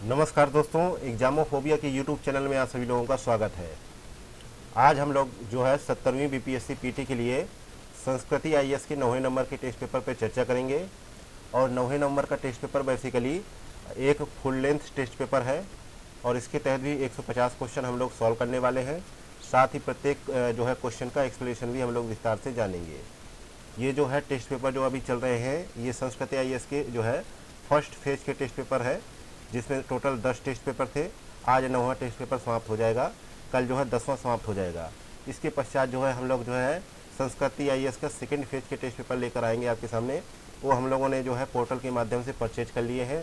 नमस्कार दोस्तों, एग्जामोफोबिया के यूट्यूब चैनल में आप सभी लोगों का स्वागत है। आज हम लोग जो है 70वीं बीपीएससी पीटी के लिए संस्कृति आईएएस के 9वें नंबर के टेस्ट पेपर पर चर्चा करेंगे। और 9वें नंबर का टेस्ट पेपर बेसिकली एक फुल लेंथ टेस्ट पेपर है और इसके तहत भी 150 क्वेश्चन हम लोग सॉल्व करने वाले हैं। साथ ही प्रत्येक जो है क्वेश्चन का एक्सप्लेनेशन भी हम लोग विस्तार से जानेंगे। ये जो है टेस्ट पेपर जो अभी चल रहे हैं, ये संस्कृति आईएएस के जो है फर्स्ट फेज के टेस्ट पेपर है, जिसमें टोटल 10 टेस्ट पेपर थे। आज 9वां टेस्ट पेपर समाप्त हो जाएगा, कल जो है 10वां समाप्त हो जाएगा। इसके पश्चात जो है हम लोग जो है संस्कृति आईएएस का सेकेंड फेज के टेस्ट पेपर लेकर आएंगे आपके सामने। वो हम लोगों ने जो है पोर्टल के माध्यम से परचेज कर लिए हैं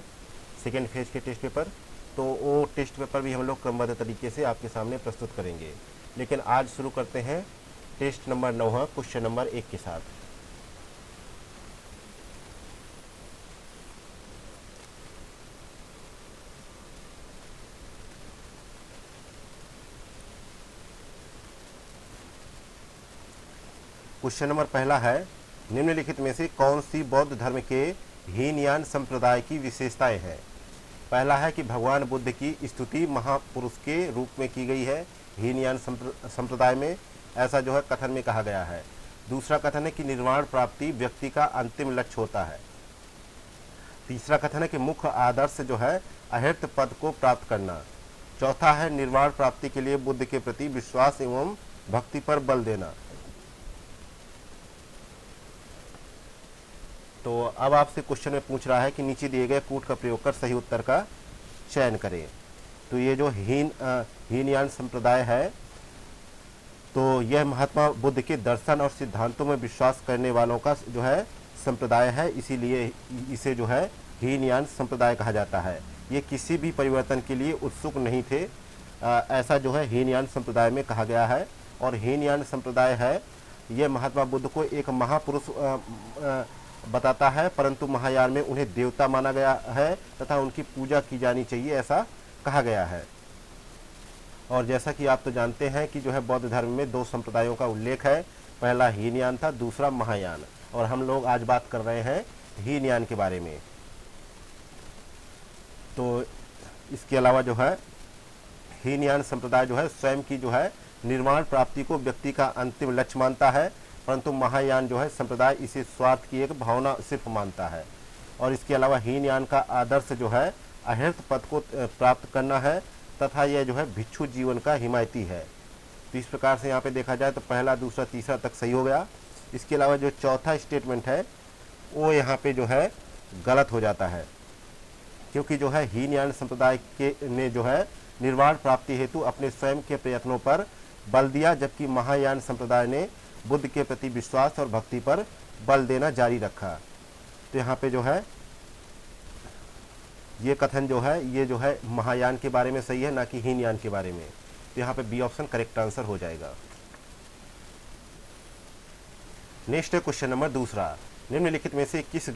सेकेंड फेज के टेस्ट पेपर। तो वो टेस्ट पेपर भी हम लोग क्रमबद्ध तरीके से आपके सामने प्रस्तुत करेंगे। लेकिन आज शुरू करते हैं टेस्ट नंबर 9 क्वेश्चन नंबर 1 के साथ। क्वेश्चन नंबर पहला है, निम्नलिखित में से कौन सी बौद्ध धर्म के हीनयान संप्रदाय की विशेषताएं हैं। पहला है कि भगवान बुद्ध की स्तुति महापुरुष के रूप में की गई है हीनयान संप्रदाय में, ऐसा जो है कथन में कहा गया है। दूसरा कथन है कि निर्वाण प्राप्ति व्यक्ति का अंतिम लक्ष्य होता है। तीसरा कथन है कि मुख्य आदर्श जो है अहिर्त पद को प्राप्त करना। चौथा है निर्वाण प्राप्ति के लिए बुद्ध के प्रति विश्वास एवं भक्ति पर बल देना। तो अब आपसे क्वेश्चन में पूछ रहा है कि नीचे दिए गए कूट का प्रयोग कर सही उत्तर का चयन करें। तो ये जो हीनयान संप्रदाय है, तो यह महात्मा बुद्ध के दर्शन और सिद्धांतों में विश्वास करने वालों का जो है संप्रदाय है, इसीलिए इसे जो है हीनयान संप्रदाय कहा जाता है। ये किसी भी परिवर्तन के लिए उत्सुक नहीं थे, ऐसा जो है हीनयान संप्रदाय में कहा गया है। और हीनयान संप्रदाय है, ये महात्मा बुद्ध को एक महापुरुष बताता है, परंतु महायान में उन्हें देवता माना गया है तथा उनकी पूजा की जानी चाहिए, ऐसा कहा गया है। और जैसा कि आप तो जानते हैं कि जो है बौद्ध धर्म में 2 संप्रदायों का उल्लेख है, पहला हीनयान था, दूसरा महायान। और हम लोग आज बात कर रहे हैं हीनयान के बारे में। तो इसके अलावा जो है हीनयान संप्रदाय जो है स्वयं की जो है निर्वाण प्राप्ति को व्यक्ति का अंतिम लक्ष्य मानता है, परंतु महायान जो है संप्रदाय इसे स्वार्थ की एक भावना सिर्फ मानता है। और इसके अलावा हीनयान का आदर्श जो है अहिर्त पद को प्राप्त करना है तथा यह जो है भिक्षु जीवन का हिमायती है। तो इस प्रकार से यहाँ पे देखा जाए तो पहला, दूसरा, तीसरा तक सही हो गया। इसके अलावा जो चौथा स्टेटमेंट है वो यहाँ पे जो है गलत हो जाता है, क्योंकि जो है हीनयान संप्रदाय के ने जो है निर्वाण प्राप्ति हेतु अपने स्वयं के प्रयत्नों पर बल दिया, जबकि महायान संप्रदाय ने बुद्ध के प्रति विश्वास और भक्ति पर बल देना जारी रखा। तो यहाँ पे जो है ये कथन जो है ये जो है महायान के बारे में सही है, ना कि हीनयान के बारे में। तो यहाँ पे बी ऑप्शन करेक्ट आंसर हो जाएगा। नेक्स्ट है क्वेश्चन नंबर दूसरा, निम्नलिखित में से किस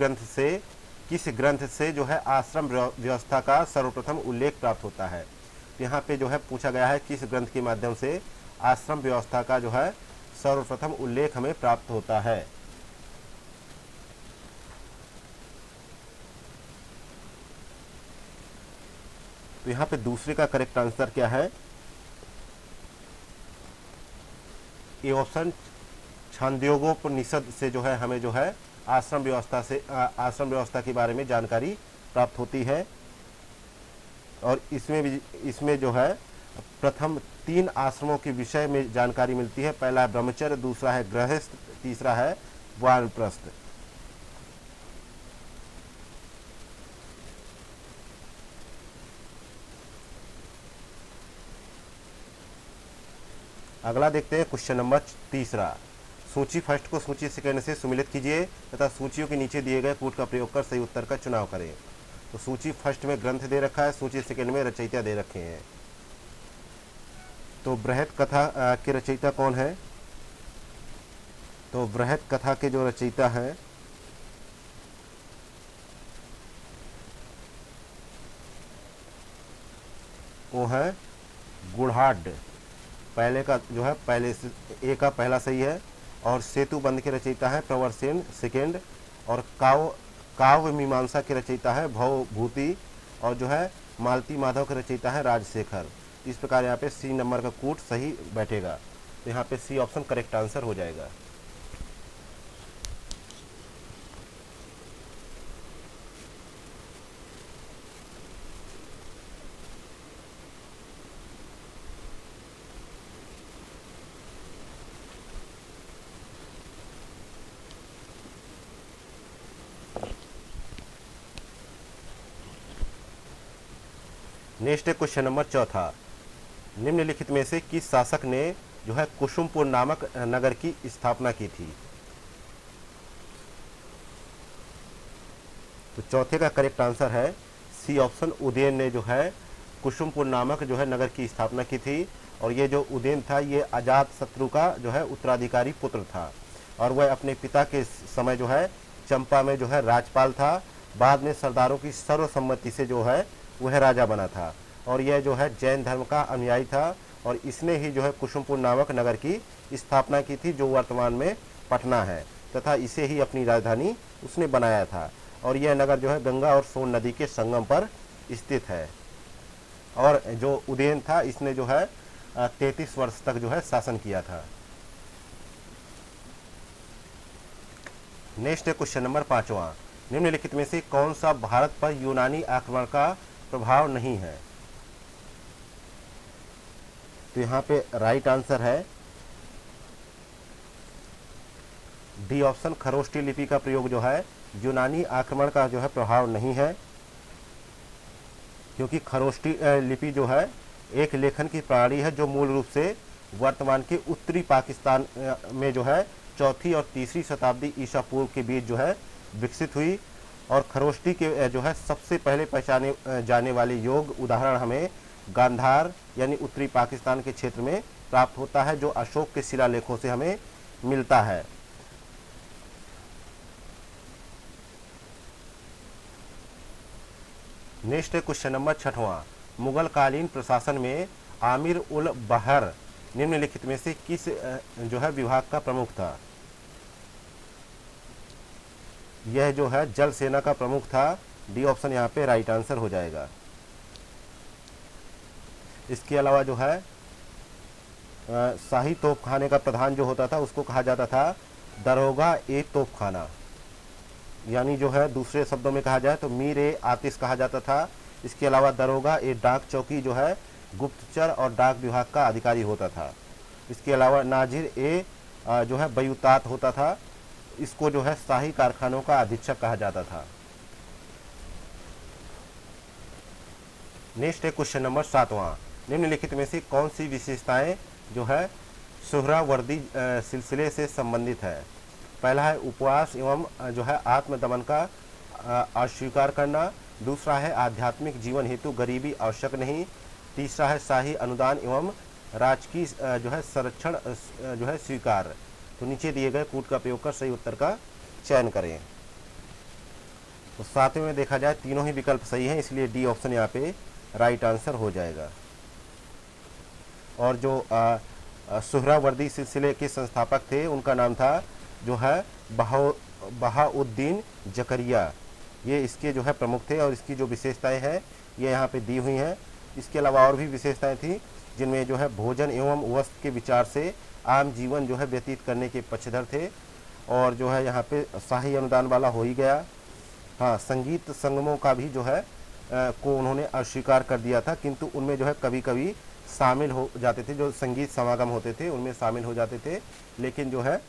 ग्रंथ से जो है आश्रम व्यवस्था का सर्वप्रथम उल्लेख प्राप्त होता है। तो यहाँ पे जो है पूछा गया है किस ग्रंथ के माध्यम से आश्रम व्यवस्था का जो है सर्वप्रथम उल्लेख हमें प्राप्त होता है। तो यहाँ पे दूसरे का करेक्ट आंसर क्या है, ये ऑप्शन छांदोग्योपनिषद से जो है हमें जो है आश्रम व्यवस्था के बारे में जानकारी प्राप्त होती है। और इसमें जो है प्रथम 3 आश्रमों के विषय में जानकारी मिलती है। पहला है ब्रह्मचर्य, दूसरा है गृहस्थ, तीसरा है वानप्रस्थ। अगला देखते हैं क्वेश्चन नंबर तीसरा, सूची फर्स्ट को सूची सेकंड से सुमिलित कीजिए तथा सूचियों के नीचे दिए गए कूट का प्रयोग कर सही उत्तर का चुनाव करें। तो सूची फर्स्ट में ग्रंथ दे रखा है, सूची सेकंड में रचयिता दे रखे हैं। तो बृहत कथा के रचयिता कौन है, तो बृहत कथा के जो रचयिता हैं वो है गुढ़ाढ्य। पहले का जो है पहले ए का पहला सही है। और सेतु बंध के रचयिता है प्रवरसेन सेकेंड। और काव्य मीमांसा के रचयिता है भवभूति। और जो है मालती माधव के रचयिता है राजशेखर। इस प्रकार यहाँ पे सी नंबर का कूट सही बैठेगा, तो यहाँ पे सी ऑप्शन करेक्ट आंसर हो जाएगा। नेक्स्ट है क्वेश्चन नंबर चौथा, निम्नलिखित में से किस शासक ने जो है कुसुमपुर नामक नगर की स्थापना की थी। तो चौथे का करेक्ट आंसर है सी ऑप्शन उदयन ने जो है कुसुमपुर नामक जो है नगर की स्थापना की थी। और ये जो उदयन था ये अजात शत्रु का जो है उत्तराधिकारी पुत्र था, और वह अपने पिता के समय जो है चंपा में जो है राज्यपाल था। बाद में सरदारों की सर्वसम्मति से जो है वह राजा बना था, और यह जो है जैन धर्म का अनुयायी था, और इसने ही जो है कुसुमपुर नामक नगर की स्थापना की थी जो वर्तमान में पटना है, तथा इसे ही अपनी राजधानी उसने बनाया था। और यह नगर जो है गंगा और सोन नदी के संगम पर स्थित है। और जो उदयन था इसने जो है 33 वर्ष तक जो है शासन किया था। नेक्स्ट है क्वेश्चन नंबर 5वां, निम्नलिखित में से कौन सा भारत पर यूनानी आक्रमण का प्रभाव नहीं है। तो यहाँ पे राइट आंसर है डी ऑप्शन, खरोष्टी लिपि का प्रयोग जो है यूनानी आक्रमण का जो है प्रभाव नहीं है, क्योंकि खरोष्टी लिपि जो है एक लेखन की प्रणाली है जो मूल रूप से वर्तमान के उत्तरी पाकिस्तान में जो है 4वीं और 3री शताब्दी ईसा पूर्व के बीच जो है विकसित हुई। और खरोष्टी के जो है सबसे पहले पहचाने जाने वाले योग उदाहरण हमें गांधार यानी उत्तरी पाकिस्तान के क्षेत्र में प्राप्त होता है, जो अशोक के शिलालेखों से हमें मिलता है। नेक्स्ट है क्वेश्चन नंबर 6वां, मुगल कालीन प्रशासन में आमिर उल बहर निम्नलिखित में से किस जो है विभाग का प्रमुख था। यह जो है जल सेना का प्रमुख था। डी ऑप्शन यहाँ पे राइट आंसर हो जाएगा। इसके अलावा जो है शाही तोपखाने का प्रधान जो होता था उसको कहा जाता था दरोगा ए तोपखाना, यानी जो है दूसरे शब्दों में कहा जाए तो मीर ए आतिश कहा जाता था। इसके अलावा दरोगा ए डाक चौकी जो है गुप्तचर और डाक विभाग का अधिकारी होता था। इसके अलावा नाजिर ए जो है बयूतात होता था, इसको जो है शाही कारखानों का अधीक्षक कहा जाता था। नेक्स्ट है क्वेश्चन नंबर 7वां, निम्नलिखित में से कौन सी विशेषताएं जो है सुहरावर्दी सिलसिले से संबंधित है। पहला है उपवास एवं जो है आत्मदमन का अस्वीकार करना। दूसरा है आध्यात्मिक जीवन हेतु गरीबी आवश्यक नहीं। तीसरा है शाही अनुदान एवं राजकीय जो है संरक्षण जो है स्वीकार। तो नीचे दिए गए कूट का प्रयोग कर सही उत्तर का चयन करें। तो 7वें में देखा जाए तीनों ही विकल्प सही हैं, इसलिए डी ऑप्शन यहाँ पे राइट आंसर हो जाएगा। और जो सुहरावर्दी सिलसिले के संस्थापक थे उनका नाम था जो है बहाउद्दीन जकरिया, ये इसके जो है प्रमुख थे। और इसकी जो विशेषताएं हैं ये यहाँ पे दी हुई हैं। इसके अलावा और भी विशेषताएं थी जिनमें जो है भोजन एवं वस्त्र के विचार से आम जीवन जो है व्यतीत करने के पक्षधर थे। और जो है यहाँ पे शाही अनुदान वाला हो ही गया। हाँ, संगीत संगमों का भी जो है को उन्होंने अस्वीकार कर दिया था, किंतु उनमें जो है कभी कभी शामिल हो जाते थे, जो संगीत समागम होते थे उनमें शामिल हो जाते थे, लेकिन जो है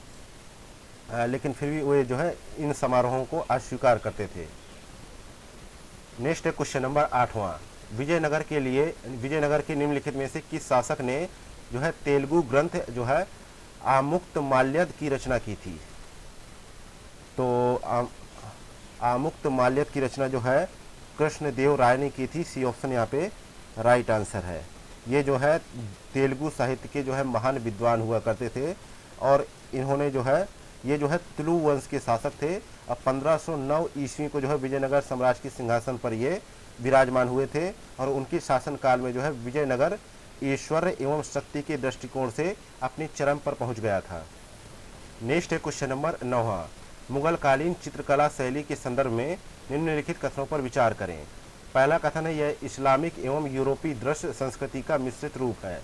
लेकिन फिर भी वे जो है इन समारोहों को अस्वीकार करते थे। नेक्स्ट है क्वेश्चन नंबर 8वां, विजयनगर के निम्नलिखित में से किस शासक ने जो है तेलुगु ग्रंथ जो है आमुक्त माल्यद की रचना की थी। तो आमुक्त माल्यद की रचना जो है कृष्णदेव राय ने की थी। सी ऑप्शन यहाँ पे राइट आंसर है। ये जो है तेलुगु साहित्य के जो है महान विद्वान हुआ करते थे, और इन्होंने जो है ये जो है तुलु वंश के शासक थे। अब 1509 ईस्वी को जो है विजयनगर साम्राज्य के सिंहासन पर ये विराजमान हुए थे, और उनके शासनकाल में जो है विजयनगर ऐश्वर्य एवं शक्ति के दृष्टिकोण से अपने चरम पर पहुंच गया था। नेक्स्ट है क्वेश्चन नंबर 9वां, मुगल कालीन चित्रकला शैली के संदर्भ में निम्नलिखित कथनों पर विचार करें। पहला कथन है यह इस्लामिक एवं यूरोपीय दृश्य संस्कृति का मिश्रित रूप है।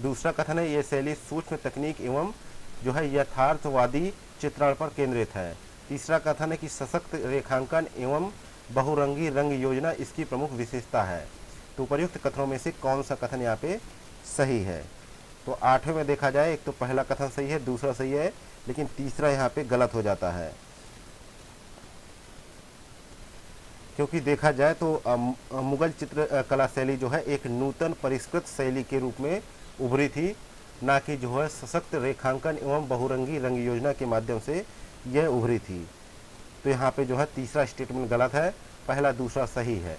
दूसरा कथन है यह शैली सूक्ष्म तकनीक एवं जो है यथार्थवादी चित्रण पर केंद्रित है। तीसरा कथन है कि सशक्त रेखांकन एवं बहुरंगी रंग योजना इसकी प्रमुख विशेषता है। तो उपर्युक्त कथनों में से कौन सा कथन यहाँ पे सही है? तो 8वें में देखा जाए, एक तो पहला कथन सही है, दूसरा सही है, लेकिन तीसरा यहाँ पे गलत हो जाता है। क्योंकि देखा जाए तो मुगल चित्र कला शैली जो है एक नूतन परिष्कृत शैली के रूप में उभरी थी, ना कि जो है सशक्त रेखांकन एवं बहुरंगी रंग योजना के माध्यम से यह उभरी थी। तो यहाँ पे जो है तीसरा स्टेटमेंट गलत है, पहला दूसरा सही है।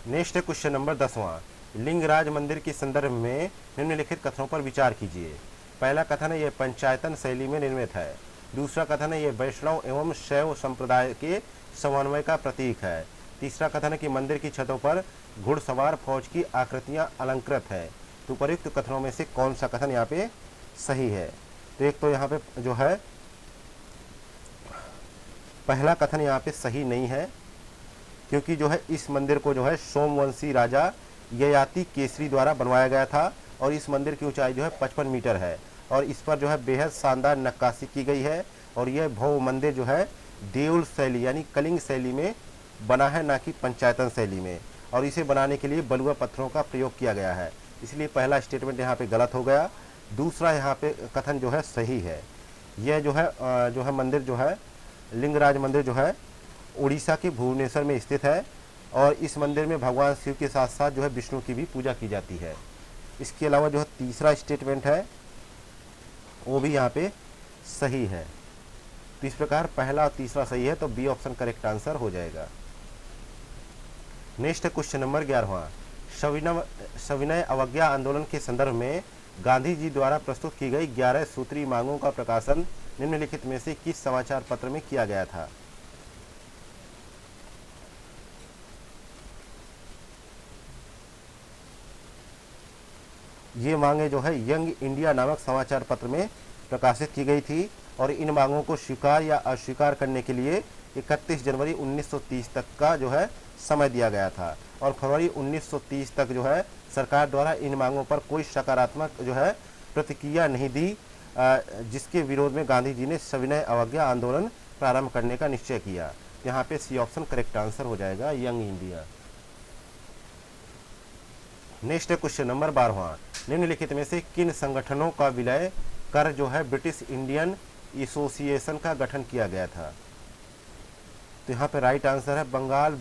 नेक्स्ट है क्वेश्चन नंबर 10वां। लिंगराज मंदिर के संदर्भ में निम्नलिखित कथनों पर विचार कीजिए। पहला कथन है यह पंचायतन शैली में निर्मित है। दूसरा कथन है यह वैष्णव एवं शैव संप्रदाय के समन्वय का प्रतीक है। तीसरा कथन है कि मंदिर की छतों पर घुड़सवार फौज की आकृतियां अलंकृत है। तो उपयुक्त कथनों में से कौन सा कथन यहाँ पे सही है? तो एक तो यहाँ पे जो है पहला कथन यहाँ पे सही नहीं है, क्योंकि जो है इस मंदिर को जो है सोमवंशी राजा ययाति केसरी द्वारा बनवाया गया था और इस मंदिर की ऊंचाई जो है 55 मीटर है और इस पर जो है बेहद शानदार नक्काशी की गई है और यह भव्य मंदिर जो है देउल शैली यानी कलिंग शैली में बना है, ना कि पंचायतन शैली में, और इसे बनाने के लिए बलुआ पत्थरों का प्रयोग किया गया है। इसलिए पहला स्टेटमेंट यहाँ पे गलत हो गया। दूसरा यहाँ पे कथन जो है सही है। यह जो है मंदिर जो है लिंगराज मंदिर जो है उड़ीसा के भुवनेश्वर में स्थित है और इस मंदिर में भगवान शिव के साथ साथ जो है विष्णु की भी पूजा की जाती है। इसके अलावा जो है तीसरा स्टेटमेंट है वो भी यहाँ पे सही है। तो इस प्रकार पहला और तीसरा सही है, तो बी ऑप्शन करेक्ट आंसर हो जाएगा। नेक्स्ट क्वेश्चन नंबर 11वां। सविनय अवज्ञा आंदोलन के संदर्भ में गांधी जी द्वारा प्रस्तुत की गई 11 सूत्री मांगों का प्रकाशन निम्नलिखित में से किस समाचार पत्र में किया गया था? ये मांगे जो है यंग इंडिया नामक समाचार पत्र में प्रकाशित की गई थी और इन मांगों को स्वीकार या अस्वीकार करने के लिए 31 जनवरी 1930 तक का जो है समय दिया गया था और फरवरी 1930 तक जो है सरकार द्वारा इन मांगों पर कोई सकारात्मक जो है प्रतिक्रिया नहीं दी, जिसके विरोध में गांधी जी ने सविनय अवज्ञा आंदोलन प्रारंभ करने का निश्चय किया। यहाँ पे सी ऑप्शन करेक्ट आंसर हो जाएगा, Young India. Next question number 12वां। निम्नलिखित में से किन संगठनों का विलय कर जो है ब्रिटिश इंडियन एसोसिएशन का गठन किया गया था? तो यहाँ पे राइट आंसर है बंगाल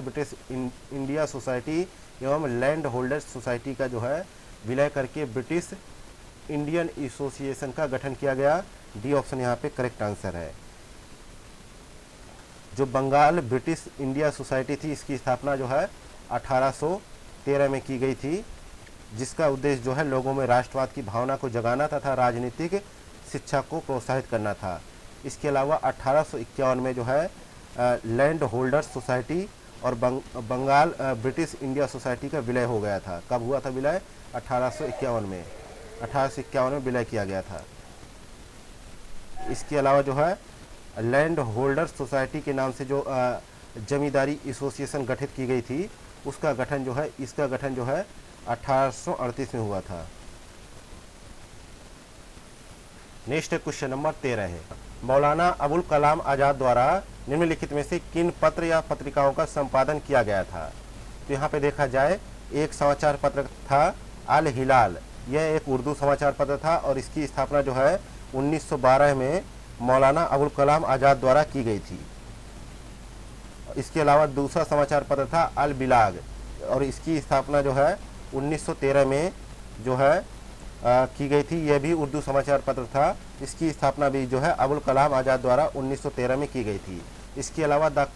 ब्रिटिश इंडिया सोसाइटी एवं लैंड होल्डर्स सोसाइटी का जो है विलय करके ब्रिटिश इंडियन एसोसिएशन का गठन किया गया। डी ऑप्शन यहाँ पे करेक्ट आंसर है। जो बंगाल ब्रिटिश इंडिया सोसाइटी थी इसकी स्थापना जो है 1813 में की गई थी, जिसका उद्देश्य जो है लोगों में राष्ट्रवाद की भावना को जगाना तथा राजनीतिक शिक्षा को प्रोत्साहित करना था। इसके अलावा 1851 में जो है लैंड होल्डर्स सोसाइटी और बंगाल ब्रिटिश इंडिया सोसाइटी का विलय हो गया था। कब हुआ था विलय? 1851 में। 1851 में विलय किया गया था। इसके अलावा जो है लैंड होल्डर्स सोसाइटी के नाम से जो जमींदारी एसोसिएशन गठित की गई थी इसका गठन जो है 1838 में हुआ था। नेक्स्ट क्वेश्चन नंबर 13 है। मौलाना अबुल कलाम आज़ाद द्वारा निम्नलिखित में से किन पत्र या पत्रिकाओं का संपादन किया गया था? तो यहाँ पे देखा जाए एक समाचार पत्र था अल हिलाल, यह एक उर्दू समाचार पत्र था और इसकी स्थापना जो है 1912 में मौलाना अबुल कलाम आज़ाद द्वारा की गई थी। इसके अलावा दूसरा समाचार पत्र था अल बिलाग और इसकी स्थापना जो है 1913 में जो है की गई थी। यह भी उर्दू समाचार पत्र था। इसकी स्थापना भी जो है अबुल कलाम आज़ाद द्वारा 1913 में की गई थी। इसके अलावा द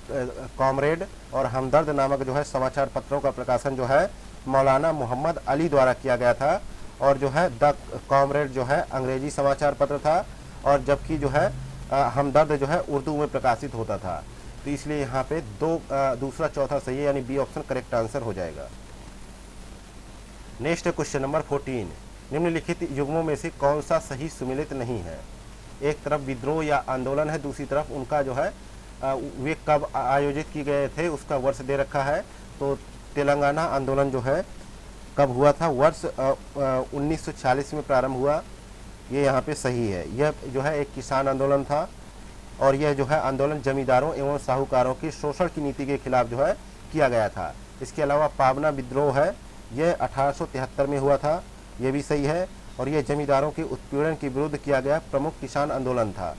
कॉमरेड और हमदर्द नामक जो है समाचार पत्रों का प्रकाशन जो है मौलाना मोहम्मद अली द्वारा किया गया था और जो है द कॉमरेड जो है अंग्रेजी समाचार पत्र था और जबकि जो है हमदर्द जो है उर्दू में प्रकाशित होता था। तो इसलिए यहाँ पे दूसरा चौथा सही है, यानी बी ऑप्शन करेक्ट आंसर हो जाएगा। Next question number 14। निम्नलिखित युग्मों में से कौन सा सही सुमेलित नहीं है? एक तरफ विद्रोह या आंदोलन है, दूसरी तरफ उनका जो है वे कब आयोजित किए गए थे उसका वर्ष दे रखा है। तो तेलंगाना आंदोलन जो है कब हुआ था, वर्ष 1940 में प्रारंभ हुआ, ये यहाँ पे सही है। यह जो है एक किसान आंदोलन था और यह जो है आंदोलन जमींदारों एवं साहूकारों की शोषण की नीति के खिलाफ जो है किया गया था। इसके अलावा पावना विद्रोह है, यह 1873 में हुआ था, यह भी सही है। और यह जमींदारों के उत्पीड़न के विरुद्ध किया गया प्रमुख किसान आंदोलन था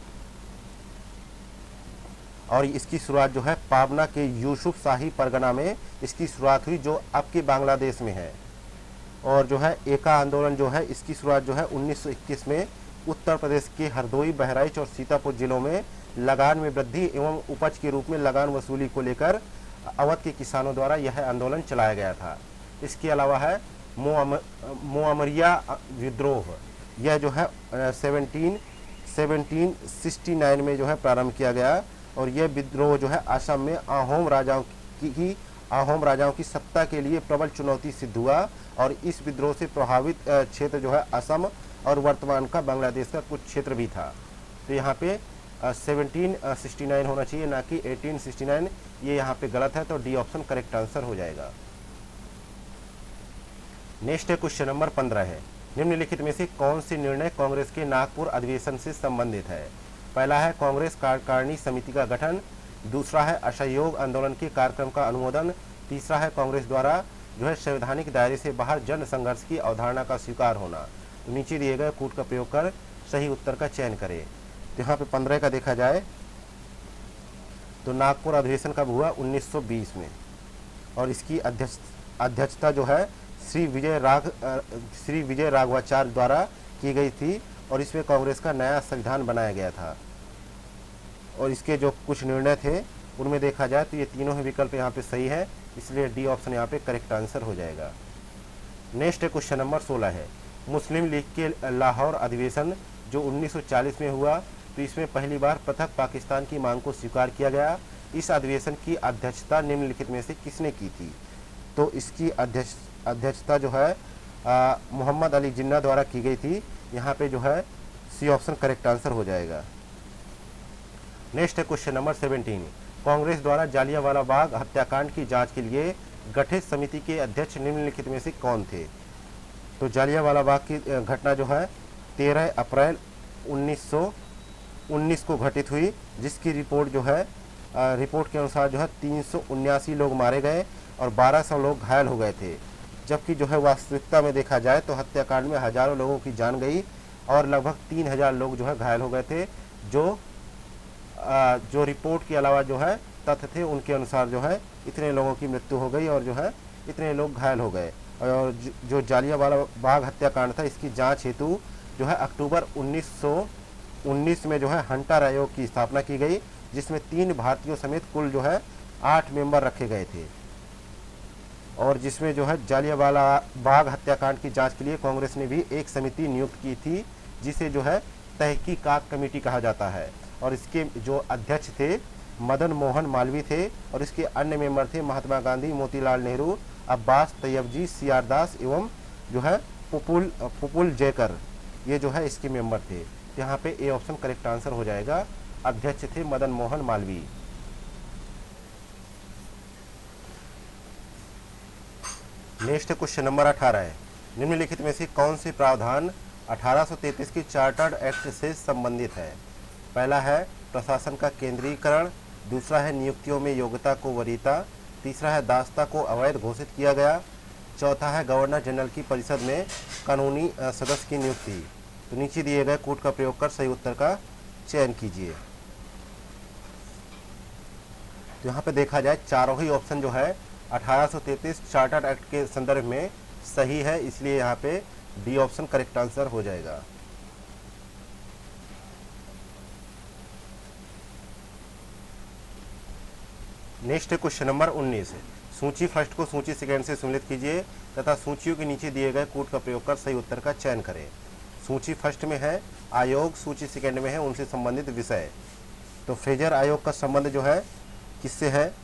और इसकी शुरुआत जो है पावना के यूसुफ शाही परगना में इसकी शुरुआत हुई, जो अब के बांग्लादेश में है। और जो है एका आंदोलन जो है इसकी शुरुआत जो है 1921 में उत्तर प्रदेश के हरदोई, बहराइच और सीतापुर जिलों में लगान में वृद्धि एवं उपज के रूप में लगान वसूली को लेकर अवध के किसानों द्वारा यह आंदोलन चलाया गया था। इसके अलावा है मोअमरिया विद्रोह, यह जो है 1769 में जो है प्रारंभ किया गया और यह विद्रोह जो है असम में आहोम राजाओं की सत्ता के लिए प्रबल चुनौती सिद्ध हुआ और इस विद्रोह से प्रभावित क्षेत्र जो है असम और वर्तमान का बांग्लादेश का कुछ क्षेत्र भी था। तो यहाँ पे 1769 होना चाहिए, ना कि 1869, ये यहाँ पे गलत है, तो डी ऑप्शन करेक्ट आंसर हो जाएगा। नेक्स्ट है क्वेश्चन नंबर 15 है, निम्नलिखित में से कौन से निर्णय कांग्रेस के नागपुर अधिवेशन से संबंधित है। पहला है कांग्रेस कार्यकारिणी समिति का गठन, दूसरा है असहयोग आंदोलन के कार्यक्रम का अनुमोदन, तीसरा है कांग्रेस द्वारा जो है संवैधानिक दायरे से बाहर जन संघर्ष की अवधारणा का स्वीकार होना। तो नीचे दिए गए कूट का प्रयोग कर सही उत्तर का चयन करें। तो यहाँ पे 15 का देखा जाए तो नागपुर अधिवेशन कब हुआ, 1920 में, और इसकी अध्यक्षता जो है श्री विजय राघवाचार्य द्वारा की गई थी और इसमें कांग्रेस का नया संविधान बनाया गया था। और इसके जो कुछ निर्णय थे उनमें देखा जाए तो ये तीनों ही विकल्प यहाँ पे सही है, इसलिए डी ऑप्शन यहाँ पे करेक्ट आंसर हो जाएगा। नेक्स्ट क्वेश्चन नंबर 16 है, मुस्लिम लीग के लाहौर अधिवेशन जो 1940 में हुआ, तो इसमें पहली बार पृथक पाकिस्तान की मांग को स्वीकार किया गया। इस अधिवेशन की अध्यक्षता निम्नलिखित में से किसने की थी। तो इसकी अध्यक्षता जो है मोहम्मद अली जिन्ना द्वारा की गई थी। यहाँ पे जो है सी ऑप्शन करेक्ट आंसर हो जाएगा। नेक्स्ट है क्वेश्चन नंबर 17, कांग्रेस द्वारा जालियांवाला बाग हत्याकांड की जांच के लिए गठित समिति के अध्यक्ष निम्नलिखित में से कौन थे। तो जालियांवाला बाग की घटना जो है 13 अप्रैल 1919 को घटित हुई, जिसकी रिपोर्ट जो है रिपोर्ट के अनुसार जो है 379 लोग मारे गए और 1200 लोग घायल हो गए थे, जबकि जो है वास्तविकता में देखा जाए तो हत्याकांड में हजारों लोगों की जान गई और लगभग 3000 लोग जो है घायल हो गए थे। जो रिपोर्ट के अलावा जो है तथ्य थे उनके अनुसार जो है इतने लोगों की मृत्यु हो गई और जो है इतने लोग घायल हो गए। और जो जालियांवाला बाग हत्याकांड था इसकी जांच हेतु जो है अक्टूबर 1919 में जो है हंटर आयोग की स्थापना की गई, जिसमें 3 भारतीयों समेत कुल जो है 8 मेंबर रखे गए थे और जिसमें जो है जालियांवाला बाग हत्याकांड की जांच के लिए कांग्रेस ने भी एक समिति नियुक्त की थी, जिसे जो है तहकीकात कमेटी कहा जाता है। और इसके जो अध्यक्ष थे मदन मोहन मालवीय थे और इसके अन्य मेंबर थे महात्मा गांधी, मोतीलाल नेहरू, अब्बास तैयबजी, सीआर दास एवं जो है पुपुल जयकर, ये जो है इसके मेंबर थे। तो यहाँ पे ए ऑप्शन करेक्ट आंसर हो जाएगा। अध्यक्ष थे Madan Mohan Malviya. Next question number 18 है, निम्नलिखित में से कौन से प्रावधान 1833 की चार्टर्ड एक्ट से संबंधित है। पहला है प्रशासन का केंद्रीकरण, दूसरा है नियुक्तियों में योग्यता को वरीयता, तीसरा है दासता को अवैध घोषित किया गया, चौथा है गवर्नर जनरल की परिषद में कानूनी सदस्य की नियुक्ति। तो नीचे दिए गए कोड का प्रयोग कर सही उत्तर का चयन कीजिए। तो यहाँ पे देखा जाए चारों ही ऑप्शन जो है 1833 चार्टर्ड एक्ट के संदर्भ में सही है, इसलिए यहाँ पे डी ऑप्शन करेक्ट आंसर हो जाएगा। नेक्स्ट क्वेश्चन नंबर 19 है, सूची फर्स्ट को सूची सेकंड से सम्मिलित कीजिए तथा सूचियों के नीचे दिए गए कोड का प्रयोग कर सही उत्तर का चयन करें। सूची फर्स्ट में है आयोग, सूची सेकंड में है उनसे संबंधित विषय। तो फ्रेजर आयोग का संबंध जो है किससे है,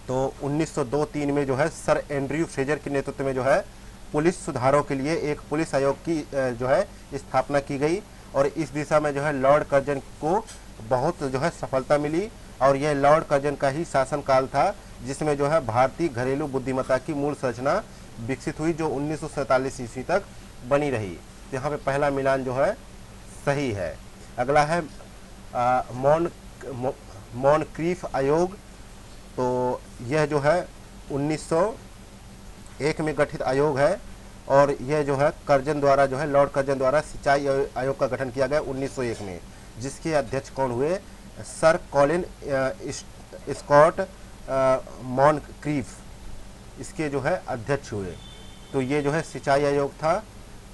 तो 1902-3 में जो है सर एंड्रयू फ्रेजर के नेतृत्व में जो है पुलिस सुधारों के लिए एक पुलिस आयोग की जो है स्थापना की गई और इस दिशा में जो है लॉर्ड कर्जन को बहुत जो है सफलता मिली। और यह लॉर्ड कर्जन का ही शासनकाल था जिसमें जो है भारतीय घरेलू बुद्धिमत्ता की मूल संरचना विकसित हुई, जो 1947 ईस्वी तक बनी रही। तो यहाँ पे पहला मिलान जो है सही है। अगला है मॉनक्रीफ आयोग। तो यह जो है 1901 में गठित आयोग है और यह जो है कर्जन द्वारा जो है लॉर्ड कर्जन द्वारा सिंचाई आयोग का गठन किया गया 1901 में, जिसके अध्यक्ष कौन हुए? सर कॉलिन स्कॉट मॉनक्रीफ इसके जो है अध्यक्ष हुए। तो ये जो है सिंचाई आयोग था।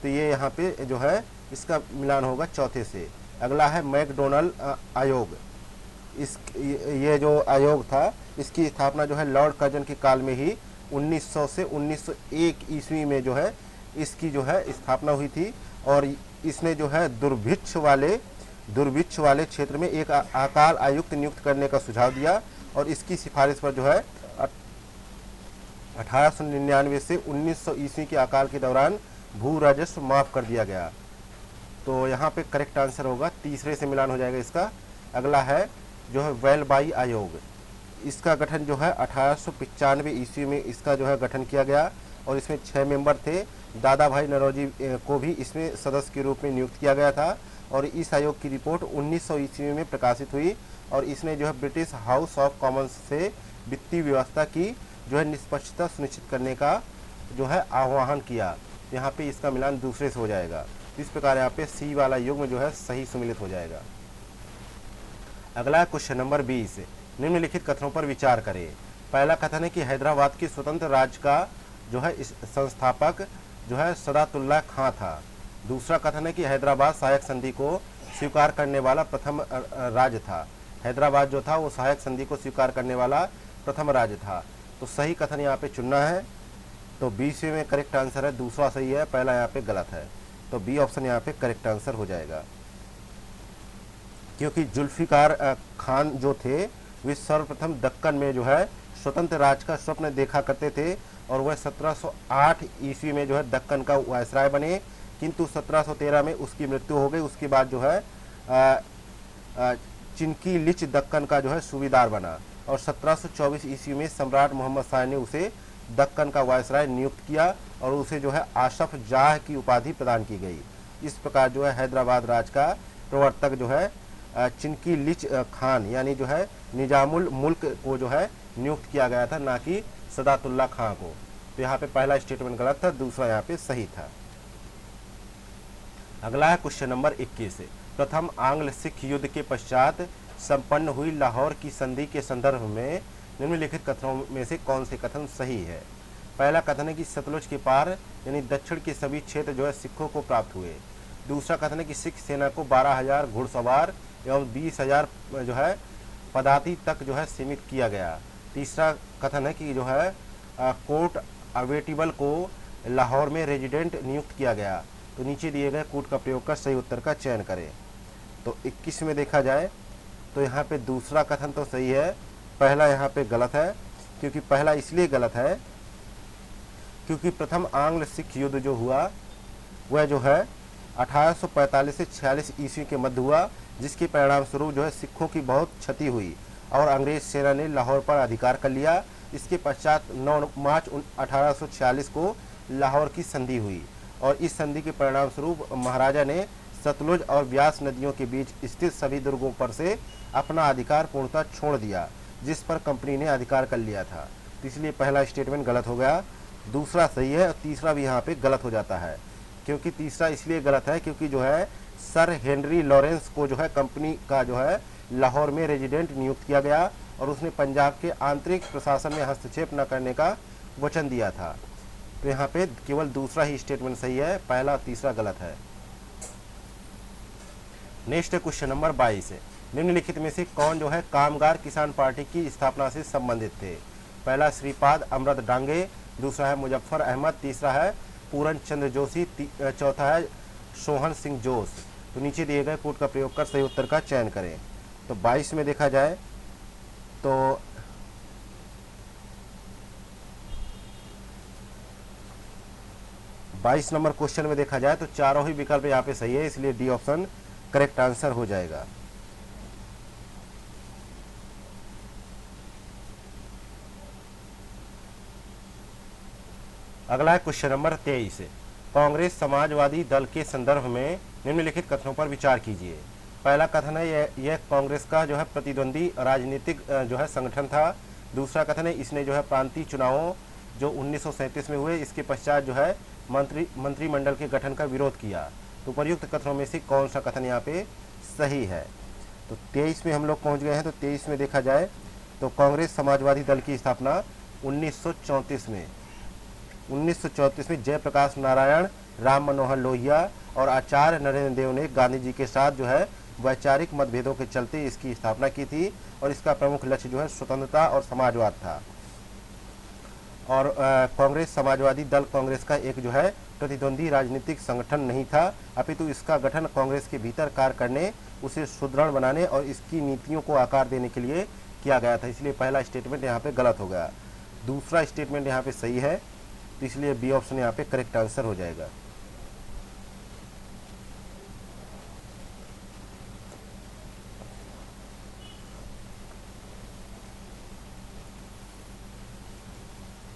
तो ये यहाँ पे जो है इसका मिलान होगा चौथे से। अगला है मैकडोनल्ड आयोग। ये जो आयोग था इसकी स्थापना जो है लॉर्ड कर्जन के काल में ही 1900 से 1901 ईस्वी में जो है इसकी जो है स्थापना हुई थी। और इसने जो है दुर्भिक्ष वाले क्षेत्र में एक अकाल आयुक्त नियुक्त करने का सुझाव दिया और इसकी सिफारिश पर जो है 1899 से 1900 ईस्वी के अकाल के दौरान भू राजस्व माफ कर दिया गया। तो यहाँ पे करेक्ट आंसर होगा, तीसरे से मिलान हो जाएगा इसका। अगला है जो है वेलबाई आयोग। इसका गठन जो है 1895 ईस्वी में इसका जो है गठन किया गया और इसमें 6 मेंबर थे। दादा भाई नौरोजी को भी इसमें सदस्य के रूप में नियुक्त किया गया था और इस आयोग की रिपोर्ट 1900 ईस्वी में प्रकाशित हुई और इसने जो है ब्रिटिश हाउस ऑफ कॉमन्स से वित्तीय व्यवस्था की जो है निष्पक्षता सुनिश्चित करने का जो है आह्वान किया। यहाँ पे इसका मिलान दूसरे से हो जाएगा। इस प्रकार यहाँ पे सी वाला युग्म जो है सही सम्मिलित हो जाएगा। अगला क्वेश्चन नंबर 20, निम्नलिखित कथनों पर विचार करें। पहला कथन है कि हैदराबाद की स्वतंत्र राज्य का जो है इस संस्थापक जो है सदातुल्लाह खां था। दूसरा कथन है कि हैदराबाद सहायक संधि को स्वीकार करने वाला प्रथम राज्य था। हैदराबाद जो था वो सहायक संधि को स्वीकार करने वाला प्रथम राज्य था। तो सही कथन यहाँ पे चुनना है। तो 20वें में करेक्ट आंसर है, दूसरा सही है, पहला यहाँ पे गलत है। तो बी ऑप्शन यहाँ पे करेक्ट आंसर हो जाएगा, क्योंकि जुल्फिकार खान जो थे वे सर्वप्रथम दक्कन में जो है स्वतंत्र राज्य का स्वप्न देखा करते थे और वह 1708 ईस्वी में जो है दक्कन का वायसराय बने, किंतु 1713 में उसकी मृत्यु हो गई। उसके बाद जो है चिनकी लिच दक्कन का जो है सूबेदार बना और 1724 ईस्वी में सम्राट मोहम्मद शाह ने उसे दक्कन का वायसराय नियुक्त किया और उसे जो है आशफ जाह की उपाधि प्रदान की गई। इस प्रकार जो है हैदराबाद राज का प्रवर्तक जो है चिनकी लिच खान यानी जो है निजामुल मुल्क को जो है नियुक्त किया गया था, ना कि सदातुल्लाह खां को। तो यहाँ पे पहला स्टेटमेंट गलत था, दूसरा यहाँ पे सही था। अगला है क्वेश्चन नंबर 21, प्रथम आंग्ल सिख युद्ध के पश्चात संपन्न हुई लाहौर की संधि के संदर्भ में निम्नलिखित कथनों में से कौन से कथन सही है? पहला कथन है कि सतलुज के पार यानी दक्षिण के सभी क्षेत्र जो है सिखों को प्राप्त हुए। दूसरा कथन है कि सिख सेना को 12,000 घुड़सवार एवं 20,000 जो है पदाती तक जो है सीमित किया गया। तीसरा कथन है कि जो है कोर्ट अवेटिबल को लाहौर में रेजिडेंट नियुक्त किया गया। तो नीचे दिए गए कोर्ट का प्रयोग कर सही उत्तर का चयन करें। तो 21 में देखा जाए तो यहाँ पे दूसरा कथन तो सही है, पहला यहाँ पे गलत है। क्योंकि पहला इसलिए गलत है क्योंकि प्रथम आंग्ल सिख युद्ध जो हुआ वह जो है 1845 से 46 ईस्वी के मध्य हुआ, जिसके परिणाम स्वरूप जो है सिखों की बहुत क्षति हुई और अंग्रेज सेना ने लाहौर पर अधिकार कर लिया। इसके पश्चात 9 मार्च 1846 को लाहौर की संधि हुई और इस संधि के परिणाम स्वरूप महाराजा ने सतलुज और व्यास नदियों के बीच स्थित सभी दुर्गों पर से अपना अधिकार पूर्णतः छोड़ दिया, जिस पर कंपनी ने अधिकार कर लिया था। तो इसलिए पहला स्टेटमेंट गलत हो गया, दूसरा सही है और तीसरा भी यहाँ पे गलत हो जाता है। क्योंकि तीसरा इसलिए गलत है क्योंकि जो है सर हेनरी लॉरेंस को जो है कंपनी का जो है लाहौर में रेजिडेंट नियुक्त किया गया और उसने पंजाब के आंतरिक प्रशासन में हस्तक्षेप न करने का वचन दिया था। तो यहाँ पे केवल दूसरा ही स्टेटमेंट सही है, पहला और तीसरा गलत है। नेक्स्ट क्वेश्चन नंबर 22, निम्नलिखित में से कौन जो है कामगार किसान पार्टी की स्थापना से संबंधित थे? पहला श्रीपाद अमृत डांगे, दूसरा है मुजफ्फर अहमद, तीसरा है पूरन चंद्र जोशी, चौथा है सोहन सिंह जोश। तो नीचे दिए गए कोड का प्रयोग कर सही उत्तर का चयन करें। तो 22 में देखा जाए तो बाईस नंबर क्वेश्चन में देखा जाए तो चारों ही विकल्प यहाँ पे सही है, इसलिए डी ऑप्शन करेक्ट आंसर हो जाएगा। अगला है क्वेश्चन नंबर 23। कांग्रेस समाजवादी दल के संदर्भ में निम्नलिखित कथनों पर विचार कीजिए। पहला कथन है यह कांग्रेस का जो है प्रतिद्वंदी राजनीतिक जो है संगठन था। दूसरा कथन है इसने जो है प्रांतीय चुनावों जो 1937 में हुए इसके पश्चात जो है मंत्रिमंडल के गठन का विरोध किया। तो उपर्युक्त कथनों में से कौन सा कथन यहाँ पे सही है? तो 23 में हम लोग पहुँच गए हैं। तो 23 में देखा जाए तो कांग्रेस समाजवादी दल की स्थापना 1934 में जयप्रकाश नारायण, राम मनोहर लोहिया और आचार्य नरेंद्र देव ने गांधी जी के साथ जो है वैचारिक मतभेदों के चलते इसकी स्थापना की थी और इसका प्रमुख लक्ष्य जो है स्वतंत्रता और समाजवाद था। और कांग्रेस समाजवादी दल कांग्रेस का एक जो है प्रतिद्वंदी राजनीतिक संगठन नहीं था, अपितु इसका गठन कांग्रेस के भीतर कार्य करने, उसे सुदृढ़ बनाने और इसकी नीतियों को आकार देने के लिए किया गया था। इसलिए पहला स्टेटमेंट यहाँ पे गलत हो गया। दूसरा स्टेटमेंट यहाँ पे सही है, तो इसलिए बी ऑप्शन यहाँ पे करेक्ट आंसर हो जाएगा।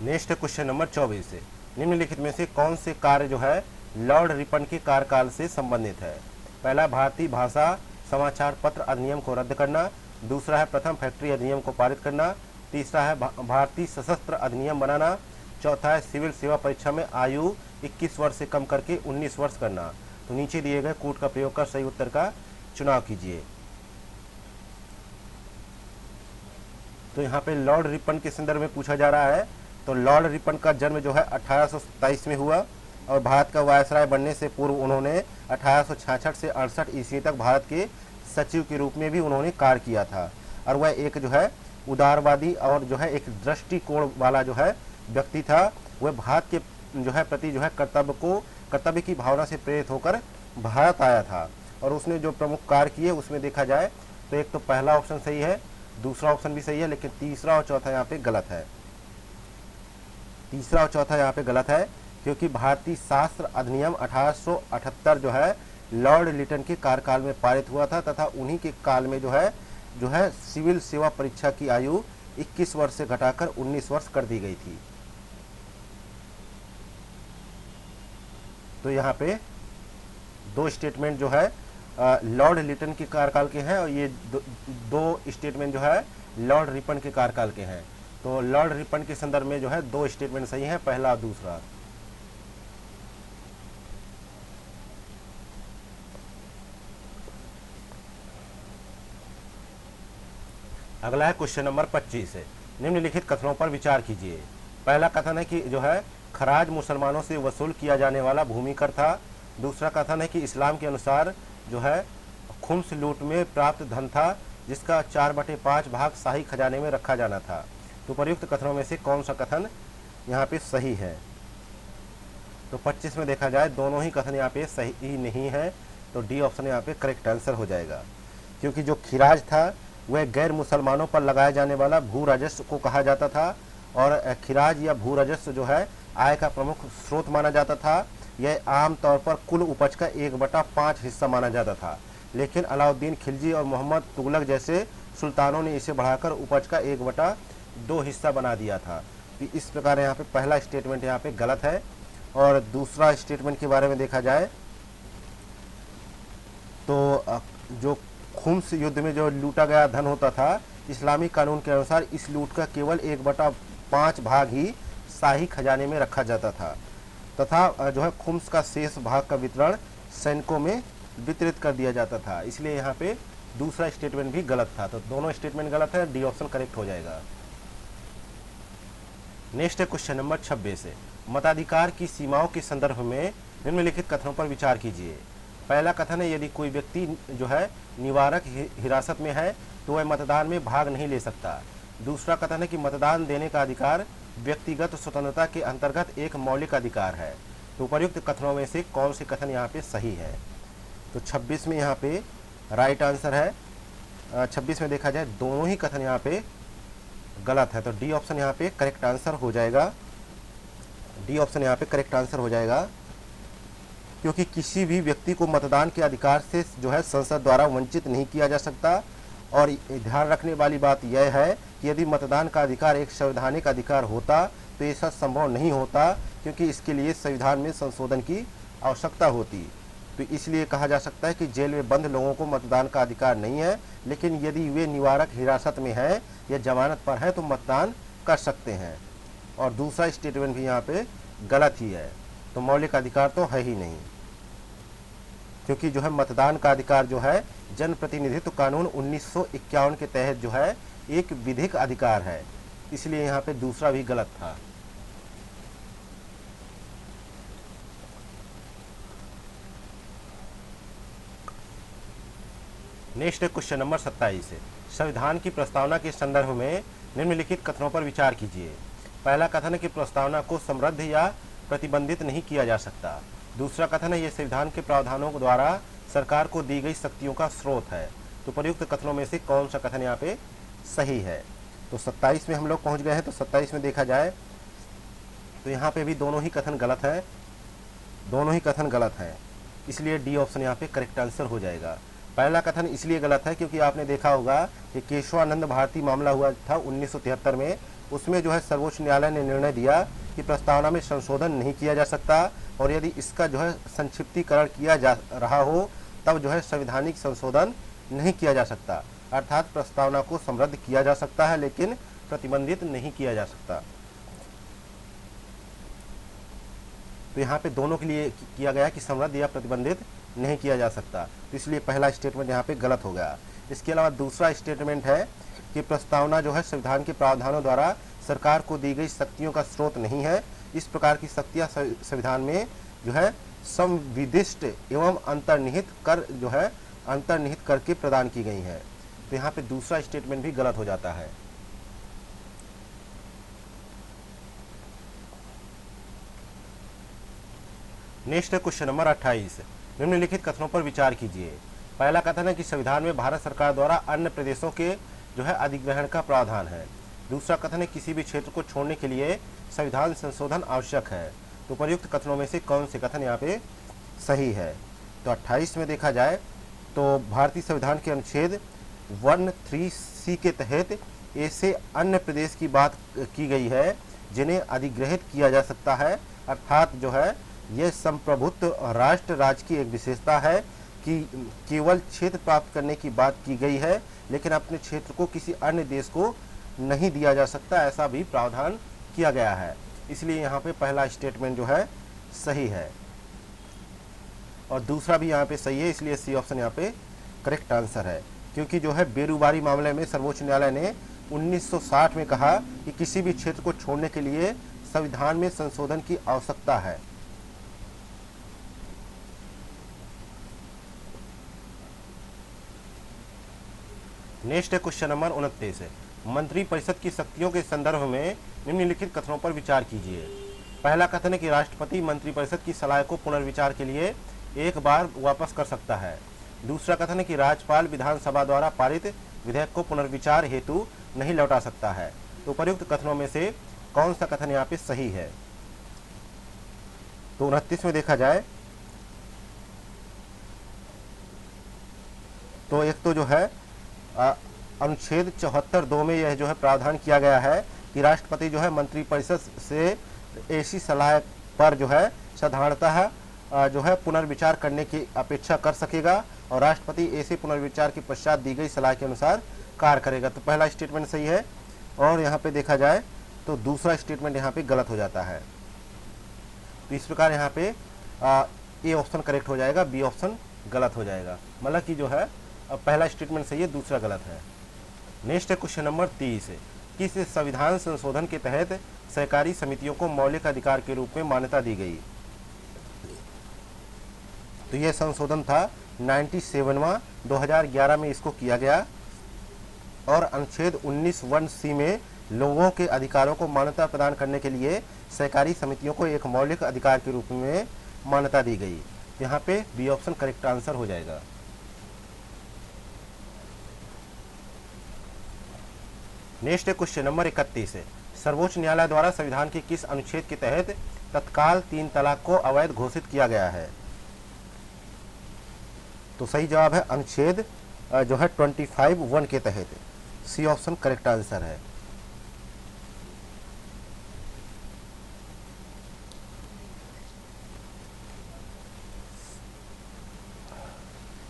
नेक्स्ट क्वेश्चन नंबर 24 है। निम्नलिखित में से कौन से कार्य जो है लॉर्ड रिपन के कार्यकाल से संबंधित है? पहला, भारतीय भाषा समाचार पत्र अधिनियम को रद्द करना। दूसरा है प्रथम फैक्ट्री अधिनियम को पारित करना। तीसरा है भारतीय सशस्त्र अधिनियम बनाना। चौथा है सिविल सेवा परीक्षा में आयु 21 वर्ष से कम करके 19 वर्ष करना। तो नीचे दिए गए कूट का प्रयोग कर सही उत्तर का चुनाव कीजिए। तो यहाँ पे लॉर्ड रिपन के संदर्भ में पूछा जा रहा है। तो लॉर्ड रिपन का जन्म जो है 1827 में हुआ और भारत का वायसराय बनने से पूर्व उन्होंने 1866 से 68 ईस्वी तक भारत के सचिव के रूप में भी उन्होंने कार्य किया था। और वह एक जो है उदारवादी और जो है एक दृष्टिकोण वाला जो है व्यक्ति था। वह भारत के जो है प्रति जो है कर्तव्य की भावना से प्रेरित होकर भारत आया था और उसने जो प्रमुख कार्य किए उसमें देखा जाए तो एक तो पहला ऑप्शन सही है, दूसरा ऑप्शन भी सही है, लेकिन तीसरा और चौथा यहाँ पे गलत है। तीसरा और चौथा यहाँ पे गलत है क्योंकि भारतीय शास्त्र अधिनियम 1878 जो है लॉर्ड लिटन के कार्यकाल में पारित हुआ था तथा उन्हीं के काल में जो है सिविल सेवा परीक्षा की आयु 21 वर्ष से घटाकर 19 वर्ष कर दी गई थी। तो यहाँ पे दो स्टेटमेंट जो है लॉर्ड लिटन के कार्यकाल के हैं और ये दो स्टेटमेंट जो है लॉर्ड रिपन के कार्यकाल के हैं। तो लॉर्ड रिपन के संदर्भ में जो है दो स्टेटमेंट सही हैं, पहला और दूसरा। अगला है क्वेश्चन नंबर 25 है। निम्नलिखित कथनों पर विचार कीजिए। पहला कथन है कि जो है खराज मुसलमानों से वसूल किया जाने वाला भूमि कर था। दूसरा कथन है कि इस्लाम के अनुसार जो है खुम्स लूट में प्राप्त धन था जिसका 4/5 भाग शाही खजाने में रखा जाना था। तो प्रयुक्त कथनों में से कौन सा कथन यहाँ पे सही है? तो 25 में देखा जाए दोनों ही कथन यहाँ पे सही नहीं है, तो डी ऑप्शन यहाँ पे करेक्ट आंसर हो जाएगा। क्योंकि जो खिराज था वह गैर मुसलमानों पर लगाए जाने वाला भू राजस्व को कहा जाता था और खिराज या भू राजस्व जो है आय का प्रमुख स्रोत माना जाता था। यह आमतौर पर कुल उपज का 1/5 हिस्सा माना जाता था, लेकिन अलाउद्दीन खिलजी और मोहम्मद तुगलक जैसे सुल्तानों ने इसे बढ़ाकर उपज का 1/2 हिस्सा बना दिया था। तो इस प्रकार यहाँ पे पहला स्टेटमेंट यहाँ पे गलत है। और दूसरा स्टेटमेंट के बारे में देखा जाए तो जो खुम्स युद्ध में जो लूटा गया धन होता था, इस्लामी कानून के अनुसार इस लूट का केवल 1/5 भाग ही शाही खजाने में रखा जाता था तथा जो है खुम्स का शेष भाग का वितरण सैनिकों में वितरित कर दिया जाता था। इसलिए यहाँ पे दूसरा स्टेटमेंट भी गलत था। तो दोनों स्टेटमेंट गलत है, डी ऑप्शन करेक्ट हो जाएगा। नेक्स्ट है क्वेश्चन नंबर 26 है। मताधिकार की सीमाओं के संदर्भ में निम्नलिखित कथनों पर विचार कीजिए। पहला कथन है यदि कोई व्यक्ति जो है निवारक हिरासत में है तो वह मतदान में भाग नहीं ले सकता। दूसरा कथन है कि मतदान देने का अधिकार व्यक्तिगत स्वतंत्रता के अंतर्गत एक मौलिक अधिकार है। तो उपर्युक्त कथनों में से कौन से कथन यहाँ पे सही है? तो 26 में यहाँ पे राइट आंसर है। 26 में देखा जाए दोनों ही कथन यहाँ पे गलत है, तो डी ऑप्शन यहाँ पे करेक्ट आंसर हो जाएगा। डी ऑप्शन यहाँ पे करेक्ट आंसर हो जाएगा। क्योंकि किसी भी व्यक्ति को मतदान के अधिकार से जो है संसद द्वारा वंचित नहीं किया जा सकता। और ध्यान रखने वाली बात यह है कि यदि मतदान का अधिकार एक संवैधानिक अधिकार होता तो ऐसा संभव नहीं होता, क्योंकि इसके लिए संविधान में संशोधन की आवश्यकता होती। तो इसलिए कहा जा सकता है कि जेल में बंद लोगों को मतदान का अधिकार नहीं है, लेकिन यदि वे निवारक हिरासत में है या जमानत पर है तो मतदान कर सकते हैं। और दूसरा स्टेटमेंट भी यहाँ पे गलत ही है, तो मौलिक अधिकार तो है ही नहीं, क्योंकि जो है मतदान का अधिकार जो है जन प्रतिनिधित्व कानून 1951 के तहत जो है एक विधिक अधिकार है, इसलिए यहाँ पे दूसरा भी गलत था। नेक्स्ट है क्वेश्चन नंबर 27 है, संविधान की प्रस्तावना के संदर्भ में निम्नलिखित कथनों पर विचार कीजिए। पहला कथन है कि प्रस्तावना को समृद्ध या प्रतिबंधित नहीं किया जा सकता। दूसरा कथन है ये संविधान के प्रावधानों द्वारा सरकार को दी गई शक्तियों का स्रोत है। तो प्रयुक्त कथनों में से कौन सा कथन यहाँ पे सही है? तो 27 में हम लोग पहुँच गए हैं। तो 27 में देखा जाए तो यहाँ पे भी दोनों ही कथन गलत है, दोनों ही कथन गलत हैं, इसलिए डी ऑप्शन यहाँ पे करेक्ट आंसर हो जाएगा। पहला कथन इसलिए गलत है क्योंकि आपने देखा होगा कि केशवानंद भारती मामला हुआ था 1973 में, उसमें जो है सर्वोच्च न्यायालय ने निर्णय दिया कि प्रस्तावना में संशोधन नहीं किया जा सकता, और यदि इसका जो है संक्षिप्तीकरण किया जा रहा हो तब जो है संवैधानिक संशोधन नहीं किया जा सकता। अर्थात प्रस्तावना को समृद्ध किया जा सकता है लेकिन प्रतिबंधित नहीं किया जा सकता। तो यहाँ पे दोनों के लिए किया गया कि समृद्ध या प्रतिबंधित नहीं किया जा सकता, तो इसलिए पहला स्टेटमेंट यहाँ पे गलत हो गया। इसके अलावा दूसरा स्टेटमेंट है कि प्रस्तावना जो है संविधान के प्रावधानों द्वारा सरकार को दी गई शक्तियों का स्रोत नहीं है। इस प्रकार की शक्तियाँ संविधान में जो है संविदिष्ट एवं अंतर्निहित करके प्रदान की गई हैं। तो यहाँ पे दूसरा स्टेटमेंट भी गलत हो जाता है। नेक्स्ट है क्वेश्चन नंबर 28, निम्नलिखित कथनों पर विचार कीजिए। पहला कथन है कि संविधान में भारत सरकार द्वारा अन्य प्रदेशों के जो है अधिग्रहण का प्रावधान है। दूसरा कथन है किसी भी क्षेत्र को छोड़ने के लिए संविधान संशोधन आवश्यक है। तो प्रयुक्त कथनों में से कौन से कथन यहाँ पे सही है? तो 28 में देखा जाए तो भारतीय संविधान के अनुच्छेद 1(3)(c) के तहत ऐसे अन्य प्रदेश की बात की गई है जिन्हें अधिग्रहित किया जा सकता है। अर्थात जो है यह संप्रभुत्व राष्ट्र राज्य की एक विशेषता है कि केवल क्षेत्र प्राप्त करने की बात की गई है, लेकिन अपने क्षेत्र को किसी अन्य देश को नहीं दिया जा सकता, ऐसा भी प्रावधान किया गया है। इसलिए यहाँ पे पहला स्टेटमेंट जो है सही है और दूसरा भी यहाँ पे सही है, इसलिए सी ऑप्शन यहाँ पे करेक्ट आंसर है। क्योंकि जो है बेरुबारी मामले में सर्वोच्च न्यायालय ने 1960 में कहा कि किसी भी क्षेत्र को छोड़ने के लिए संविधान में संशोधन की आवश्यकता है। नेक्स्ट है क्वेश्चन नंबर 29 है, मंत्री परिषद की शक्तियों के संदर्भ में निम्नलिखित कथनों पर विचार कीजिए। पहला कथन है कि राष्ट्रपति मंत्रिपरिषद की सलाह को पुनर्विचार के लिए एक बार वापस कर सकता है। दूसरा कथन है कि राज्यपाल विधानसभा द्वारा पारित विधेयक को पुनर्विचार हेतु नहीं लौटा सकता है। तो उपयुक्त कथनों में से कौन सा कथन यहाँ पे सही है? तो 29 में देखा जाए तो एक तो जो है अनुच्छेद 74(2) में यह जो है प्रावधान किया गया है कि राष्ट्रपति जो है मंत्रिपरिषद से ऐसी सलाह पर जो है साधारणतः जो है पुनर्विचार करने की अपेक्षा कर सकेगा और राष्ट्रपति ऐसे पुनर्विचार के पश्चात दी गई सलाह के अनुसार कार्य करेगा। तो पहला स्टेटमेंट सही है और यहाँ पे देखा जाए तो दूसरा स्टेटमेंट यहाँ पे गलत हो जाता है। तो इस प्रकार यहाँ पे ए ऑप्शन करेक्ट हो जाएगा, बी ऑप्शन गलत हो जाएगा। मतलब कि जो है पहला स्टेटमेंट सही है, दूसरा गलत है। नेक्स्ट है क्वेश्चन नंबर 30 है, किस संविधान संशोधन के तहत सहकारी समितियों को मौलिक अधिकार के रूप में मान्यता दी गई? तो यह संशोधन था 97वां 2011 में इसको किया गया और अनुच्छेद 19(1)(c) में लोगों के अधिकारों को मान्यता प्रदान करने के लिए सहकारी समितियों को एक मौलिक अधिकार के रूप में मान्यता दी गई। यहाँ पे बी ऑप्शन करेक्ट आंसर हो जाएगा। नेक्स्ट है क्वेश्चन नंबर 31 है, सर्वोच्च न्यायालय द्वारा संविधान के किस अनुच्छेद के तहत तत्काल 3 तलाक को अवैध घोषित किया गया है? तो सही जवाब है अनुच्छेद जो है 25(1) के तहत। सी ऑप्शन करेक्ट आंसर है।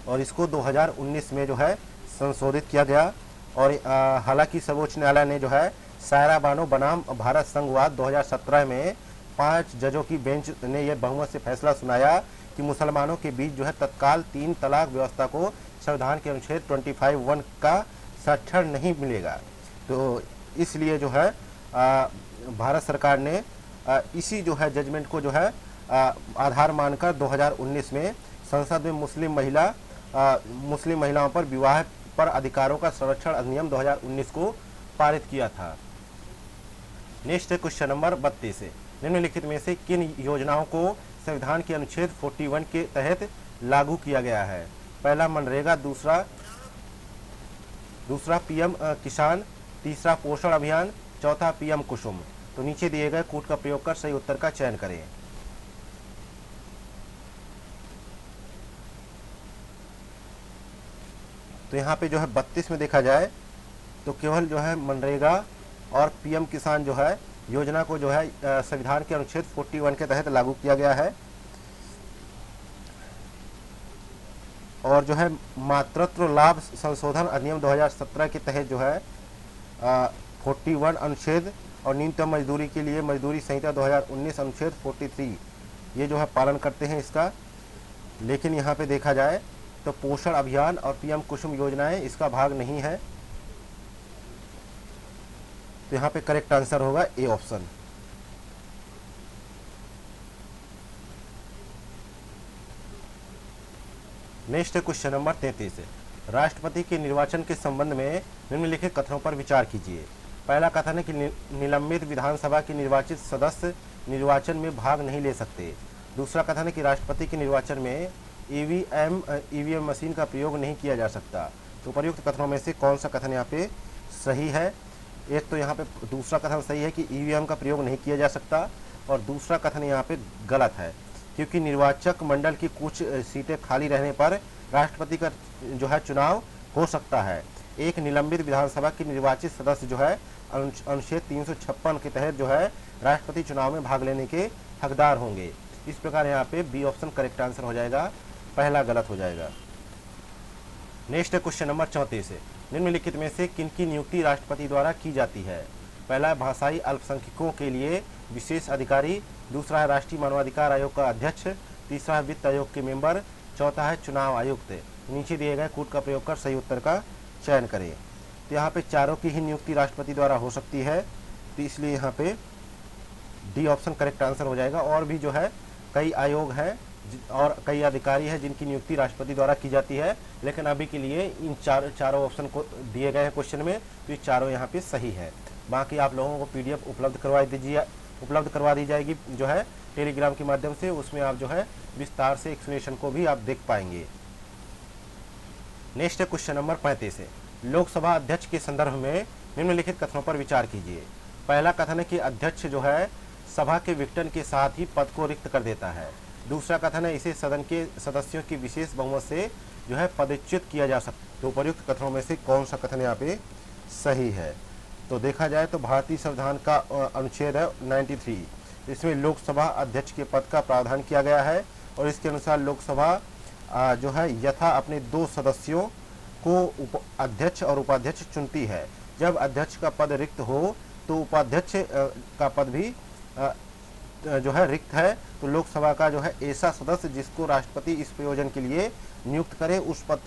और इसको 2019 में जो है संशोधित किया गया। और हालांकि सर्वोच्च न्यायालय ने जो है सायरा बानो बनाम भारत संघवाद 2017 में 5 जजों की बेंच ने यह बहुमत से फैसला सुनाया कि मुसलमानों के बीच जो है तत्काल 3 तलाक व्यवस्था को संविधान के अनुच्छेद 25(1) का संरक्षण नहीं मिलेगा। तो इसलिए जो है भारत सरकार ने इसी जो है जजमेंट को जो है आधार मानकर 2019 में संसद में मुस्लिम महिलाओं पर विवाह पर अधिकारों का संरक्षण अधिनियम 2019 को पारित किया था। नेक्स्ट है क्वेश्चन नंबर 32 से, निम्नलिखित में से किन योजनाओं को संविधान के अनुच्छेद 41 के तहत लागू किया गया है? पहला मनरेगा, दूसरा पीएम किसान, तीसरा पोषण अभियान, चौथा पीएम कुसुम। तो नीचे दिए गए कूट का प्रयोग कर सही उत्तर का चयन करें। तो यहाँ पे जो है 32 में देखा जाए तो केवल जो है मनरेगा और पीएम किसान जो है योजना को जो है संविधान के अनुच्छेद 41 के तहत लागू किया गया है। और जो है मातृत्व लाभ संशोधन अधिनियम 2017 के तहत जो है 41 अनुच्छेद और न्यूनतम मजदूरी के लिए मजदूरी संहिता 2019 अनुच्छेद 43 ये जो है पालन करते हैं इसका। लेकिन यहाँ पे देखा जाए तो पोषण अभियान और पीएम कुसुम योजनाएं इसका भाग नहीं है। तो यहाँ पे करेक्ट आंसर होगा A option. Next question number 33 है, राष्ट्रपति के निर्वाचन के संबंध में निम्नलिखित कथनों पर विचार कीजिए। पहला कथन है कि निलंबित विधानसभा के निर्वाचित सदस्य निर्वाचन में भाग नहीं ले सकते। दूसरा कथन है कि राष्ट्रपति के निर्वाचन में ईवीएम मशीन का प्रयोग नहीं किया जा सकता। तो उपर्युक्त कथनों में से कौन सा कथन यहाँ पे सही है? एक तो यहाँ पे दूसरा कथन सही है कि ईवीएम का प्रयोग नहीं किया जा सकता, और दूसरा कथन यहाँ पे गलत है क्योंकि निर्वाचक मंडल की कुछ सीटें खाली रहने पर राष्ट्रपति का जो है चुनाव हो सकता है। एक निलंबित विधानसभा के निर्वाचित सदस्य जो है अनुच्छेद 356 के तहत जो है राष्ट्रपति चुनाव में भाग लेने के हकदार होंगे। इस प्रकार यहाँ पे बी ऑप्शन करेक्ट आंसर हो जाएगा, पहला गलत हो जाएगा। नेक्स्ट क्वेश्चन नंबर 34 है, निम्नलिखित में से किनकी नियुक्ति राष्ट्रपति द्वारा की जाती है? पहला भाषाई अल्पसंख्यकों के लिए विशेष अधिकारी, दूसरा है राष्ट्रीय मानवाधिकार आयोग का अध्यक्ष, तीसरा है वित्त आयोग के मेंबर, चौथा है चुनाव आयुक्त। नीचे दिए गए कूट का प्रयोग कर सही उत्तर का चयन करें। तो यहाँ पे चारों की ही नियुक्ति राष्ट्रपति द्वारा हो सकती है, तो इसलिए यहाँ पे डी ऑप्शन करेक्ट आंसर हो जाएगा। और भी जो है कई आयोग हैं और कई अधिकारी हैं जिनकी नियुक्ति राष्ट्रपति द्वारा की जाती है, लेकिन अभी के लिए इन चारों ऑप्शन को दिए गए हैं क्वेश्चन में, तो ये चारों यहाँ पे सही है। बाकी आप लोगों को पीडीएफ उपलब्ध करवा दी जाएगी जो है टेलीग्राम के माध्यम से, उसमें आप जो है विस्तार से एक्सप्लेनेशन को भी आप देख पाएंगे। नेक्स्ट क्वेश्चन नंबर 35 है, लोकसभा अध्यक्ष के संदर्भ में निम्नलिखित कथनों पर विचार कीजिए। पहला कथन है कि अध्यक्ष जो है सभा के विघटन के साथ ही पद को रिक्त कर देता है। दूसरा कथन है इसे सदन के सदस्यों की विशेष बहुमत से जो है पदच्युत किया जा सकता है। तो उपर्युक्त कथनों में से कौन सा कथन यहाँ पे सही है? तो देखा जाए तो भारतीय संविधान का अनुच्छेद है 93, इसमें लोकसभा अध्यक्ष के पद का प्रावधान किया गया है और इसके अनुसार लोकसभा जो है यथा अपने 2 सदस्यों को अध्यक्ष और उपाध्यक्ष चुनती है। जब अध्यक्ष का पद रिक्त हो तो उपाध्यक्ष का पद भी जो है रिक्त है, तो लोकसभा का जो है ऐसा सदस्य जिसको राष्ट्रपति इस प्रयोजन के लिए नियुक्त करे उस पद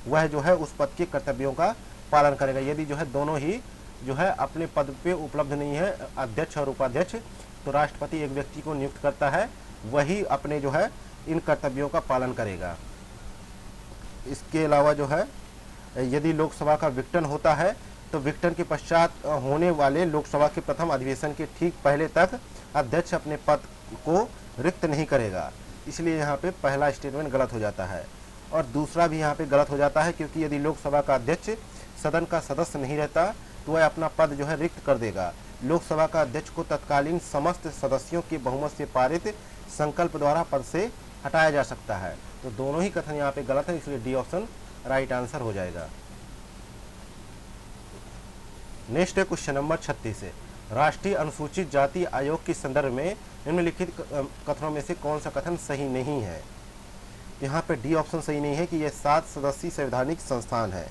वह जो है उस पद के कर्तव्यों का पालन करेगा। यदि जो है दोनों ही जो है अपने पद पे उपलब्ध नहीं है, अध्यक्ष और उपाध्यक्ष, तो राष्ट्रपति एक व्यक्ति को नियुक्त करता है, वही अपने जो है इन कर्तव्यों का पालन करेगा। इसके अलावा जो है यदि लोकसभा का विघटन होता है तो विघटन के पश्चात होने वाले लोकसभा के प्रथम अधिवेशन के ठीक पहले तक अध्यक्ष अपने पद को रिक्त नहीं करेगा। इसलिए यहाँ पे पहला स्टेटमेंट गलत हो जाता है और दूसरा भी यहाँ पे गलत हो जाता है, क्योंकि यदि लोकसभा का अध्यक्ष सदन का सदस्य नहीं रहता तो वह अपना पद जो है रिक्त कर देगा। लोकसभा का अध्यक्ष को तत्कालीन समस्त सदस्यों के बहुमत से पारित संकल्प द्वारा पद से हटाया जा सकता है। तो दोनों ही कथन यहाँ पे गलत है, इसलिए डी ऑप्शन राइट आंसर हो जाएगा। नेक्स्ट है क्वेश्चन नंबर 36 है, राष्ट्रीय अनुसूचित जाति आयोग के संदर्भ में निम्नलिखित कथनों में से कौन सा कथन सही नहीं है। यहाँ पे डी ऑप्शन सही नहीं है कि यह 7 सदस्यीय संवैधानिक संस्थान है,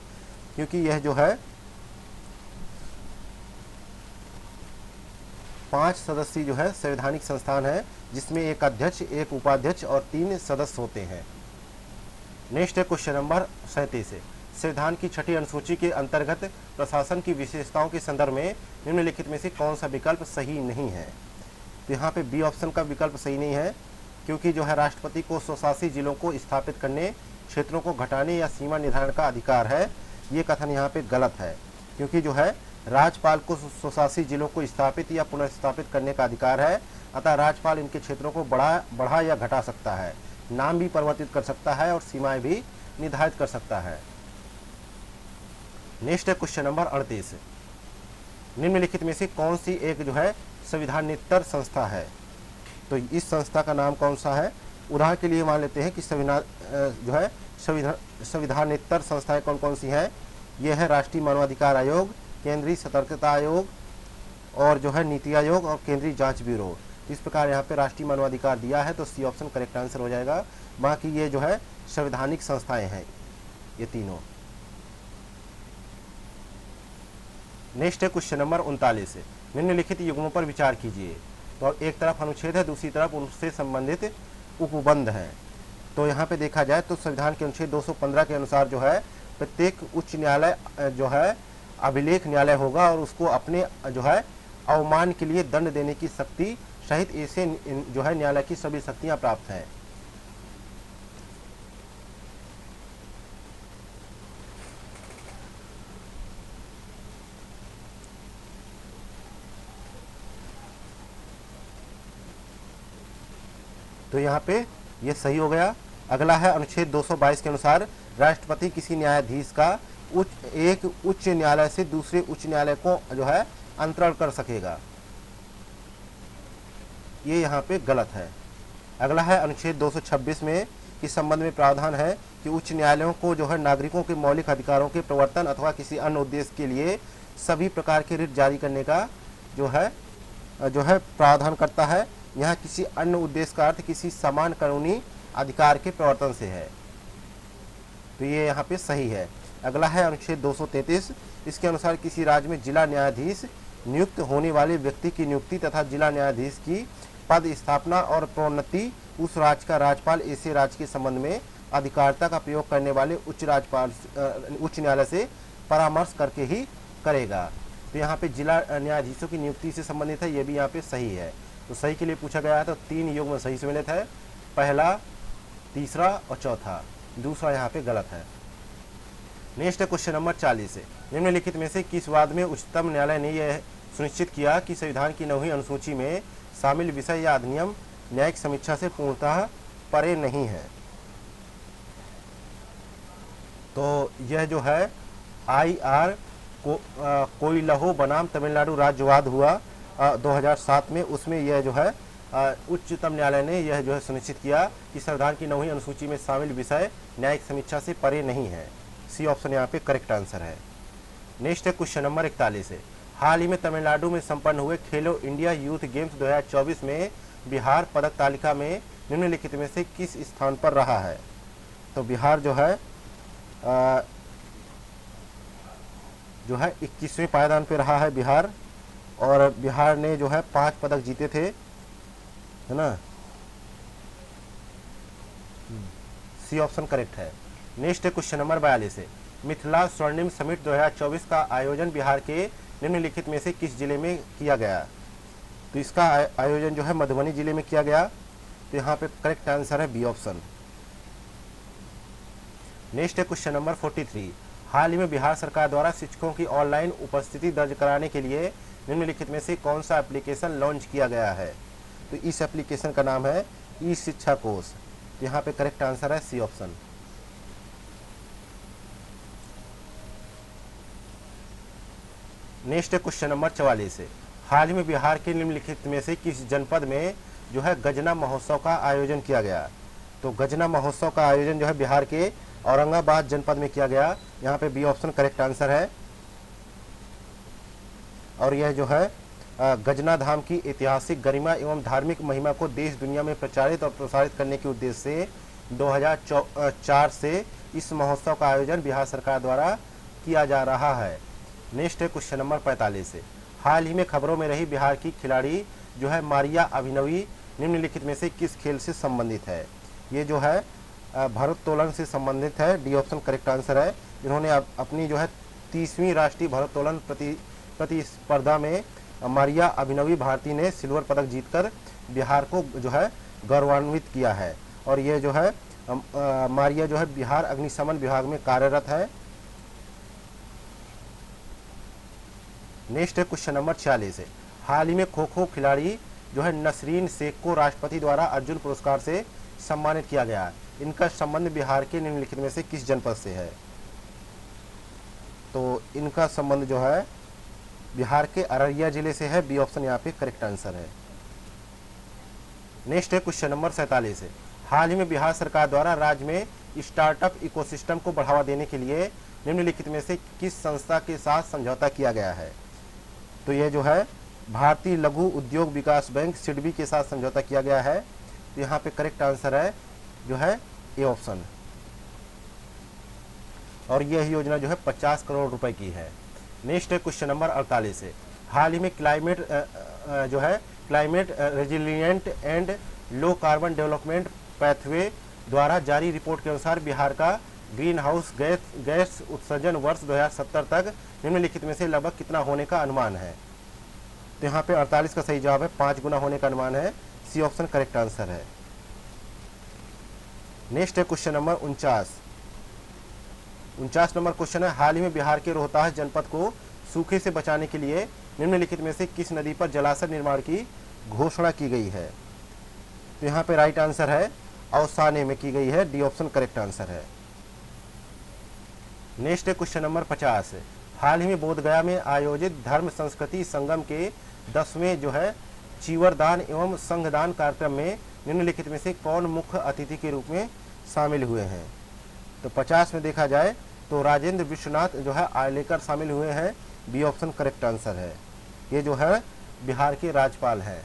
क्योंकि यह जो है 5 सदस्यीय जो है संवैधानिक संस्थान है, जिसमें एक अध्यक्ष, एक उपाध्यक्ष और 3 सदस्य होते हैं। नेक्स्ट है क्वेश्चन नंबर 37 है, संविधान की 6ठी अनुसूची के अंतर्गत प्रशासन की विशेषताओं के संदर्भ में निम्नलिखित में से कौन सा विकल्प सही नहीं है। तो यहाँ पे बी ऑप्शन का विकल्प सही नहीं है, क्योंकि जो है राष्ट्रपति को स्वशासी जिलों को स्थापित करने, क्षेत्रों को घटाने या सीमा निर्धारण का अधिकार है। ये कथन यहाँ पे गलत है, क्योंकि जो है राज्यपाल को स्वशासी जिलों को स्थापित या पुनर्स्थापित करने का अधिकार है। अतः राज्यपाल इनके क्षेत्रों को बढ़ा या घटा सकता है, नाम भी परिवर्तित कर सकता है और सीमाएं भी निर्धारित कर सकता है। नेक्स्ट है क्वेश्चन नंबर 38, निम्नलिखित में से कौन सी एक जो है संविधानेतर संस्था है। तो इस संस्था का नाम कौन सा है। उदाहरण के लिए मान लेते हैं कि जो है संविधानेतर संस्थाएं कौन कौन सी हैं। यह है राष्ट्रीय मानवाधिकार आयोग, केंद्रीय सतर्कता आयोग और जो है नीति आयोग और केंद्रीय जांच ब्यूरो। इस प्रकार यहाँ पे राष्ट्रीय मानवाधिकार दिया है, तो सी ऑप्शन करेक्ट आंसर हो जाएगा। बाकी ये जो है संवैधानिक संस्थाएं हैं ये तीनों। नेक्स्ट है क्वेश्चन नंबर 39 है, निम्नलिखित युग्मों पर विचार कीजिए। तो एक तरफ अनुच्छेद है, दूसरी तरफ उनसे संबंधित उपबंध है। तो यहाँ पे देखा जाए तो संविधान के अनुच्छेद 215 के अनुसार जो है प्रत्येक उच्च न्यायालय जो है अभिलेख न्यायालय होगा और उसको अपने जो है अवमान के लिए दंड देने की शक्ति सहित ऐसे जो है न्यायालय की सभी शक्तियां प्राप्त हैं। तो यहाँ पे ये सही हो गया। अगला है अनुच्छेद 222 के अनुसार राष्ट्रपति किसी न्यायाधीश का एक उच्च न्यायालय से दूसरे उच्च न्यायालय को जो है अंतरण कर सकेगा। ये यहाँ पे गलत है। अगला है अनुच्छेद 226 में इस संबंध में प्रावधान है कि उच्च न्यायालयों को जो है नागरिकों के मौलिक अधिकारों के प्रवर्तन अथवा किसी अन्य उद्देश्य के लिए सभी प्रकार के रिट जारी करने का जो है प्रावधान करता है। यहाँ किसी अन्य उद्देश्य का अर्थ किसी समान कानूनी अधिकार के प्रवर्तन से है, तो ये यहाँ पे सही है। अगला है अनुच्छेद 233, इसके अनुसार किसी राज्य में जिला न्यायाधीश नियुक्त होने वाले व्यक्ति की नियुक्ति तथा जिला न्यायाधीश की पद स्थापना और प्रोन्नति उस राज्य का राज्यपाल ऐसे राज्य के संबंध में अधिकारिता का प्रयोग करने वाले उच्च न्यायालय से परामर्श करके ही करेगा। तो यहाँ पे जिला न्यायाधीशों की नियुक्ति से संबंधित है, ये भी यहाँ पे सही है। तो सही के लिए पूछा गया है तो 3 युग्म सही सम्मिलित है, पहला, तीसरा और चौथा, दूसरा यहाँ पे गलत है। नेक्स्ट है क्वेश्चन नंबर 40 है, निम्नलिखित में से किस वाद में उच्चतम न्यायालय ने यह सुनिश्चित किया कि संविधान की 9वीं अनुसूची में शामिल विषय या अधिनियम न्यायिक समीक्षा से पूर्णतः परे नहीं है। तो यह जो है IR कोइलहो बनाम तमिलनाडु राज्यवाद हुआ 2007 में, उसमें यह जो है उच्चतम न्यायालय ने यह जो है सुनिश्चित किया कि संविधान की 9वीं अनुसूची में शामिल विषय न्यायिक समीक्षा से परे नहीं है। सी ऑप्शन यहाँ पे करेक्ट आंसर है। नेक्स्ट है क्वेश्चन नंबर 41 है, हाल ही में तमिलनाडु में संपन्न हुए खेलो इंडिया यूथ गेम्स 2024 में बिहार पदक तालिका में निम्नलिखित में से किस स्थान पर रहा है। तो बिहार जो है 21वें पायदान पे रहा है बिहार, और बिहार ने जो है 5 पदक जीते थे, है ना। सी ऑप्शन करेक्ट है। नेक्स्ट है क्वेश्चन नंबर 42 है, मिथिला स्वर्णिम समिट 2024 का आयोजन बिहार के निम्नलिखित में से किस जिले में किया गया। तो इसका आयोजन जो है मधुबनी जिले में किया गया। तो यहाँ पे करेक्ट आंसर है बी ऑप्शन। नेक्स्ट है क्वेश्चन नंबर 43, हाल ही में बिहार सरकार द्वारा शिक्षकों की ऑनलाइन उपस्थिति दर्ज कराने के लिए निम्नलिखित में से कौन सा एप्लीकेशन लॉन्च किया गया है। तो इस एप्लीकेशन का नाम है ई शिक्षा कोष। तो यहाँ पे करेक्ट आंसर है सी ऑप्शन। नेक्स्ट है क्वेश्चन नंबर 44 है, हाल ही में बिहार के निम्नलिखित में से किस जनपद में जो है गजना महोत्सव का आयोजन किया गया। तो गजना महोत्सव का आयोजन जो है बिहार के औरंगाबाद जनपद में किया गया। यहाँ पे बी ऑप्शन करेक्ट आंसर है। और यह जो है गजना धाम की ऐतिहासिक गरिमा एवं धार्मिक महिमा को देश दुनिया में प्रचारित और प्रसारित करने के उद्देश्य से 2004 से इस महोत्सव का आयोजन बिहार सरकार द्वारा किया जा रहा है। नेक्स्ट है क्वेश्चन नंबर 45 से, हाल ही में खबरों में रही बिहार की खिलाड़ी जो है मारिया अभिनवी निम्नलिखित में से किस खेल से संबंधित है? ये जो है भारोत्तोलन से संबंधित है। डी ऑप्शन करेक्ट आंसर है। जिन्होंने अपनी जो है 30वीं राष्ट्रीय भारोत्तोलन प्रतिस्पर्धा में मारिया अभिनवी भारती ने सिल्वर पदक जीतकर बिहार को जो है गौरवान्वित किया है। और ये जो है मारिया जो है बिहार अग्निशमन विभाग में कार्यरत है। नेक्स्ट है क्वेश्चन नंबर 46 है, हाल ही में खो खो खिलाड़ी जो है नसरीन शेख को राष्ट्रपति द्वारा अर्जुन पुरस्कार से सम्मानित किया गया। इनका संबंध बिहार के निम्नलिखित में से किस जनपद से है? तो इनका संबंध जो है बिहार के अररिया जिले से है। बी ऑप्शन यहाँ पे करेक्ट आंसर है। नेक्स्ट है क्वेश्चन नंबर 47 है, हाल ही में बिहार सरकार द्वारा राज्य में स्टार्टअप इकोसिस्टम को बढ़ावा देने के लिए निम्नलिखित में से किस संस्था के साथ समझौता किया गया है? तो ये जो है भारतीय लघु उद्योग विकास बैंक सिडबी के साथ समझौता किया गया है। तो यहाँ पे करेक्ट आंसर है जो है ए ऑप्शन। और यह योजना जो है 50 करोड़ रुपए की है। नेक्स्ट है क्वेश्चन नंबर 48 है, हाल ही में climate resilient and low carbon development pathway द्वारा जारी रिपोर्ट के अनुसार बिहार का ग्रीन हाउस गैस उत्सर्जन वर्ष 2070 तक निम्नलिखित में से लगभग कितना होने का अनुमान है? तो यहाँ पे 48 का सही जवाब है, 5 गुना होने का अनुमान है। सी ऑप्शन करेक्ट आंसर है। नेक्स्ट है क्वेश्चन नंबर 49 नंबर क्वेश्चन है, हाल ही में बिहार के रोहतास जनपद को सूखे से बचाने के लिए निम्नलिखित में से किस नदी पर जलाशय निर्माण की घोषणा की गई है? तो यहाँ पे राइट आंसर है औसाने में की गई है। डी ऑप्शन करेक्ट आंसर है। नेक्स्ट है क्वेश्चन नंबर 50, हाल ही में बोधगया में आयोजित धर्म संस्कृति संगम के 10वें जो है चीवरदान एवं संघदान कार्यक्रम में निम्नलिखित में से कौन मुख्य अतिथि के रूप में शामिल हुए हैं? तो 50 में देखा जाए तो राजेंद्र विश्वनाथ जो है आर्लेकर शामिल हुए हैं। बी ऑप्शन करेक्ट आंसर है। ये जो है बिहार के राज्यपाल हैं।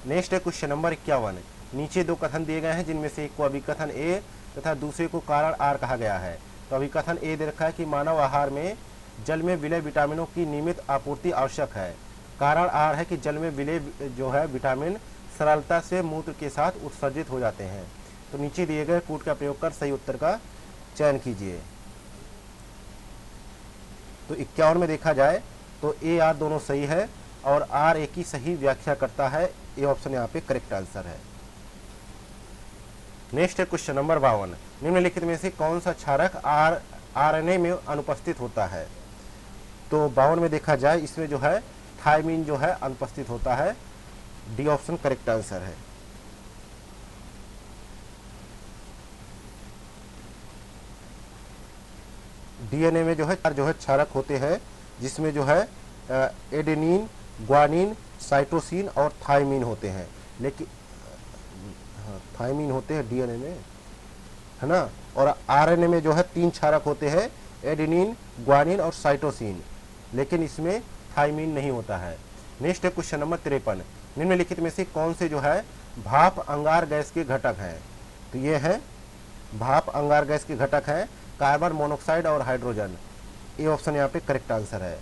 नेक्स्ट है क्वेश्चन नंबर 51, नीचे दो कथन दिए गए हैं जिनमें से एक को अभिकथन ए तथा दूसरे को कारण आर कहा गया है। तो अभिकथन ए दे रखा है कि मानव आहार में जल में विलय विटामिनों की नियमित आपूर्ति आवश्यक है। कारण आर है कि जल में विलय जो है विटामिन सरलता से मूत्र के साथ उत्सर्जित हो जाते हैं। तो नीचे दिए गए कूट का प्रयोग कर सही उत्तर का चयन कीजिए। तो 51 में देखा जाए तो ए आर दोनों सही है और आर ए की सही व्याख्या करता है। ए ऑप्शन यहाँ पे करेक्ट आंसर है। नेक्स्ट है क्वेश्चन नंबर 52, निम्नलिखित में से कौन सा क्षारक आरएनए में अनुपस्थित होता है? तो 52 में देखा जाए इसमें जो है थायमीन जो है अनुपस्थित होता है। डी ऑप्शन करेक्ट आंसर है। डीएनए में जो है क्षारक होते हैं जिसमें जो है एडेनिन, ग्वानिन, साइटोसिन और थायमीन होते हैं। लेकिन थायमीन होते हैं डीएनए में, है ना। और आरएनए में जो है 3 क्षारक होते हैं, एडेनिन, ग्वानिन और साइटोसिन, लेकिन इसमें थायमीन नहीं होता है। नेक्स्ट है क्वेश्चन नंबर 53, निम्नलिखित में से कौन से जो है भाप अंगार गैस के घटक हैं? तो ये है भाप अंगार गैस के घटक हैं कार्बन मोनोऑक्साइड और हाइड्रोजन। ए ऑप्शन यहाँ पे करेक्ट आंसर है।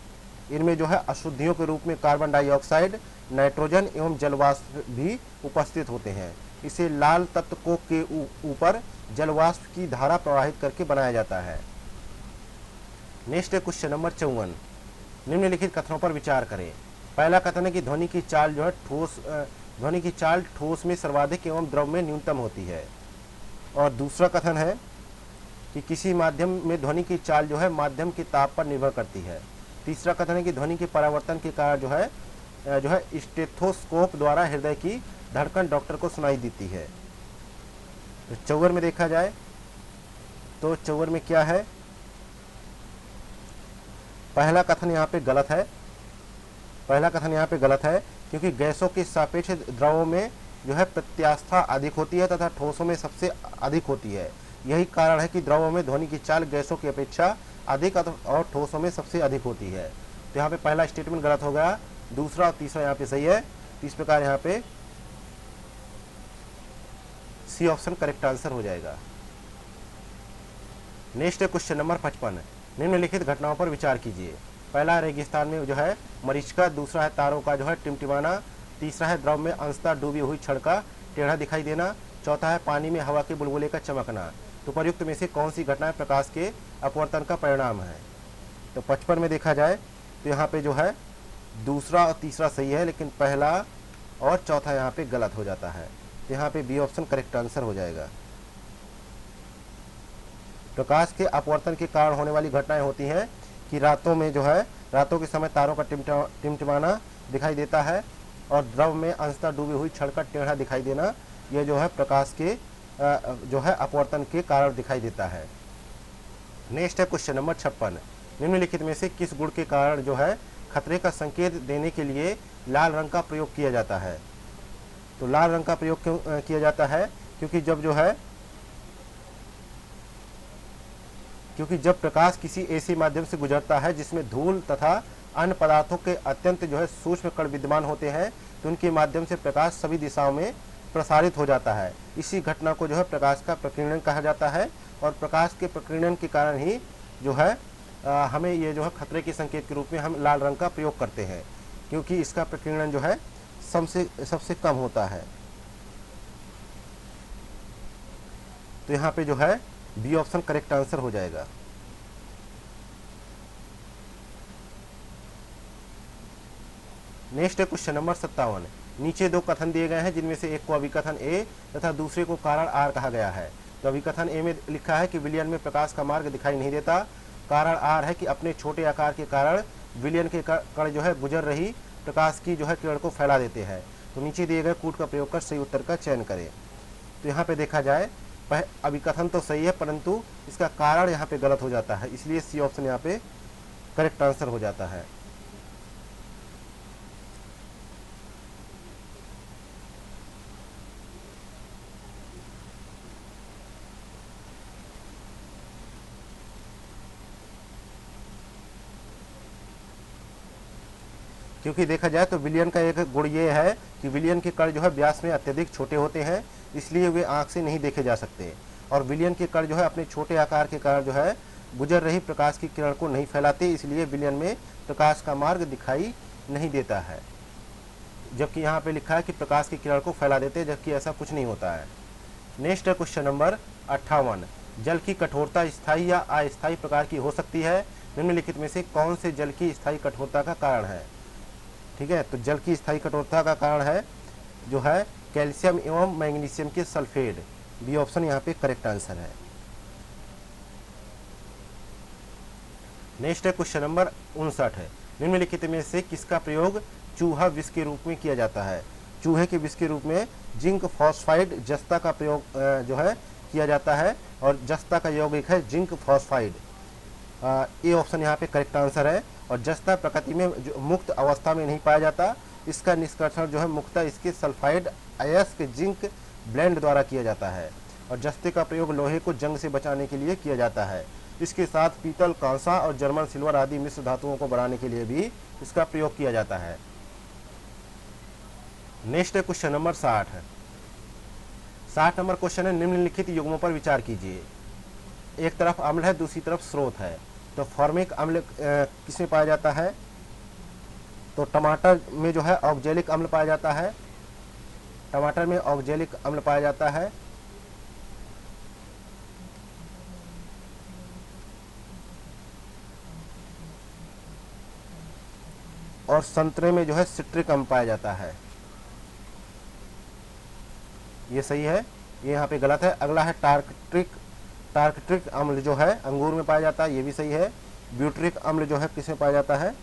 इनमें जो है अशुद्धियों के रूप में कार्बन डाइऑक्साइड, नाइट्रोजन एवं जलवाष्प भी उपस्थित होते हैं। इसे लाल तत्व कोक के ऊपर जलवाष्प की धारा प्रवाहित करके बनाया जाता है। नेक्स्ट है क्वेश्चन नंबर 54, निम्नलिखित कथनों पर विचार करें। पहला कथन है कि ध्वनि की चाल जो है ठोस में सर्वाधिक एवं द्रव में न्यूनतम होती है। और दूसरा कथन है कि किसी माध्यम में ध्वनि की चाल जो है माध्यम के ताप पर निर्भर करती है। तीसरा कथन है कि ध्वनि के परावर्तन के कारण जो है स्टेथोस्कोप द्वारा हृदय की धड़कन डॉक्टर को सुनाई देती है। तो 54 में देखा जाए तो 54 में क्या है? पहला कथन यहाँ पे गलत है। क्योंकि गैसों के सापेक्ष द्रवों में जो है प्रत्यास्था अधिक होती है तथा ठोसों में सबसे अधिक होती है। यही कारण है कि द्रवों में ध्वनि की चाल गैसों की अपेक्षा अधिक और ठोसों में सबसे अधिक होती है। तो यहाँ पे पहला स्टेटमेंट गलत हो गया, दूसरा और तीसरा यहाँ पे सही है। तो इस प्रकार यहाँ पे सी ऑप्शन करेक्ट आंसर हो जाएगा। नेक्स्ट है क्वेश्चन नंबर 55। निम्नलिखित घटनाओं पर विचार कीजिए। पहला, रेगिस्तान में जो है मरीचिका, दूसरा है तारों का जो है टिमटिमाना, तीसरा है द्रव में अंशतः डूबी हुई छड़ का टेढ़ा दिखाई देना, चौथा है पानी में हवा के बुलबुले का चमकना। तो उपयुक्त में से कौन सी घटनाएं प्रकाश के अपवर्तन का परिणाम है? तो 55 में देखा जाए तो यहाँ पे जो है दूसरा और तीसरा सही है, लेकिन पहला और चौथा यहाँ पे गलत हो जाता है। तो यहाँ पे बी ऑप्शन करेक्ट आंसर हो जाएगा। प्रकाश के अपवर्तन के कारण होने वाली घटनाएं होती हैं कि रातों में जो है रातों के समय तारों का टिमटिमाना दिखाई देता है और द्रव में अंशतः डूबी हुई छड़ का टेढ़ा दिखाई देना, यह जो है प्रकाश के जो है अपवर्तन के कारण दिखाई देता है। नेक्स्ट है क्वेश्चन नंबर 56। निम्नलिखित में से किस गुण के कारण जो है खतरे का संकेत देने के लिए लाल रंग का प्रयोग किया जाता है? तो लाल रंग का प्रयोग क्यों किया जाता है? क्योंकि जब प्रकाश किसी ऐसे माध्यम से गुजरता है जिसमें धूल तथा अन्य पदार्थों के अत्यंत जो है सूक्ष्म कण विद्यमान होते हैं, तो उनके माध्यम से प्रकाश सभी दिशाओं में प्रसारित हो जाता है। इसी घटना को जो है प्रकाश का प्रकीर्णन कहा जाता है और प्रकाश के प्रकीर्णन के कारण ही जो है हमें ये जो है खतरे के संकेत के रूप में हम लाल रंग का प्रयोग करते हैं, क्योंकि इसका प्रकीर्णन जो है सबसे कम होता है। तो यहाँ पे जो है बी ऑप्शन करेक्ट आंसर हो जाएगा। नेक्स्ट है क्वेश्चन नंबर 57। नीचे दो कथन दिए गए हैं जिनमें से एक को अभिकथन ए तथा दूसरे को कारण आर कहा गया है। तो अभिकथन ए में लिखा है कि विलयन में प्रकाश का मार्ग दिखाई नहीं देता। कारण आर है कि अपने छोटे आकार के कारण विलयन के कण जो है गुजर रही प्रकाश की जो है किरण को फैला देते हैं। तो नीचे दिए गए कूट का प्रयोग कर सही उत्तर का चयन करें। तो यहाँ पे देखा जाए अभिकथन तो सही है, परंतु इसका कारण यहाँ पे गलत हो जाता है, इसलिए सी ऑप्शन यहाँ पे करेक्ट आंसर हो जाता है। क्योंकि देखा जाए तो विलयन का एक गुण ये है कि विलयन के कण जो है व्यास में अत्यधिक छोटे होते हैं, इसलिए वे आंख से नहीं देखे जा सकते और विलयन के कण जो है अपने छोटे आकार के कारण जो है गुजर रही प्रकाश की किरण को नहीं फैलाते, इसलिए विलयन में प्रकाश का मार्ग दिखाई नहीं देता है। जबकि यहाँ पे लिखा है कि प्रकाश की किरण को फैला देते, जबकि ऐसा कुछ नहीं होता है। नेक्स्ट है क्वेश्चन नंबर 58। जल की कठोरता स्थायी या अस्थायी प्रकार की हो सकती है। निम्नलिखित में से कौन से जल की स्थायी कठोरता का कारण है? ठीक है, तो जल की स्थायी कठोरता का कारण है जो है कैल्शियम एवं मैग्नीशियम के सल्फेट। बी ऑप्शन यहाँ पे करेक्ट आंसर है। नेक्स्ट है क्वेश्चन नंबर 59। निम्नलिखित में से किसका प्रयोग चूहा विष के रूप में किया जाता है? चूहे के विष के रूप में जिंक फॉस्फाइड जस्ता का प्रयोग जो है किया जाता है और जस्ता का यौगिक है जिंक फॉस्फाइड। ए ऑप्शन यहाँ पे करेक्ट आंसर है। और जस्ता प्रकृति में जो मुक्त अवस्था में नहीं पाया जाता, इसका निष्कर्षण जो है मुक्तः इसके सल्फाइड अयस्क जिंक ब्लेंड द्वारा किया जाता है और जस्ते का प्रयोग लोहे को जंग से बचाने के लिए किया जाता है। इसके साथ पीतल, कांसा और जर्मन सिल्वर आदि मिश्र धातुओं को बढ़ाने के लिए भी इसका प्रयोग किया जाता है। नेक्स्ट है क्वेश्चन नंबर 60। 60 नंबर क्वेश्चन है निम्नलिखित युग्मों पर विचार कीजिए। एक तरफ अम्ल है, दूसरी तरफ स्रोत है। तो फॉर्मिक अम्ल किसमें पाया जाता है? तो टमाटर में जो है ऑक्जेलिक अम्ल पाया जाता है। टमाटर में ऑक्जेलिक अम्ल पाया जाता है। और संतरे में जो है सिट्रिक अम्ल पाया जाता है। ये सही है, ये यहाँ पे गलत है। अगला है टार्कट्रिक अम्ल जो है अंगूर में पाया जाता है, ये भी सही है। ब्यूट्रिक अम्ल जो है किसमें पाया जाता है?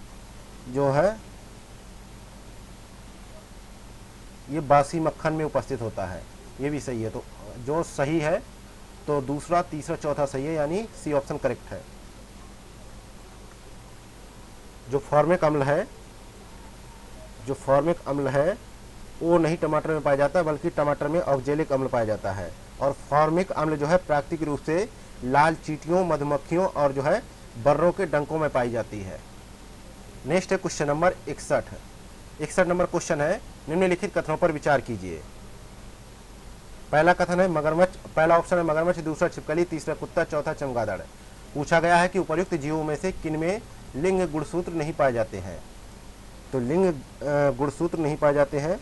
जो है ये बासी मक्खन में उपस्थित होता है, ये भी सही है। तो जो सही है तो दूसरा, तीसरा, चौथा सही है, यानी सी ऑप्शन करेक्ट है। जो फॉर्मिक अम्ल है वो नहीं टमाटर में पाया जाता, बल्कि टमाटर में ऑक्जेलिक अम्ल पाया जाता है। और फॉर्मिक अम्ल जो है प्राकृतिक रूप से लाल चींटियों, मधुमक्खियों और जो है बर्रों के डंकों में पाई जाती है। नेक्स्ट है क्वेश्चन नंबर 61। 61 नंबर क्वेश्चन है, निम्नलिखित कथनों पर विचार कीजिए। पहला कथन है मगरमच्छ, पहला ऑप्शन है मगरमच्छ, दूसरा छिपकली, तीसरा कुत्ता, चौथा चमगादड़। पूछा गया है कि उपर्युक्त जीवों में से किन में लिंग गुणसूत्र नहीं पाए जाते हैं। तो लिंग गुणसूत्र नहीं पाए जाते हैं,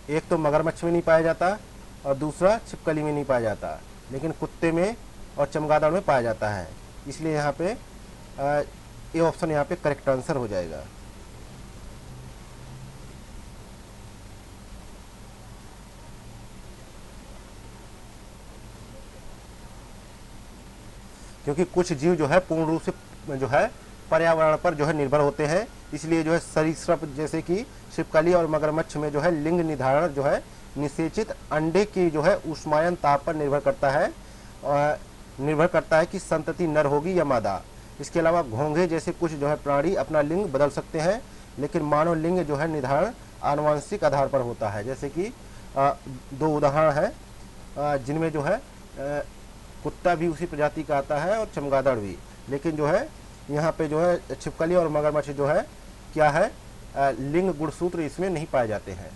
एक तो मगरमच्छ में नहीं पाया जाता और दूसरा छिपकली में नहीं पाया जाता, लेकिन कुत्ते में और चमगादड़ में पाया जाता है। इसलिए यहाँ पे ये ऑप्शन यहाँ पे करेक्ट आंसर हो जाएगा। क्योंकि कुछ जीव जो है पूर्ण रूप से जो है पर्यावरण पर जो है निर्भर होते हैं, इसलिए जो है सरीसृप जैसे कि छिपकली और मगरमच्छ में जो है लिंग निर्धारण जो है निषेचित अंडे की जो है ऊष्मायन ताप पर निर्भर करता है कि संतति नर होगी या मादा। इसके अलावा घोंघे जैसे कुछ जो है प्राणी अपना लिंग बदल सकते हैं, लेकिन मानव लिंग जो है निर्धारण आनुवंशिक आधार पर होता है। जैसे कि दो उदाहरण है जिनमें जो है कुत्ता भी उसी प्रजाति का आता है और चमगादड़ भी, लेकिन जो है यहाँ पे जो है छिपकली और मगरमच्छ जो है क्या है लिंग गुणसूत्र इसमें नहीं पाए जाते हैं।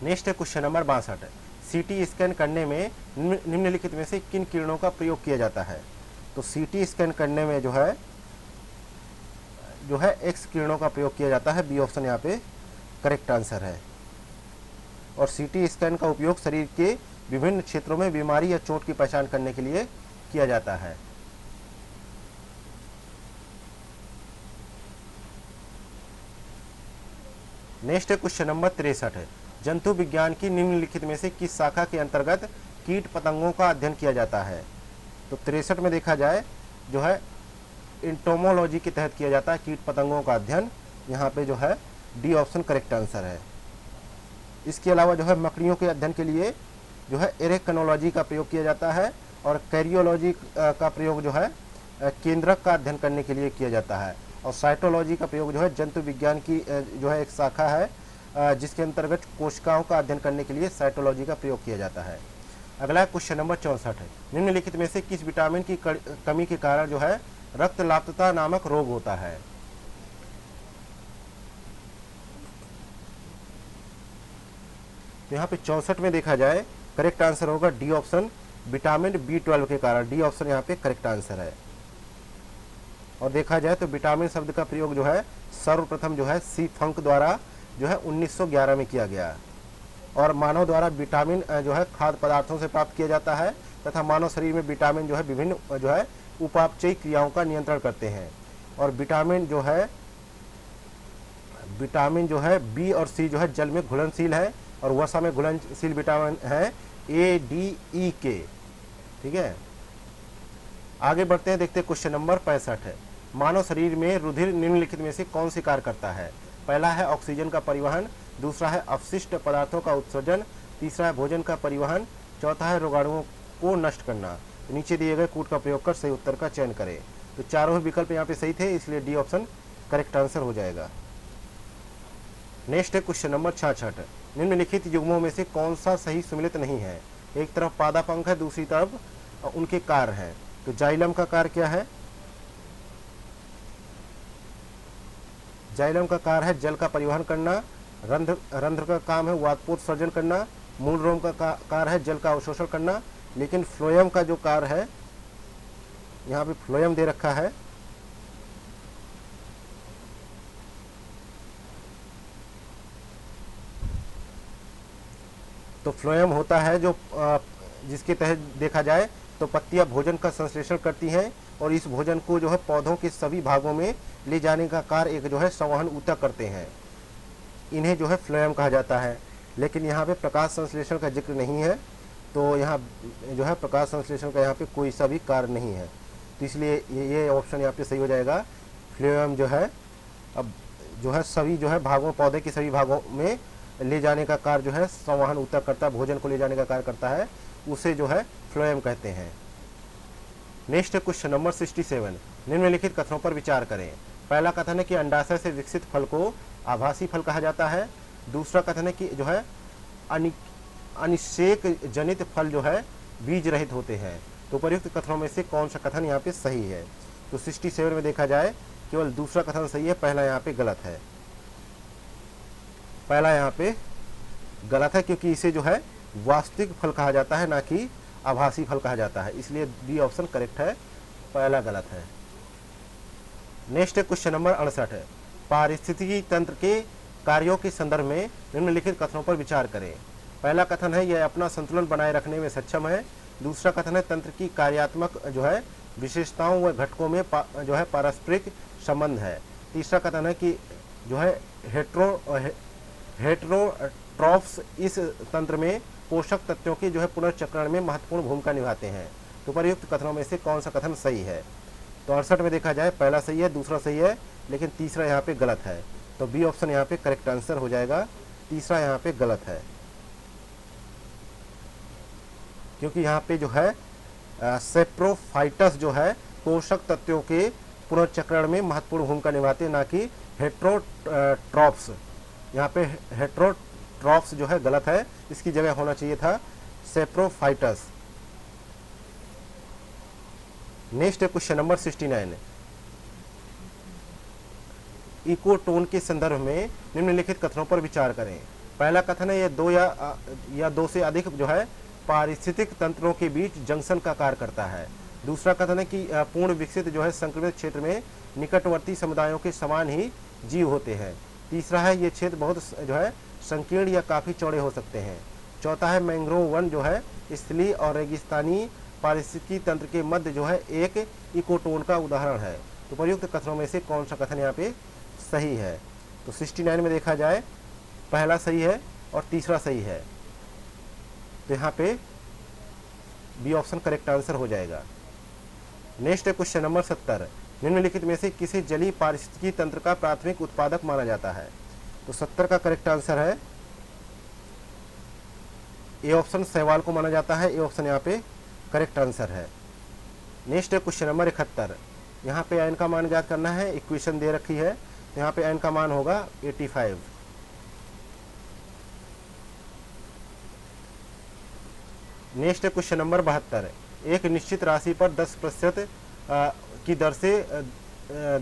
नेक्स्ट है क्वेश्चन नंबर 62। सीटी स्कैन करने में निम्नलिखित में से किन किरणों का प्रयोग किया जाता है। तो सीटी स्कैन करने में जो है एक्स किरणों का प्रयोग किया जाता है। बी ऑप्शन यहाँ पे करेक्ट आंसर है। और सीटी स्कैन का उपयोग शरीर के विभिन्न क्षेत्रों में बीमारी या चोट की पहचान करने के लिए किया जाता है। नेक्स्ट है क्वेश्चन नंबर 63। जंतु विज्ञान की निम्नलिखित में से किस शाखा के अंतर्गत कीट पतंगों का अध्ययन किया जाता है। तो 63 में देखा जाए जो है इंटोमोलॉजी के तहत किया जाता है कीट पतंगों का अध्ययन। यहाँ पे जो है डी ऑप्शन करेक्ट आंसर है। इसके अलावा जो है मकड़ियों के अध्ययन के लिए जो है एरेकनोलॉजी का प्रयोग किया जाता है, और कैरियोलॉजी का प्रयोग जो है केंद्रक का अध्ययन करने के लिए किया जाता है, और साइटोलॉजी का प्रयोग जो है जंतु विज्ञान की जो है एक शाखा है जिसके अंतर्गत कोशिकाओं का अध्ययन करने के लिए साइटोलॉजी का प्रयोग किया जाता है। अगला क्वेश्चन नंबर 64 है। निम्नलिखित में से किस विटामिन की कमी के कारण जो है रक्तलाप्तता नामक रोग होता है। तो यहाँ पे 64 में देखा जाए करेक्ट आंसर होगा डी ऑप्शन विटामिन B12 के कारण। डी ऑप्शन यहाँ पे करेक्ट आंसर है। और देखा जाए तो विटामिन शब्द का प्रयोग जो है सर्वप्रथम जो है सी फंक द्वारा जो है 1911 में किया गया, और मानव द्वारा विटामिन जो है खाद्य पदार्थों से प्राप्त किया जाता है, तथा मानव शरीर में विटामिन जो है विभिन्न जो है उपापचयी क्रियाओं का नियंत्रण करते हैं। और विटामिन जो है बी और सी जो है जल में घुलनशील है, और वसा में घुलनशील विटामिन है A, D, E, K। ठीक है, आगे बढ़ते हैं, देखते हैं क्वेश्चन नंबर 65 है। मानव शरीर में रुधिर निम्नलिखित में से कौन सी कार्य करता है। पहला है ऑक्सीजन का परिवहन, दूसरा है अपशिष्ट पदार्थों का उत्सर्जन, तीसरा है भोजन का परिवहन, चौथा है रोगाणुओं को नष्ट करना। तो नीचे दिए गए कूट का प्रयोग कर सही उत्तर का चयन करें। तो चारों ही विकल्प यहाँ पे सही थे, इसलिए डी ऑप्शन करेक्ट आंसर हो जाएगा। नेक्स्ट है क्वेश्चन नंबर 66। निम्नलिखित युग्मों में से कौन सा सही सुमेलित नहीं है। एक तरफ पादापंख है, दूसरी तरफ उनके कार्य हैं। तो जाइलम का कार्य क्या है। जाइलम का कार्य है जल का परिवहन करना, रंध्र का काम है वातपोत्सर्जन करना, मूल रोम का कार्य है जल का अवशोषण करना, लेकिन फ्लोएम का जो कार्य है, यहाँ पे फ्लोएम दे रखा है, तो फ्लोएम होता है जो जिसके तहत देखा जाए तो पत्तियां भोजन का संश्लेषण करती हैं, और इस भोजन को जो है पौधों के सभी भागों में ले जाने का कार्य एक जो है संवहन ऊतक करते हैं। इन्हें जो है फ्लोएम कहा जाता है। लेकिन यहाँ पे प्रकाश संश्लेषण का जिक्र नहीं है, तो यहाँ जो है प्रकाश संश्लेषण का यहाँ पे कोई सा भी कार्य नहीं है, तो इसलिए ये ऑप्शन यहाँ पे सही हो जाएगा। फ्लोएम जो है अब जो है सभी जो है भागों, पौधे के सभी भागों में ले जाने का कार्य जो है संवहन ऊतक करता है, भोजन को ले जाने का कार्य करता है, उसे जो है फ्लोएम कहते हैं। Next question number 67। निम्नलिखित कथनों पर विचार करें। पहला कथन है कि अंडाशय से विकसित फल को आभासी फल कहा जाता है। दूसरा कथन है कि जो है अनिषेक जनित फल जो है बीज रहित होते हैं। तो उपर्युक्त कथनों में से कौन सा कथन यहाँ पे सही है? तो 67 में देखा जाए केवल दूसरा कथन सही है, पहला यहाँ पे गलत है। पहला यहाँ पे गलत है क्योंकि इसे जो है वास्तविक फल कहा जाता है, ना कि आभासी फल कहा जाता है, इसलिए बी ऑप्शन करेक्ट है, पहला गलत है। नेक्स्ट क्वेश्चन नंबर 68 है, पारिस्थितिकी तंत्र के कार्यों के संदर्भ में निम्नलिखित कथनों पर विचार करें। पहला कथन है यह अपना संतुलन बनाए रखने में सक्षम है। दूसरा कथन है तंत्र की कार्यात्मक जो है विशेषताओं व घटकों में जो है पारस्परिक संबंध है। तीसरा कथन है कि जो है हेट्रोट्रॉफ्स इस तंत्र में पोषक तत्वों की जो है पुनर्चक्रण में महत्वपूर्ण भूमिका निभाते हैं। तो उपर्युक्त कथनों में से कौन सा कथन सही है? तो 68 में देखा जाए पहला सही है, दूसरा सही है, लेकिन तीसरा यहाँ पे गलत है। तो बी ऑप्शन यहाँ पे करेक्ट आंसर हो जाएगा, तीसरा यहाँ पे गलत है, क्योंकि यहाँ पे जो है सेप्रोफाइटस जो है पोषक तत्वों के पुनर्चक्रण में महत्वपूर्ण भूमिका निभाते हैं, ना कि हेट्रोट्रॉफ्स। यहाँ पे हेट्रोट्रॉफ्स जो है गलत है, इसकी जगह होना चाहिए था सेप्रोफाइटस। नेक्स्ट क्वेश्चन नंबर 69, इकोटोन के संदर्भ में निम्नलिखित कथनों पर विचार करें। पहला कथन है यह दो से अधिक जो है पारिस्थितिक तंत्रों के बीच जंक्शन का कार्य करता है। दूसरा कथन है कि पूर्ण विकसित जो है संक्रमित क्षेत्र में निकटवर्ती समुदायों के समान ही जीव होते हैं। तीसरा है ये क्षेत्र बहुत जो है संकीर्ण या काफ़ी चौड़े हो सकते हैं। चौथा है मैंग्रोव वन जो है स्थलीय और रेगिस्तानी पारिस्थितिकी तंत्र के मध्य जो है एक इकोटोन का उदाहरण है। तो प्रयुक्त कथनों में से कौन सा कथन यहाँ पे सही है? तो 69 में देखा जाए पहला सही है और तीसरा सही है, तो यहाँ पे बी ऑप्शन करेक्ट आंसर हो जाएगा। नेक्स्ट क्वेश्चन नंबर 70, निम्नलिखित में से किसे जलीय पारिस्थितिकी तंत्र का प्राथमिक उत्पादक माना जाता है? तो 70 का करेक्ट आंसर है ए ऑप्शन, शैवाल को माना जाता है। ए ऑप्शन यहाँ पे करेक्ट आंसर है। नेक्स्ट क्वेश्चन नंबर 71, यहाँ पे एन का मान ज्ञात करना है। इक्वेशन दे रखी है, तो यहाँ पे एन का मान होगा 85। नेक्स्ट क्वेश्चन नंबर 72, एक निश्चित राशि पर 10% की दर से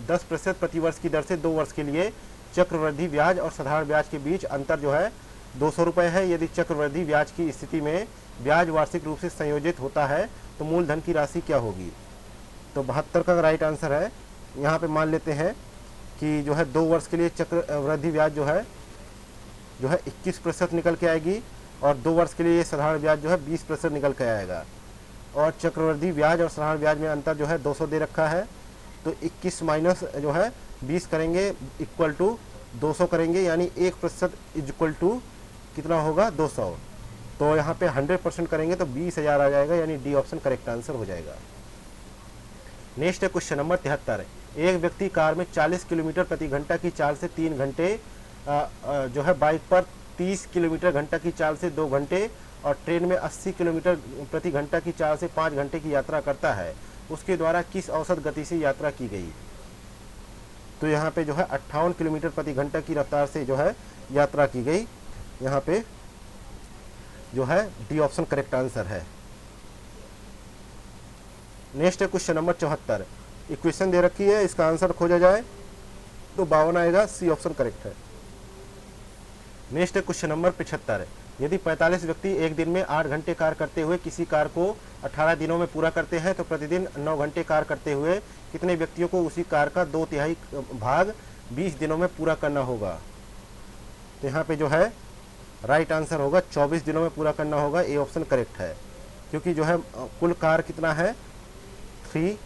10% प्रतिवर्ष की दर से 2 वर्ष के लिए चक्रवृद्धि ब्याज और साधारण ब्याज के बीच अंतर जो है 200 रुपये है। यदि चक्रवृद्धि ब्याज की स्थिति में ब्याज वार्षिक रूप से संयोजित होता है तो मूलधन की राशि क्या होगी? तो 72 का राइट आंसर है। यहाँ पे मान लेते हैं कि जो है 2 वर्ष के लिए चक्रवृद्धि ब्याज जो है 21% निकल के आएगी और 2 वर्ष के लिए ये साधारण ब्याज जो है 20% निकल के आएगा। और चक्रवृद्धि ब्याज और साधारण ब्याज में अंतर जो है 200 दे रखा है, तो 21 माइनस जो है 20 करेंगे इक्वल टू 200 करेंगे, यानी 1% इक्वल टू कितना होगा 200। तो यहाँ पे 100% करेंगे तो 20,000 आ जाएगा, यानी डी ऑप्शन करेक्ट आंसर हो जाएगा। नेक्स्ट है क्वेश्चन नंबर 73, एक व्यक्ति कार में 40 किलोमीटर प्रति घंटा की चाल से 3 घंटे जो है बाइक पर 30 किलोमीटर घंटा की चाल से 2 घंटे और ट्रेन में 80 किलोमीटर प्रति घंटा की चाल से 5 घंटे की यात्रा करता है, उसके द्वारा किस औसत गति से यात्रा की गई? तो यहाँ पे जो है 58 किलोमीटर प्रति घंटा की रफ्तार से जो है यात्रा की गई। यहाँ पे जो है डी ऑप्शन करेक्ट आंसर है। नेक्स्ट है क्वेश्चन नंबर 74, इक्वेशन दे रखी है, इसका आंसर खोजा जाए तो 52 आएगा, सी ऑप्शन करेक्ट है। नेक्स्ट है क्वेश्चन नंबर 75, यदि 45 व्यक्ति एक दिन में 8 घंटे कार्य करते हुए किसी कार्य को 18 दिनों में पूरा करते हैं तो प्रतिदिन 9 घंटे कार्य करते हुए कितने व्यक्तियों को उसी कार्य का 2/3 भाग 20 दिनों में पूरा करना होगा? तो यहाँ पे जो है राइट आंसर होगा 24 दिनों में पूरा करना होगा। ए ऑप्शन करेक्ट है, क्योंकि जो है कुल कार्य कितना है 3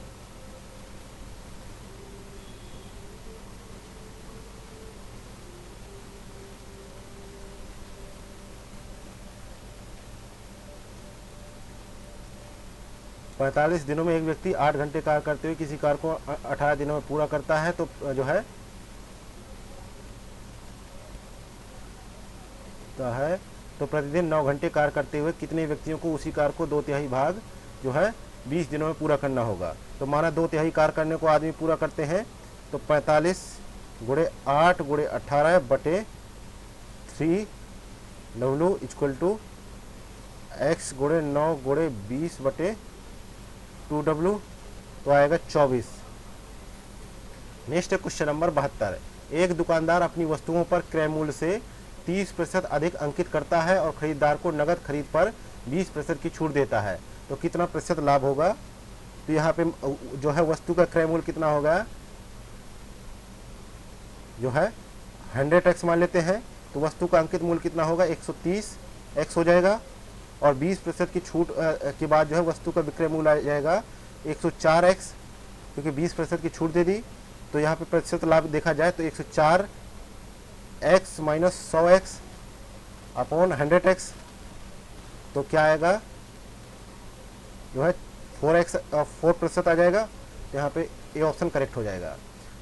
45 दिनों में एक व्यक्ति 8 घंटे कार्य करते हुए किसी कार्य को 18 दिनों में पूरा करता है, तो जो है तो प्रतिदिन 9 घंटे कार्य करते हुए कितने व्यक्तियों को उसी कार्य को 2/3 भाग जो है 20 दिनों में पूरा करना होगा? तो माना 2/3 कार्य करने को आदमी पूरा करते हैं, तो 45 गुणे 8 गुणे 18 बटे 3 W इक्वल टू x गुणे 9 गुणे 20 बटे 2W, तो आएगा 24। नेक्स्ट है क्वेश्चन नंबर 72। एक दुकानदार अपनी वस्तुओं पर क्रय मूल्य से 30% अधिक अंकित करता है और खरीदार को नगद खरीद पर 20% की छूट देता है, तो कितना प्रतिशत लाभ होगा? तो यहाँ पे जो है वस्तु का क्रय मूल्य कितना होगा, जो है 100x मान लेते हैं, तो वस्तु का अंकित मूल्य कितना होगा, 130x हो जाएगा। और 20% की छूट के बाद जो है वस्तु का विक्रय मूल्य आ जाएगा 104x, क्योंकि 20% की छूट दे दी। तो यहाँ पे प्रतिशत लाभ देखा जाए तो 104x minus 100x upon 100x, तो क्या आएगा, जो है 4% आ जाएगा। तो यहाँ पे ए ऑप्शन करेक्ट हो जाएगा।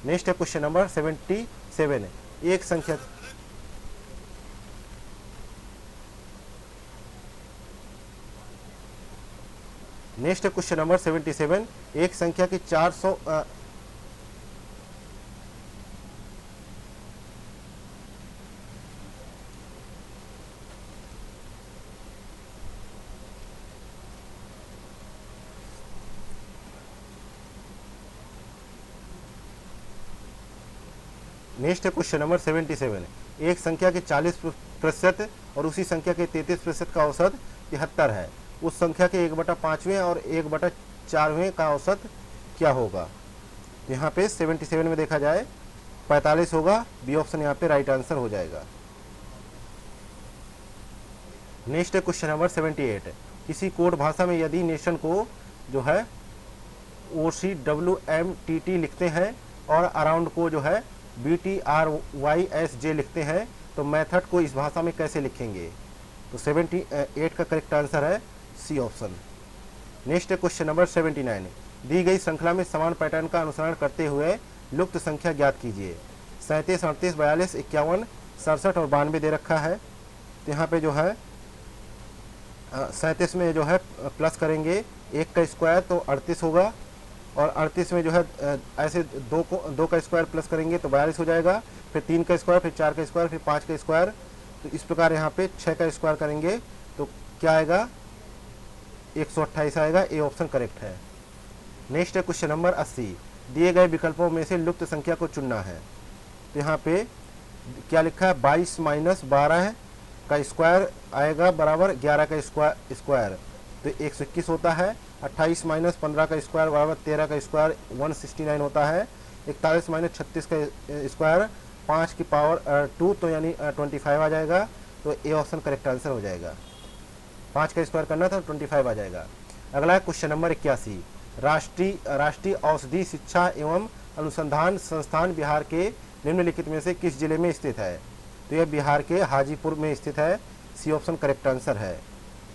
नेक्स्ट है क्वेश्चन नंबर 77। एक संख्या नेक्स्ट है क्वेश्चन नंबर 77। एक संख्या की 400 नेक्स्ट है क्वेश्चन नंबर 77। एक संख्या के 40% और उसी संख्या के 33% का औसत 73 है। उस संख्या के 1/5वें और 1/4वें का औसत क्या होगा? यहाँ पे 77 में देखा जाए 45 होगा। बी ऑप्शन यहाँ पे राइट आंसर हो जाएगा। नेक्स्ट है क्वेश्चन नंबर 78। किसी कोड भाषा में यदि नेशन को जो है OCWMTT लिखते हैं और अराउंड को जो है BTRYSJ लिखते हैं, तो मेथड को इस भाषा में कैसे लिखेंगे? तो 78 का करेक्ट आंसर है सी ऑप्शन। नेक्स्ट है क्वेश्चन नंबर 79। दी गई श्रृंखला में समान पैटर्न का अनुसरण करते हुए लुप्त संख्या ज्ञात कीजिए। 37, 38, 42, 51, 67 और 92 दे रखा है। तो यहाँ पे जो है 37 में जो है प्लस करेंगे 1 का स्क्वायर तो 38 होगा, और 38 में जो है ऐसे 2 का स्क्वायर प्लस करेंगे तो 42 हो जाएगा। फिर 3 का स्क्वायर, फिर 4 का स्क्वायर, फिर 5 का स्क्वायर। तो इस प्रकार यहाँ पे 6 का स्क्वायर करेंगे तो क्या आएगा, 128 आएगा। ए ऑप्शन करेक्ट है। नेक्स्ट है क्वेश्चन नंबर 80। दिए गए विकल्पों में से लुप्त संख्या को चुनना है। तो यहाँ पे क्या लिखा है, 22 माइनस 12 का स्क्वायर आएगा बराबर 11 का स्क्वायर, तो 121 होता है। 28 माइनस 15 का स्क्वायर बराबर 13 का स्क्वायर 169 होता है। 41 माइनस 36 का स्क्वायर 5 की पावर 2, तो यानी 25 आ जाएगा। तो ए ऑप्शन करेक्ट आंसर हो जाएगा। 5 का स्क्वायर करना था तो 25 आ जाएगा। अगला है क्वेश्चन नंबर 81। राष्ट्रीय औषधि शिक्षा एवं अनुसंधान संस्थान बिहार के निम्नलिखित में से किस जिले में स्थित है? तो यह बिहार के हाजीपुर में स्थित है। सी ऑप्शन करेक्ट आंसर है।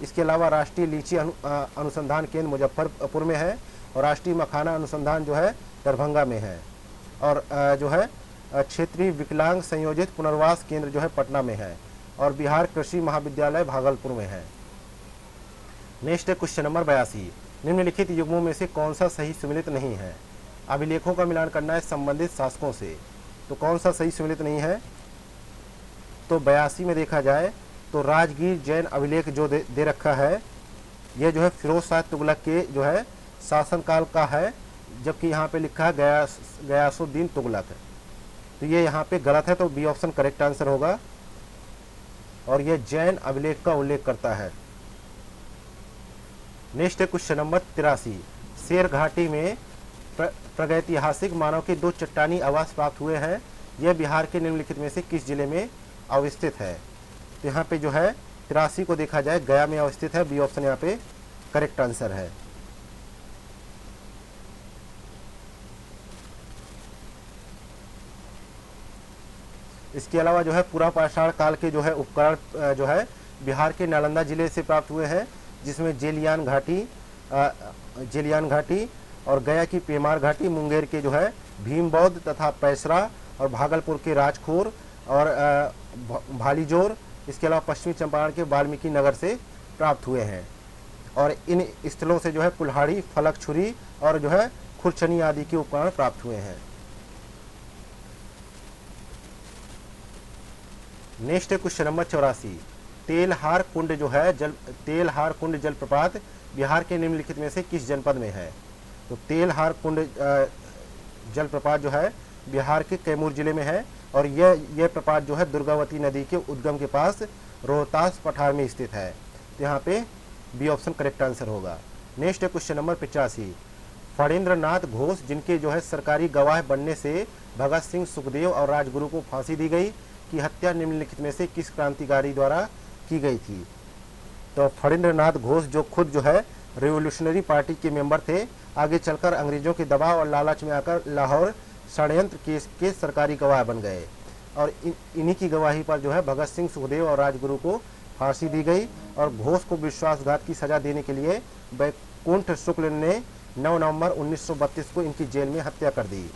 इसके अलावा राष्ट्रीय लीची अनुसंधान केंद्र मुजफ्फरपुर में है, और राष्ट्रीय मखाना अनुसंधान जो है दरभंगा में है, और जो है क्षेत्रीय विकलांग संयोजित पुनर्वास केंद्र जो है पटना में है, और बिहार कृषि महाविद्यालय भागलपुर में है। नेक्स्ट है क्वेश्चन नंबर 82। निम्नलिखित युग्मों में से कौन सा सही सम्मिलित नहीं है? अभिलेखों का मिलान करना है संबंधित शासकों से, तो कौन सा सही सम्मिलित नहीं है? तो 82 में देखा जाए तो राजगीर जैन अभिलेख जो दे रखा है, ये जो है फिरोज शाह तुगलक के जो है शासनकाल का है, जबकि यहाँ पे लिखा है गयासुद्दीन तुगलक। तो ये यहाँ पे गलत है, तो बी ऑप्शन करेक्ट आंसर होगा, और ये जैन अभिलेख का उल्लेख करता है। नेक्स्ट है क्वेश्चन नंबर 83। शेर घाटी में प्रागैतिहासिक मानव के 2 चट्टानी आवास प्राप्त हुए हैं। यह बिहार के निम्नलिखित में से किस जिले में अवस्थित है? तो यहाँ पे जो है 83 को देखा जाए गया में अवस्थित है। बी ऑप्शन यहाँ पे करेक्ट आंसर है। इसके अलावा जो है पूरा पाषाण काल के जो है उपकरण जो है बिहार के नालंदा जिले से प्राप्त हुए हैं, जिसमें जेलियान घाटी और गया की पेमार घाटी, मुंगेर के जो है भीमबौद्ध तथा पैसरा, और भागलपुर के राजखोर और भालीजोर, इसके अलावा पश्चिमी चंपारण के वाल्मीकि नगर से प्राप्त हुए हैं। और इन स्थलों से जो है कुल्हाड़ी, फलक छुरी और जो है खुरचनी आदि के उपकरण प्राप्त हुए हैं। नेक्स्ट है क्वेश्चन नंबर 84। तेलहार कुंड जलप्रपात बिहार के निम्नलिखित में से किस जनपद में है? तो तेलहार कुंड जलप्रपात जो है बिहार के कैमूर जिले में है और यह प्रपात जो है दुर्गावती नदी के उद्गम के पास रोहतास पठार में स्थित है। तो यहाँ पे बी ऑप्शन करेक्ट आंसर होगा। नेक्स्ट है क्वेश्चन नंबर 85। फणींद्र नाथ घोष जिनके जो है सरकारी गवाह बनने से भगत सिंह, सुखदेव और राजगुरु को फांसी दी गई की हत्या निम्नलिखित में से किस क्रांतिकारी द्वारा की गई थी? तो फणींद्र नाथ घोष जो खुद जो है रिवोल्यूशनरी पार्टी के मेंबर थे, आगे चलकर अंग्रेजों के दबाव और लालच में आकर लाहौर षड्यंत्र केस के सरकारी गवाह बन गए और इन्हीं की गवाही पर जो है भगत सिंह, सुखदेव और राजगुरु को फांसी दी गई और घोष को विश्वासघात की सजा देने के लिए बैकुंठ शुक्ल ने 9 नवंबर 1932 को इनकी जेल में हत्या कर दी।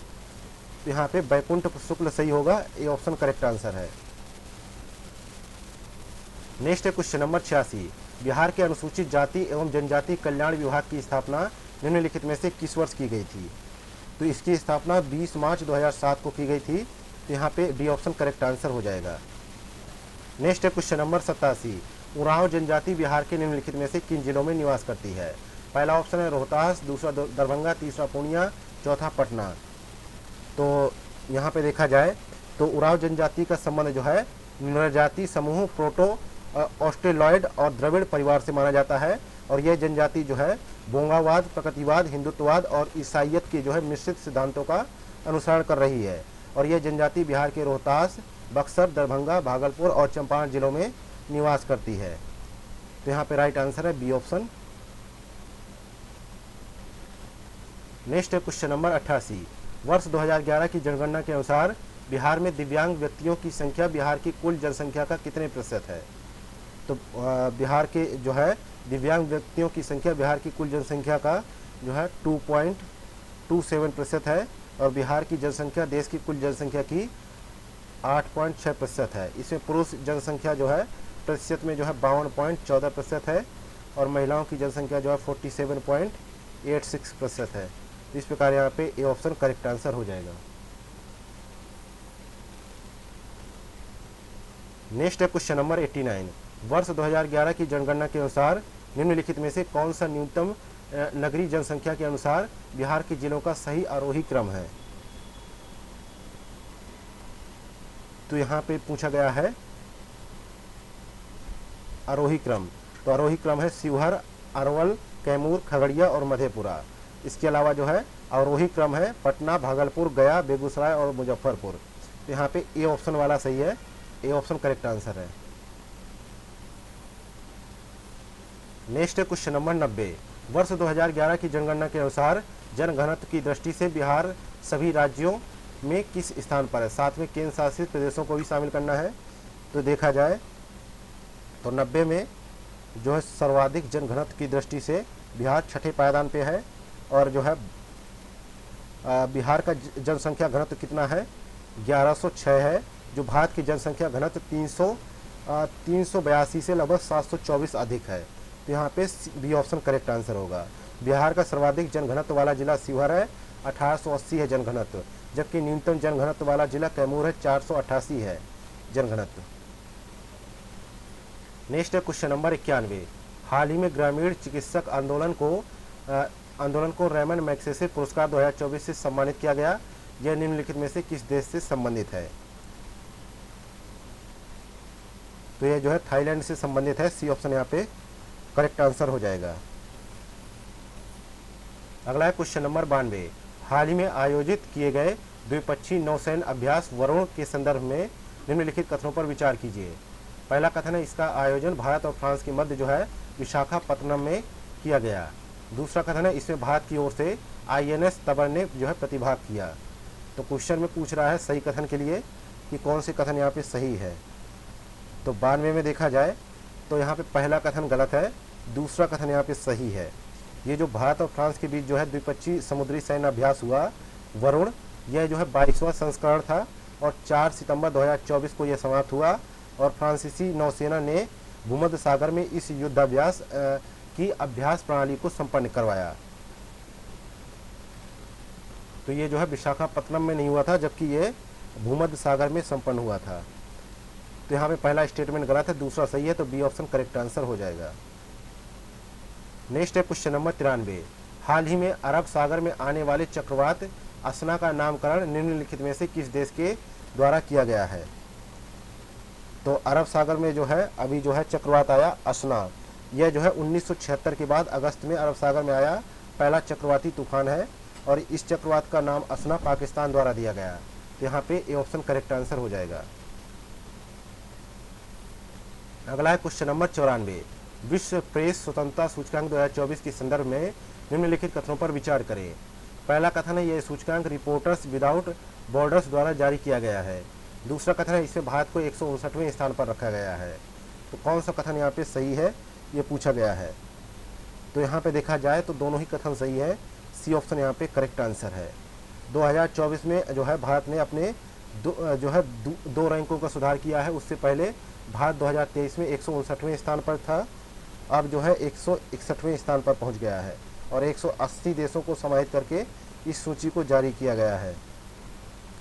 तो यहाँ पे बैकुंठ शुक्ल सही होगा, ये ऑप्शन करेक्ट आंसर है। नेक्स्ट है क्वेश्चन नंबर 86। बिहार के अनुसूचित जाति एवं जनजाति कल्याण विभाग की स्थापना निम्नलिखित में से किस वर्ष की गई थी? तो इसकी स्थापना 20 मार्च 2007 को की गई थी। तो यहाँ पे डी ऑप्शन करेक्ट आंसर हो जाएगा। नेक्स्ट है क्वेश्चन नंबर 87। उरांव जनजाति बिहार के निम्नलिखित में से किन जिलों में निवास करती है? पहला ऑप्शन है रोहतास, दूसरा दरभंगा, तीसरा पूर्णिया, चौथा पटना। तो यहाँ पे देखा जाए तो उरांव जनजाति का संबंध जो है नरजाति समूह, प्रोटो ऑस्ट्रेलॉयड और द्रविड़ परिवार से माना जाता है और यह जनजाति जो है बोंगावाद, प्रकृतिवाद, हिंदुत्ववाद और ईसाइयत के जो है मिश्रित सिद्धांतों का अनुसरण कर रही है और यह जनजाति बिहार के रोहतास, बक्सर, दरभंगा, भागलपुर और चंपारण जिलों में निवास करती है। तो यहाँ पे राइट आंसर है बी ऑप्शन। नेक्स्ट है क्वेश्चन नंबर 88। वर्ष 2011 की जनगणना के अनुसार बिहार में दिव्यांग व्यक्तियों की संख्या बिहार की कुल जनसंख्या का कितने प्रतिशत है? तो बिहार के जो है दिव्यांग व्यक्तियों की संख्या बिहार की कुल जनसंख्या का जो है 2.27% है और बिहार की जनसंख्या देश की कुल जनसंख्या की 8.6% है। इसमें पुरुष जनसंख्या जो है प्रतिशत में जो है 52.14% है और महिलाओं की जनसंख्या जो है 47.86% है। इस प्रकार यहाँ पे ए ऑप्शन करेक्ट आंसर हो जाएगा। नेक्स्ट है क्वेश्चन नंबर 89। वर्ष 2011 की जनगणना के अनुसार निम्नलिखित में से कौन सा न्यूनतम नगरीय जनसंख्या के अनुसार बिहार के जिलों का सही आरोही क्रम है? तो यहाँ पे पूछा गया है आरोही क्रम। तो आरोही क्रम है शिवहर, अरवल, कैमूर, खगड़िया और मधेपुरा। इसके अलावा जो है अवरोही क्रम है पटना, भागलपुर, गया, बेगूसराय और मुजफ्फरपुर। तो यहाँ पे ए ऑप्शन वाला सही है, ए ऑप्शन करेक्ट आंसर है। नेक्स्ट है क्वेश्चन नंबर 90। वर्ष 2011 की जनगणना के अनुसार जनघनत्व की दृष्टि से बिहार सभी राज्यों में किस स्थान पर है? साथ में केंद्र शासित प्रदेशों को भी शामिल करना है। तो देखा जाए तो 90 में जो है सर्वाधिक जनघनत्व की दृष्टि से बिहार छठे पायदान पे है और जो है बिहार का जनसंख्या घनत्व कितना है? 1106 है, जो भारत की जनसंख्या घनत्व 382 से लगभग 724 अधिक है। तो यहाँ पे बी ऑप्शन करेक्ट आंसर होगा। बिहार का सर्वाधिक जनघनत्व वाला जिला शिवहर है, 1880 है जनघनत्व, जबकि न्यूनतम जनघनत्व वाला जिला कैमूर है, 488 है जनघनत्व। नेक्स्ट है क्वेश्चन नंबर 91। हाल ही में ग्रामीण चिकित्सक आंदोलन को रेमन मैग्सेसे पुरस्कार 2024 से सम्मानित किया गया। यह निम्नलिखित में से किस देश से संबंधित है? तो यह जो है थाईलैंड से संबंधित है। सी ऑप्शन यहाँ पे करेक्ट आंसर हो जाएगा। अगला है क्वेश्चन नंबर 92। हाल ही में आयोजित किए गए द्विपक्षीय नौसैन्य अभ्यास वरुण के संदर्भ में निम्नलिखित कथनों पर विचार कीजिए। पहला कथन है इसका आयोजन भारत और फ्रांस के मध्य जो है विशाखापत्तनम में किया गया। दूसरा कथन है इसमें भारत की ओर से INS तबर ने जो है प्रतिभाग किया। तो क्वेश्चन में पूछ रहा है सही कथन के लिए कि कौन से कथन यहाँ पे सही है। तो 92 में देखा जाए तो यहाँ पे पहला कथन गलत है, दूसरा कथन यहाँ पे सही है। ये जो भारत और फ्रांस के बीच जो है द्विपक्षीय समुद्री सैन्य अभ्यास हुआ वरुण, यह जो है 22वां संस्करण था और 4 सितंबर 2024 को यह समाप्त हुआ और फ्रांसीसी नौसेना ने भूमध्य सागर में इस युद्धाभ्यास की अभ्यास प्रणाली को संपन्न करवाया। तो ये जो है विशाखापत्तनम में नहीं हुआ था, जबकि ये भूमध्य सागर में संपन्न हुआ था। तो यहाँ पे पहला स्टेटमेंट गलत है, दूसरा सही है, तो बी ऑप्शन करेक्ट आंसर हो जाएगा। नेक्स्ट है क्वेश्चन नंबर 93। हाल ही में अरब सागर में आने वाले चक्रवात असना का नामकरण निम्नलिखित में से किस देश के द्वारा किया गया है? तो अरब सागर में जो है अभी जो है चक्रवात आया असना, यह जो है 1976 के बाद अगस्त में अरब सागर में आया पहला चक्रवाती तूफान है और इस चक्रवात का नाम असना पाकिस्तान द्वारा दिया गया। तो यहाँ पे ए ऑप्शन करेक्ट आंसर हो जाएगा। अगला है क्वेश्चन नंबर 94। विश्व प्रेस स्वतंत्रता सूचकांक 2024 के संदर्भ में निम्नलिखित कथनों पर विचार करें। पहला कथन है यह सूचकांक रिपोर्टर्स विदाउट बॉर्डर्स द्वारा जारी किया गया है। दूसरा कथन है इसमें भारत को 159वें स्थान पर रखा गया है। तो कौन सा कथन यहाँ पे सही है ये पूछा गया है। तो यहाँ पे देखा जाए तो दोनों ही कथन सही है, सी ऑप्शन यहाँ पे करेक्ट आंसर है। 2024 में जो है भारत ने अपने दो रैंकों का सुधार किया है। उससे पहले भारत 2023 में 159वें स्थान पर था, अब जो है 161वें स्थान पर पहुंच गया है और 180 देशों को समाहित करके इस सूची को जारी किया गया है।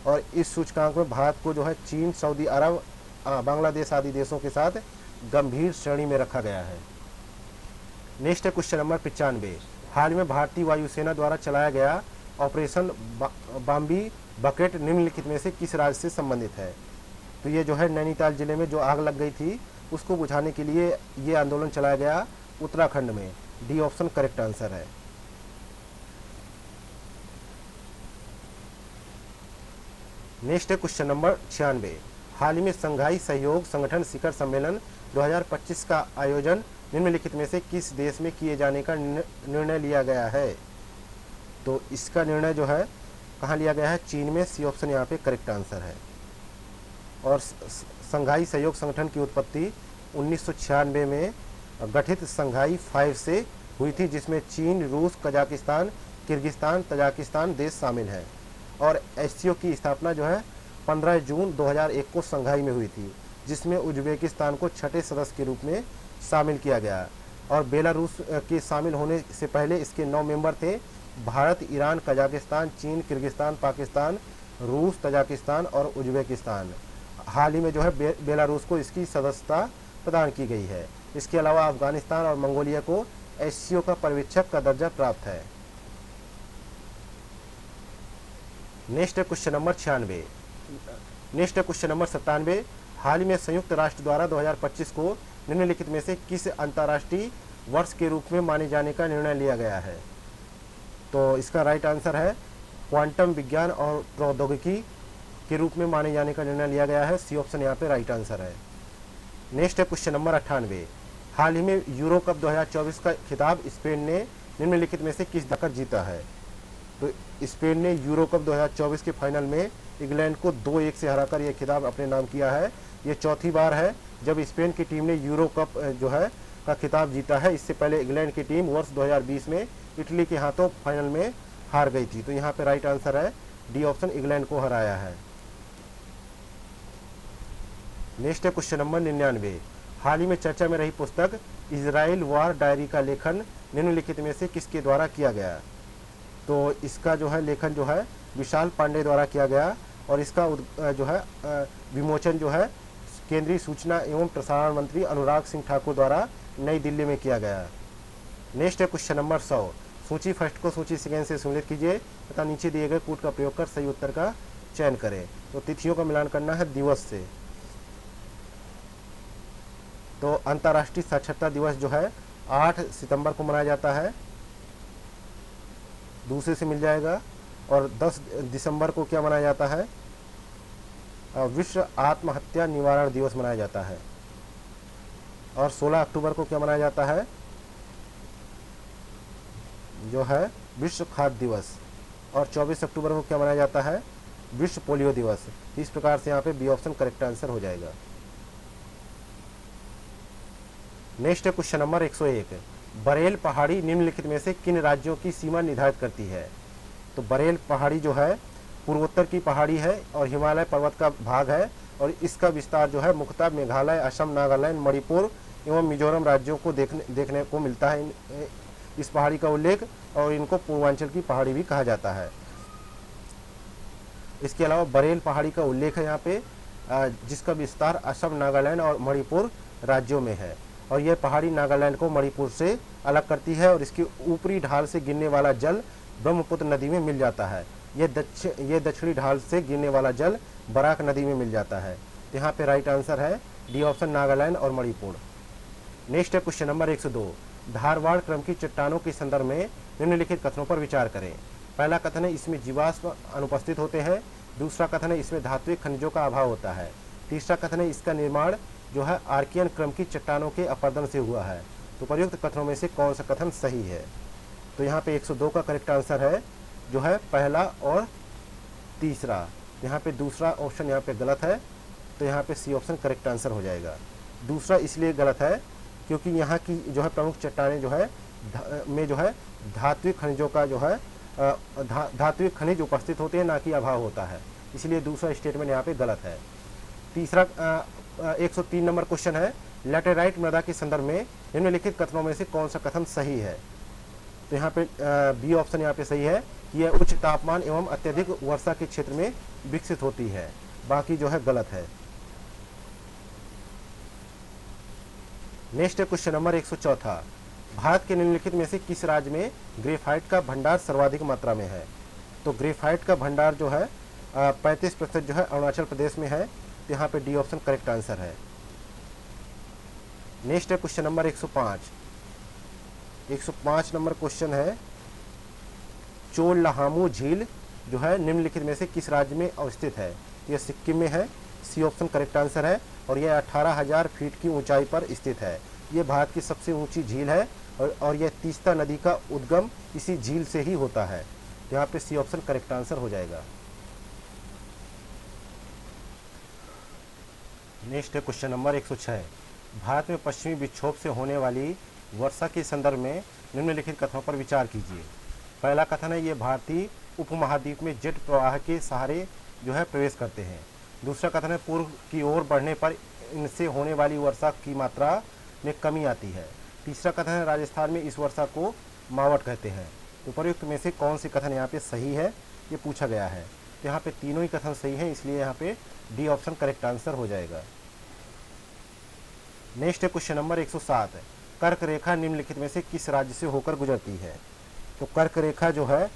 और इस सूचकांक में भारत को जो है चीन, सऊदी अरब, बांग्लादेश आदि देशों के साथ गंभीर श्रेणी में रखा गया है। नेक्स्ट है क्वेश्चन नंबर 95। हाल में भारतीय वायुसेना द्वारा चलाया गया ऑपरेशन बॉम्बी बकेट निम्नलिखित में से किस राज्य से संबंधित है? तो ये जो है नैनीताल जिले में जो आग लग गई थी उसको बुझाने के लिए ये आंदोलन चलाया गया उत्तराखंड में। डी ऑप्शन करेक्ट आंसर है। नेक्स्ट है क्वेश्चन नंबर 96। हाल ही में संघाई सहयोग संगठन शिखर सम्मेलन 2025 का आयोजन निम्नलिखित में से किस देश में किए जाने का निर्णय लिया गया है? तो इसका निर्णय जो है कहाँ लिया गया है? चीन में। सी ऑप्शन यहाँ पे करेक्ट आंसर है। और संघाई सहयोग संगठन की उत्पत्ति 1996 में गठित संघाई 5 से हुई थी, जिसमें चीन, रूस, कजाकिस्तान, किर्गिस्तान, तजाकिस्तान देश शामिल हैं। और एससीओ की स्थापना जो है 15 जून 2001 को संघाई में हुई थी, जिसमें उज्बेकिस्तान को छठे सदस्य के रूप में शामिल किया गया। और बेलारूस के शामिल होने से पहले इसके 9 मेंबर थे: भारत, ईरान, कजाकिस्तान, चीन, किर्गिस्तान, पाकिस्तान, रूस, तजाकिस्तान और उज्बेकिस्तान। हाल ही में जो है बेलारूस को इसकी सदस्यता प्रदान की गई है। इसके अलावा अफगानिस्तान और मंगोलिया को एससीओ का पर्यवेक्षक का दर्जा प्राप्त है। नेक्स्ट है क्वेश्चन नंबर 96। नेक्स्ट है क्वेश्चन नंबर 97। हाल ही में संयुक्त राष्ट्र द्वारा 2025 को निम्नलिखित में से किस अंतर्राष्ट्रीय वर्ष के रूप में माने जाने का निर्णय लिया गया है? तो इसका राइट आंसर है क्वांटम विज्ञान और प्रौद्योगिकी के रूप में माने जाने का निर्णय लिया गया है। सी ऑप्शन यहाँ पे राइट आंसर है। नेक्स्ट है क्वेश्चन नंबर 98। हाल ही में यूरो कप 2024 का खिताब स्पेन ने निम्नलिखित में से किस दकर जीता है? तो स्पेन ने यूरो कप 2024 के फाइनल में इंग्लैंड को 2-1 से हराकर यह खिताब अपने नाम किया है। ये चौथी बार है जब स्पेन की टीम ने यूरो कप जो है का खिताब जीता है। इससे पहले इंग्लैंड की टीम वर्ष 2020 में इटली के हाथों फाइनल में हार गई थी। तो यहाँ पे राइट आंसर है डी ऑप्शन, इंग्लैंड को हराया है। नेक्स्ट है क्वेश्चन नंबर 99। हाल ही में चर्चा में रही पुस्तक इजराइल वॉर डायरी का लेखन निम्नलिखित में से किसके द्वारा किया गया? तो इसका जो है लेखन जो है विशाल पांडे द्वारा किया गया और इसका जो है विमोचन जो है केंद्रीय सूचना एवं प्रसारण मंत्री अनुराग सिंह ठाकुर द्वारा नई दिल्ली में किया गया। नेक्स्ट है क्वेश्चन नंबर 100। सूची फर्स्ट को सूची सेकेंड से सम्मिलित कीजिए तथा नीचे दिए गए कूट का प्रयोग कर सही उत्तर का चयन करें। तो तिथियों का मिलान करना है दिवस से। तो अंतर्राष्ट्रीय साक्षरता दिवस जो है 8 सितंबर को मनाया जाता है, दूसरे से मिल जाएगा। और 10 दिसंबर को क्या मनाया जाता है? विश्व आत्महत्या निवारण दिवस मनाया जाता है। और 16 अक्टूबर को क्या मनाया जाता है? जो है विश्व खाद्य दिवस। और 24 अक्टूबर को क्या मनाया जाता है? विश्व पोलियो दिवस। इस प्रकार से यहाँ पे बी ऑप्शन करेक्ट आंसर हो जाएगा। नेक्स्ट है क्वेश्चन नंबर 101। बरेल पहाड़ी निम्नलिखित में से किन राज्यों की सीमा निर्धारित करती है? तो बरेल पहाड़ी जो है पूर्वोत्तर की पहाड़ी है और हिमालय पर्वत का भाग है और इसका विस्तार जो है मुख्यतः मेघालय, असम, नागालैंड, मणिपुर एवं मिजोरम राज्यों को देखने को मिलता है इस पहाड़ी का उल्लेख, और इनको पूर्वांचल की पहाड़ी भी कहा जाता है। इसके अलावा बरेल पहाड़ी का उल्लेख है यहाँ पे जिसका विस्तार असम, नागालैंड और मणिपुर राज्यों में है। और यह पहाड़ी नागालैंड को मणिपुर से अलग करती है और इसकी ऊपरी ढाल से गिरने वाला जल ब्रह्मपुत्र नदी में मिल जाता है। यह दक्षिणी ढाल से गिरने वाला जल बराक नदी में मिल जाता है। तो यहाँ पे राइट आंसर है डी ऑप्शन, नागालैंड और मणिपुर। नेक्स्ट है क्वेश्चन नंबर 102। धारवाड़ क्रम की चट्टानों के संदर्भ में निम्नलिखित कथनों पर विचार करें। पहला कथन है इसमें जीवाश्म अनुपस्थित होते हैं। दूसरा कथन है इसमें धात्विक खनिजों का अभाव होता है। तीसरा कथन है इसका निर्माण जो है आर्कियन क्रम की चट्टानों के अपरदन से हुआ है। तो प्रयुक्त कथनों में से कौन सा कथन सही है? तो यहाँ पे 102 का करेक्ट आंसर है जो है पहला और तीसरा। यहाँ पे दूसरा ऑप्शन यहाँ पे गलत है, तो यहाँ पे सी ऑप्शन करेक्ट आंसर हो जाएगा। दूसरा इसलिए गलत है क्योंकि यहाँ की जो है प्रमुख चट्टानें जो है में जो है धात्विक खनिजों का जो है धात्विक खनिज उपस्थित होते हैं, ना कि अभाव होता है, इसलिए दूसरा स्टेटमेंट यहाँ पे गलत है। तीसरा 103 नंबर क्वेश्चन है लैटेराइट मृदा के संदर्भ में निम्नलिखित कथनों में से कौन सा कथन सही है? तो यहाँ पे बी ऑप्शन यहाँ पे सही है कि यह उच्च तापमान एवं अत्यधिक वर्षा के क्षेत्र में विकसित होती है, बाकी जो है गलत है। नेक्स्ट है क्वेश्चन नंबर 104। भारत के निम्नलिखित में से किस राज्य में ग्रेफाइट का भंडार सर्वाधिक मात्रा में है? तो ग्रेफाइट का भंडार जो है 35% जो है अरुणाचल प्रदेश में है। तो यहाँ पे डी ऑप्शन करेक्ट आंसर है। नेक्स्ट है क्वेश्चन नंबर 105। 105 नंबर क्वेश्चन है चोलहामू झील जो है निम्नलिखित में से किस राज्य में अवस्थित है? यह सिक्किम में है, सी ऑप्शन करेक्ट आंसर है। और यह 18,000 फीट की ऊंचाई पर स्थित है। यह भारत की सबसे ऊंची झील है और यह तीस्ता नदी का उद्गम इसी झील से ही होता है। यहाँ पे सी ऑप्शन करेक्ट आंसर हो जाएगा। नेक्स्ट है क्वेश्चन नंबर 106। भारत में पश्चिमी विक्षोभ से होने वाली वर्षा के संदर्भ में निम्नलिखित कथनों पर विचार कीजिए। पहला कथन है ये भारतीय उपमहाद्वीप में जेट प्रवाह के सहारे जो है प्रवेश करते हैं। दूसरा कथन है पूर्व की ओर बढ़ने पर इनसे होने वाली वर्षा की मात्रा में कमी आती है। तीसरा कथन है राजस्थान में इस वर्षा को मावट कहते हैं। तो उपयुक्त में से कौन सी कथन यहाँ पे सही है, ये पूछा गया है। तो यहाँ पे तीनों ही कथन सही हैं, इसलिए यहाँ पे डी ऑप्शन करेक्ट आंसर हो जाएगा। नेक्स्ट है क्वेश्चन नंबर 107। कर्क रेखा निम्नलिखित में से किस राज्य से होकर गुजरती है? तो कर्क रेखा जो है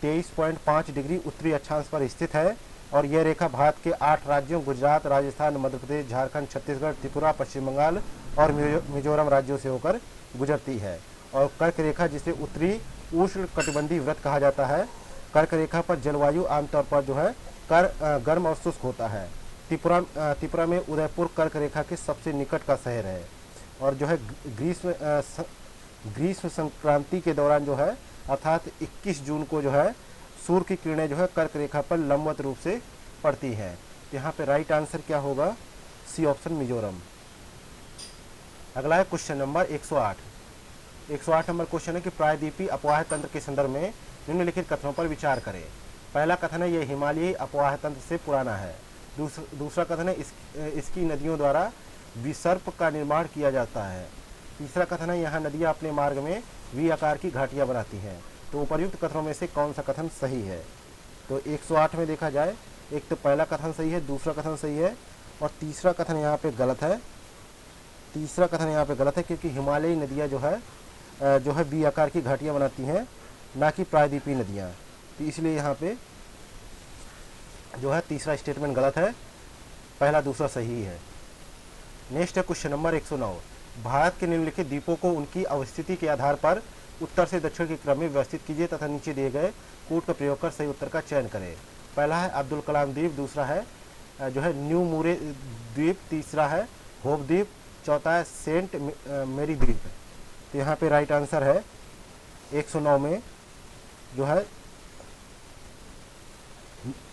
23.5 डिग्री उत्तरी अक्षांश पर स्थित है और यह रेखा भारत के 8 राज्यों गुजरात, राजस्थान, मध्य प्रदेश, झारखंड, छत्तीसगढ़, त्रिपुरा, पश्चिम बंगाल और मिजोरम राज्यों से होकर गुजरती है। और कर्क रेखा जिसे उत्तरी उष्ण कटिबंधीय व्रत कहा जाता है। कर्क रेखा पर जलवायु आमतौर पर जो है गर्म और शुष्क होता है। त्रिपुरा में उदयपुर कर्क रेखा के सबसे निकट का शहर है और जो है ग्रीष्म संक्रांति के दौरान जो है अर्थात 21 जून को जो है सूर्य की किरणें जो है कर्क रेखा पर लंबवत रूप से पड़ती हैं। यहाँ पे राइट आंसर क्या होगा? C option Mizoram. अगला है क्वेश्चन नंबर 108। 108 नंबर क्वेश्चन है कि प्रायद्वीपीय अपवाह तंत्र के संदर्भ में निम्नलिखित कथनों पर विचार करें। पहला कथन है यह हिमालयी अपवाह तंत्र से पुराना है। दूसरा कथन है इसकी नदियों द्वारा विसर्प का निर्माण किया जाता है। तीसरा कथन है यहाँ नदियाँ अपने मार्ग में वी आकार की घाटियाँ बनाती हैं। तो उपर्युक्त कथनों में से कौन सा कथन सही है? तो 108 में देखा जाए, एक तो पहला कथन सही है, दूसरा कथन सही है और तीसरा कथन यहाँ पे गलत है। तीसरा कथन यहाँ पे गलत है क्योंकि हिमालयी नदियाँ जो है वी आकार की घाटियाँ बनाती हैं, ना कि प्रायद्वीपीय नदियाँ। तो इसलिए यहाँ पे जो है तीसरा स्टेटमेंट गलत है, पहला दूसरा सही है। नेक्स्ट है क्वेश्चन नंबर 109। भारत के निम्नलिखित द्वीपों को उनकी अवस्थिति के आधार पर उत्तर से दक्षिण के क्रम में व्यवस्थित कीजिए तथा नीचे दिए गए कूट का प्रयोग कर सही उत्तर का चयन करें। पहला है अब्दुल कलाम द्वीप, दूसरा है जो है न्यू मूरे द्वीप, तीसरा है होप द्वीप, चौथा है सेंट मेरी द्वीप। तो यहाँ पे राइट आंसर है 109 में जो है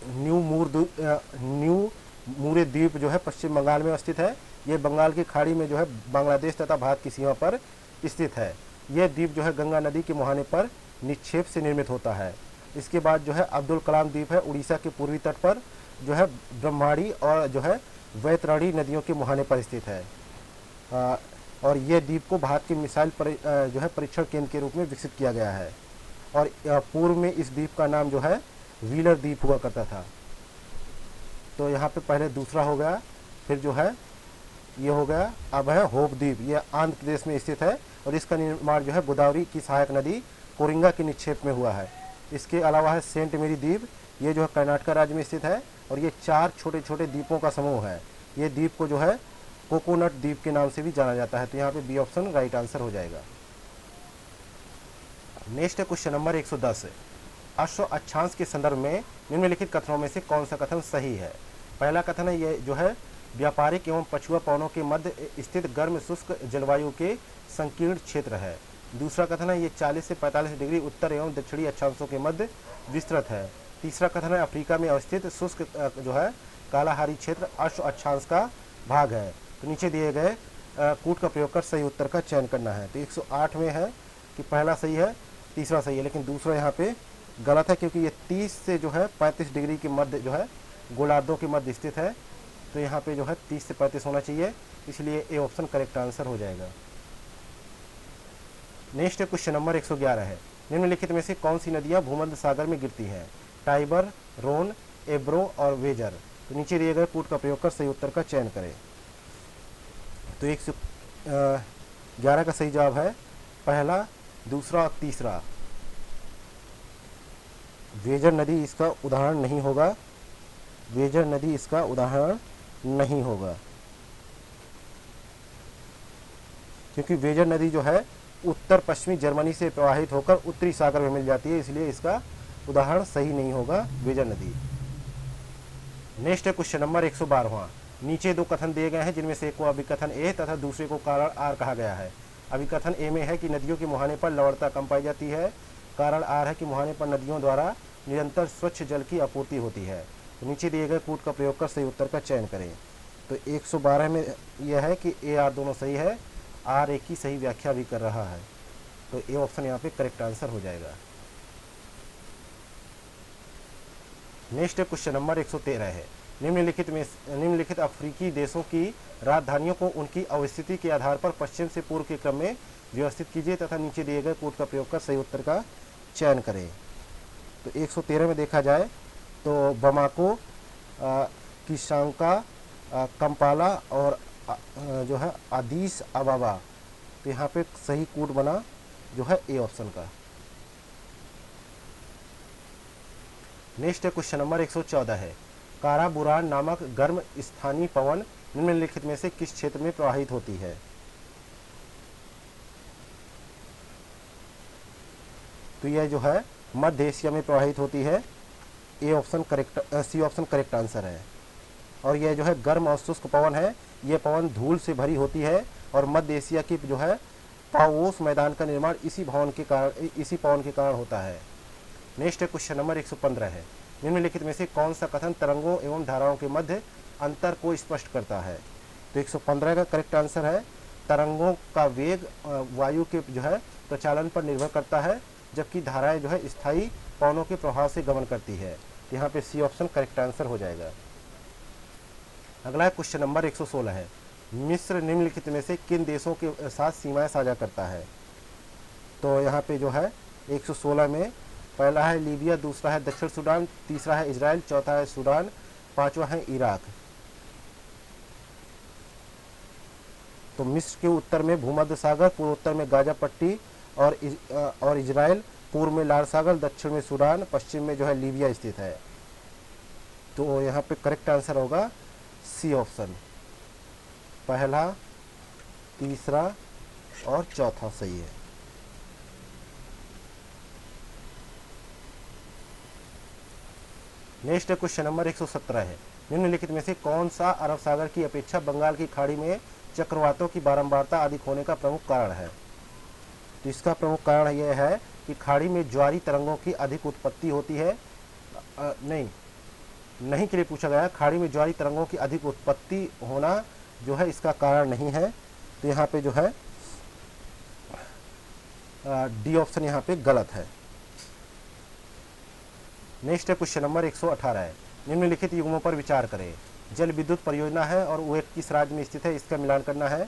न्यू मूरे द्वीप जो है पश्चिम बंगाल में स्थित है। ये बंगाल की खाड़ी में जो है बांग्लादेश तथा भारत की सीमा पर स्थित है। यह द्वीप जो है गंगा नदी के मुहाने पर निक्षेप से निर्मित होता है। इसके बाद जो है अब्दुल कलाम द्वीप है उड़ीसा के पूर्वी तट पर जो है ब्रह्माणी और जो है वैतरणी नदियों के मुहाने पर स्थित है। और यह द्वीप को भारत के मिसाइल जो है परीक्षण केंद्र के रूप में विकसित किया गया है और पूर्व में इस द्वीप का नाम जो है व्हीलर द्वीप हुआ करता था। तो यहाँ पे पहले दूसरा हो गया, फिर जो है ये हो गया, अब है होप द्वीप, ये आंध्र प्रदेश में स्थित है और इसका निर्माण जो है गोदावरी की सहायक नदी कोरिंगा के निक्षेप में हुआ है। इसके अलावा है सेंट मेरी द्वीप, ये जो है कर्नाटक राज्य में स्थित है और ये 4 छोटे छोटे द्वीपों का समूह है। ये द्वीप को जो है कोकोनट द्वीप के नाम से भी जाना जाता है। तो यहाँ पे बी ऑप्शन राइट आंसर हो जाएगा। नेक्स्ट है क्वेश्चन नंबर 110। अश्व अक्षांश के संदर्भ में निम्नलिखित कथनों में से कौन सा कथन सही है? पहला कथन है ये जो है व्यापारिक एवं पछुआ पवनों के मध्य स्थित गर्म शुष्क जलवायु के संकीर्ण क्षेत्र है। दूसरा कथन है ये 40 से 45 डिग्री उत्तर एवं दक्षिणी अक्षांशों के मध्य विस्तृत है। तीसरा कथन है अफ्रीका में अवस्थित शुष्क जो है कालाहारी क्षेत्र अश्व अक्षांश का भाग है। तो नीचे दिए गए कूट का प्रयोग कर सही उत्तर का चयन करना है। तो 108 में है कि पहला सही है, तीसरा सही है, लेकिन दूसरा यहाँ पे गलत है क्योंकि ये 30 से जो है 35 डिग्री के मध्य जो है गोलार्धों के मध्य स्थित है। तो यहाँ पे जो है 30 से 35 होना चाहिए, इसलिए ए ऑप्शन करेक्ट आंसर हो जाएगा। नेक्स्ट क्वेश्चन नंबर 111 है। निम्नलिखित में से कौन सी नदियाँ भूमध्य सागर में गिरती हैं? टाइबर, रोन, एब्रो और वेजर। तो नीचे दिए गए कूट का प्रयोग कर सही उत्तर का चयन करें। तो 111 का सही जवाब है पहला, दूसरा और तीसरा। वेजर नदी इसका उदाहरण नहीं होगा, वेजर नदी इसका उदाहरण नहीं होगा, क्योंकि वेजर नदी जो है उत्तर पश्चिमी जर्मनी से प्रवाहित होकर उत्तरी सागर में मिल जाती है, इसलिए इसका उदाहरण सही नहीं होगा वेजर नदी। नेक्स्ट है क्वेश्चन नंबर 112। नीचे 2 कथन दिए गए हैं जिनमें से एक को अभिकथन ए तथा दूसरे को कारण आर कहा गया है। अभिकथन ए में है कि नदियों के मुहाने पर लवणता कम पाई जाती है। कारण आर है कि मुहाने पर नदियों द्वारा निरंतर स्वच्छ जल की आपूर्ति होती है। तो नीचे दिए गए कूट का प्रयोग कर सही उत्तर का चयन करें। तो 112 में यह है कि ए आर दोनों सही है, आर एक की सही व्याख्या भी कर रहा है। तो ए ऑप्शन यहाँ पे करेक्ट आंसर हो जाएगा। नेक्स्ट क्वेश्चन नंबर 113 है। निम्नलिखित अफ्रीकी देशों की राजधानियों को उनकी अवस्थिति के आधार पर पश्चिम से पूर्व के क्रम में व्यवस्थित कीजिए तथा नीचे दिए गए कूट का प्रयोग कर सही उत्तर का चयन करें। तो 113 में देखा जाए तो बमाको, किशांका, कंपाला और जो है अदीस अबाबा। तो यहाँ पे सही कूट बना जो है ए ऑप्शन का। नेक्स्ट क्वेश्चन नंबर 114 है। काराबुरान नामक गर्म स्थानीय पवन निम्नलिखित में से किस क्षेत्र में प्रवाहित होती है? तो यह जो है मध्य एशिया में प्रवाहित होती है। A option correct, C option correct answer है। और यह जो है गर्म और शुष्क पवन है, यह पवन धूल से भरी होती है और मध्य एशिया की जो है पाओस मैदान का निर्माण इसी पवन के कारण होता है। नेक्स्ट क्वेश्चन नंबर 115 है। निम्नलिखित में से कौन सा कथन तरंगों एवं धाराओं के मध्य अंतर को स्पष्ट करता है? तो 115 का करेक्ट आंसर है तरंगों का वेग वायु के जो है प्रचालन पर निर्भर करता है, जबकि धाराएं जो है स्थायी पवनों के प्रभाव से गमन करती है। यहाँ पे सी ऑप्शन करेक्ट आंसर हो जाएगा। अगला क्वेश्चन नंबर 116 है। मिस्र निम्नलिखित में से किन देशों के साथ सीमाएं साझा करता है? तो यहाँ पे जो है 116 में पहला है लीबिया, दूसरा है दक्षिण सूडान, तीसरा है इजराइल, चौथा है सूडान, पांचवा है इराक। तो मिस्र के उत्तर में भूमध्य सागर, पूर्वोत्तर में गाजा पट्टी और इजराइल, पूर्व में लाल सागर, दक्षिण में सूडान, पश्चिम में जो है लीबिया स्थित है। तो यहाँ पे करेक्ट आंसर होगा सी ऑप्शन, पहला, तीसरा और चौथा सही है। नेक्स्ट क्वेश्चन नंबर 117 है। निम्नलिखित में से कौन सा अरब सागर की अपेक्षा बंगाल की खाड़ी में चक्रवातों की बारंबारता अधिक होने का प्रमुख कारण है? तो इसका प्रमुख कारण यह है कि खाड़ी में ज्वारी तरंगों की अधिक उत्पत्ति होती है। नहीं के लिए पूछा गया, खाड़ी में ज्वारी तरंगों की अधिक उत्पत्ति होना जो है इसका कारण नहीं है। तो यहाँ पे जो है डी ऑप्शन यहाँ पे गलत है। नेक्स्ट क्वेश्चन नंबर 118 है। निम्नलिखित युग्मों पर विचार करें। जल विद्युत परियोजना है और वो किस राज्य में स्थित है, इसका मिलान करना है।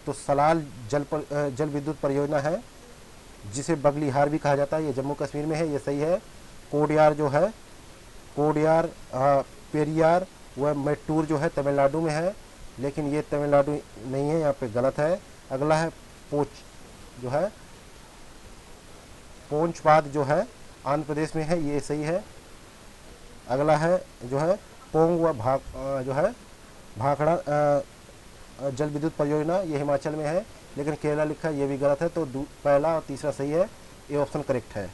तो सलाल जल विद्युत परियोजना है, जिसे बगलिहार भी कहा जाता है, ये जम्मू कश्मीर में है, ये सही है। कोडियार जो है, कोडियार, पेरियार वह मैट्टूर जो है तमिलनाडु में है, लेकिन ये तमिलनाडु नहीं है, यहाँ पे गलत है। अगला है पोच जो है पोंचपाद जो है आंध्र प्रदेश में है, ये सही है। अगला है जो है पोंग व जो है भाखड़ा जल विद्युत परियोजना, ये हिमाचल में है, लेकिन केरला लिखा है, ये भी गलत है। तो पहला और तीसरा सही है, ये ऑप्शन करेक्ट है।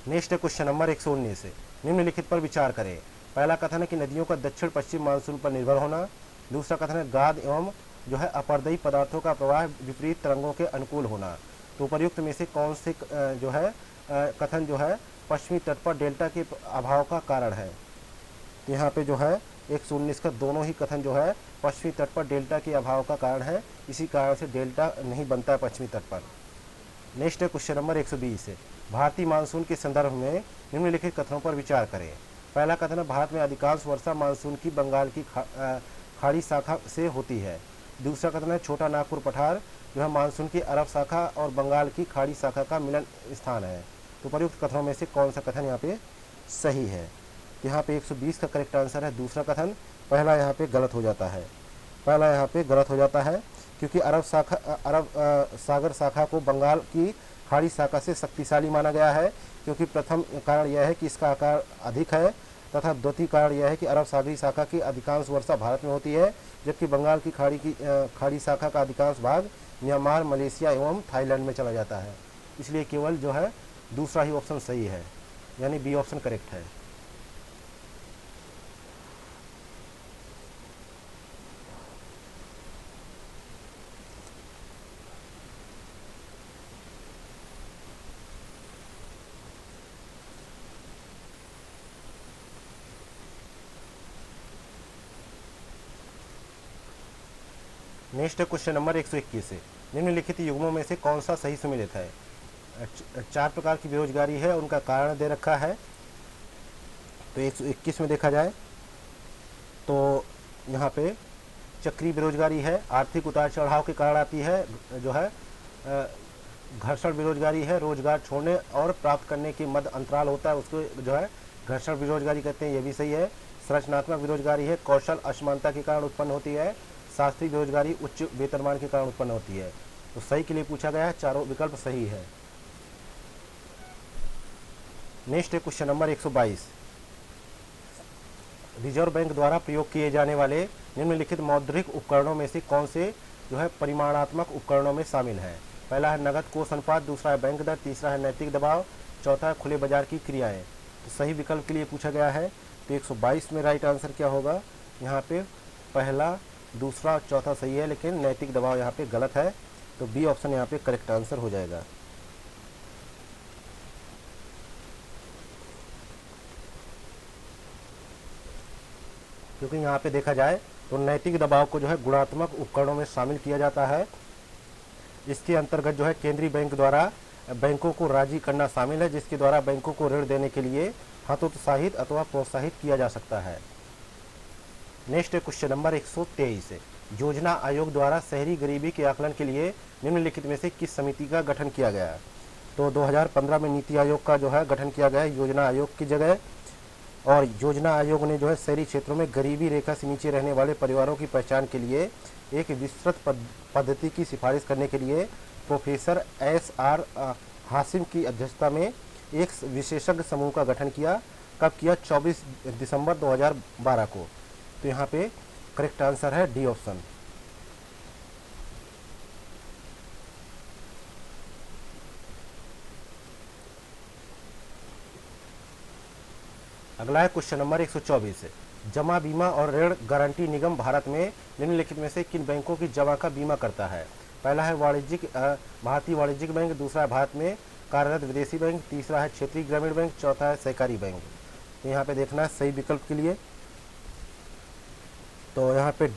नेक्स्ट है क्वेश्चन नंबर 119 से, निम्नलिखित पर विचार करें। पहला कथन है कि नदियों का दक्षिण पश्चिम मानसून पर निर्भर होना। दूसरा कथन है गाद एवं जो है अपरदयी पदार्थों का प्रवाह विपरीत तरंगों के अनुकूल होना। तो उपर्युक्त में से कौन से जो है कथन जो है पश्चिमी तट पर डेल्टा के अभाव का कारण है। तो यहाँ पे जो है 119 का दोनों ही कथन जो है पश्चिमी तट पर डेल्टा के अभाव का कारण है, इसी कारण से डेल्टा नहीं बनता है पश्चिमी तट पर। नेक्स्ट है क्वेश्चन नंबर 120 से, भारतीय मानसून के संदर्भ में निम्नलिखित कथनों पर विचार करें। पहला कथन है भारत में अधिकांश वर्षा मानसून की बंगाल की खाड़ी शाखा से होती है। दूसरा कथन है छोटा नागपुर पठार जो है मानसून की अरब शाखा और बंगाल की खाड़ी शाखा का मिलन स्थान है। तो प्रयुक्त कथनों में से कौन सा कथन यहाँ पे सही है। यहाँ पे 120 का करेक्ट आंसर है दूसरा कथन, पहला यहाँ पे गलत हो जाता है। पहला यहाँ पे गलत हो जाता है क्योंकि अरब सागर शाखा को बंगाल की खाड़ी शाखा से शक्तिशाली माना गया है, क्योंकि प्रथम कारण यह है कि इसका आकार अधिक है, तथा द्वितीय कारण यह है कि अरब सागरी शाखा की अधिकांश वर्षा भारत में होती है, जबकि बंगाल की खाड़ी शाखा का अधिकांश भाग म्यांमार, मलेशिया एवं थाईलैंड में चला जाता है। इसलिए केवल जो है दूसरा ही ऑप्शन सही है, यानी बी ऑप्शन करेक्ट है। नेक्स्ट है क्वेश्चन नंबर 121 से, निम्नलिखित युग्मों में से कौन सा सही सुमेलित है। 4 प्रकार की बेरोजगारी है, उनका कारण दे रखा है। तो 121 में देखा जाए तो यहाँ पे चक्रीय बेरोजगारी है, आर्थिक उतार चढ़ाव के कारण आती है, जो है घर्षण बेरोजगारी है, रोजगार छोड़ने और प्राप्त करने के मध्य अंतराल होता है, उसको जो है घर्षण बेरोजगारी कहते हैं, ये भी सही है। संरचनात्मक बेरोजगारी है, कौशल असमानता के कारण उत्पन्न होती है। शास्त्रीय बेरोजगारी उच्च वेतनमान के कारण उत्पन्न होती है। तो सही के लिए पूछा गया है, चारों विकल्प सही है। नेक्स्ट है क्वेश्चन नंबर 122, रिजर्व बैंक द्वारा प्रयोग किए जाने वाले निम्नलिखित मौद्रिक उपकरणों में से कौन से जो है परिमाणात्मक उपकरणों में शामिल है। पहला है नगद कोष अनुपात, दूसरा है बैंक दर, तीसरा है नैतिक दबाव, चौथा है खुले बाजार की क्रियाएं। तो सही विकल्प के लिए पूछा गया है। तो 122 में राइट आंसर क्या होगा, यहाँ पे पहला, दूसरा, चौथा सही है, लेकिन नैतिक दबाव यहाँ पे गलत है। तो बी ऑप्शन यहाँ पे करेक्ट आंसर हो जाएगा। क्योंकि यहाँ पे देखा जाए तो नैतिक दबाव को जो है गुणात्मक उपकरणों में शामिल किया जाता है। इसके अंतर्गत जो है केंद्रीय बैंक द्वारा बैंकों को राजी करना शामिल है, जिसके द्वारा बैंकों को ऋण देने के लिए हतोत्साहित अथवा प्रोत्साहित किया जा सकता है। नेक्स्ट है क्वेश्चन नंबर 123 है, योजना आयोग द्वारा शहरी गरीबी के आकलन के लिए निम्नलिखित में से किस समिति का गठन किया गया। तो 2015 में नीति आयोग का जो है गठन किया गया है योजना आयोग की जगह। और योजना आयोग ने जो है शहरी क्षेत्रों में गरीबी रेखा से नीचे रहने वाले परिवारों की पहचान के लिए एक विस्तृत पद्धति की सिफारिश करने के लिए प्रोफेसर SR हासिम की अध्यक्षता में एक विशेषज्ञ समूह का गठन किया। कब किया, 24 दिसंबर 2012 को। तो यहाँ पे करेक्ट आंसर है डी ऑप्शन। अगला है क्वेश्चन नंबर 124 है, जमा बीमा और ऋण गारंटी निगम भारत में निम्नलिखित में से किन बैंकों की जमा का बीमा करता है। पहला है भारतीय वाणिज्यिक बैंक, दूसरा है भारत में कार्यरत विदेशी बैंक, तीसरा है क्षेत्रीय ग्रामीण बैंक, चौथा है सहकारी बैंक। तो यहाँ पे देखना है सही विकल्प के लिए। तो यहाँ पे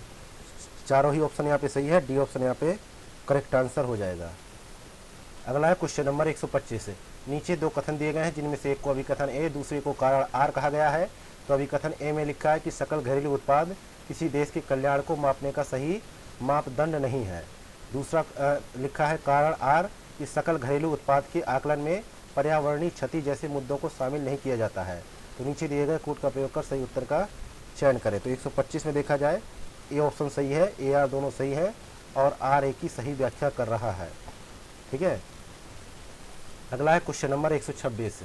चारों ही ऑप्शन यहाँ पे सही है, डी ऑप्शन यहाँ पे करेक्ट आंसर हो जाएगा। अगला है क्वेश्चन नंबर 125 है, नीचे 2 कथन दिए गए हैं, जिनमें से एक को अभिकथन ए, दूसरे को कारण आर कहा गया है। तो अभिकथन ए में लिखा है कि सकल घरेलू उत्पाद किसी देश के कल्याण को मापने का सही मापदंड नहीं है। दूसरा लिखा है कारण आर कि सकल घरेलू उत्पाद के आकलन में पर्यावरणीय क्षति जैसे मुद्दों को शामिल नहीं किया जाता है। तो नीचे दिए गए कोड का प्रयोग कर सही उत्तर का चयन करें। तो 125 में देखा जाए ए ऑप्शन सही है, ए आर दोनों सही है और आर ए की सही व्याख्या कर रहा है। ठीक है, अगला है क्वेश्चन नंबर 126।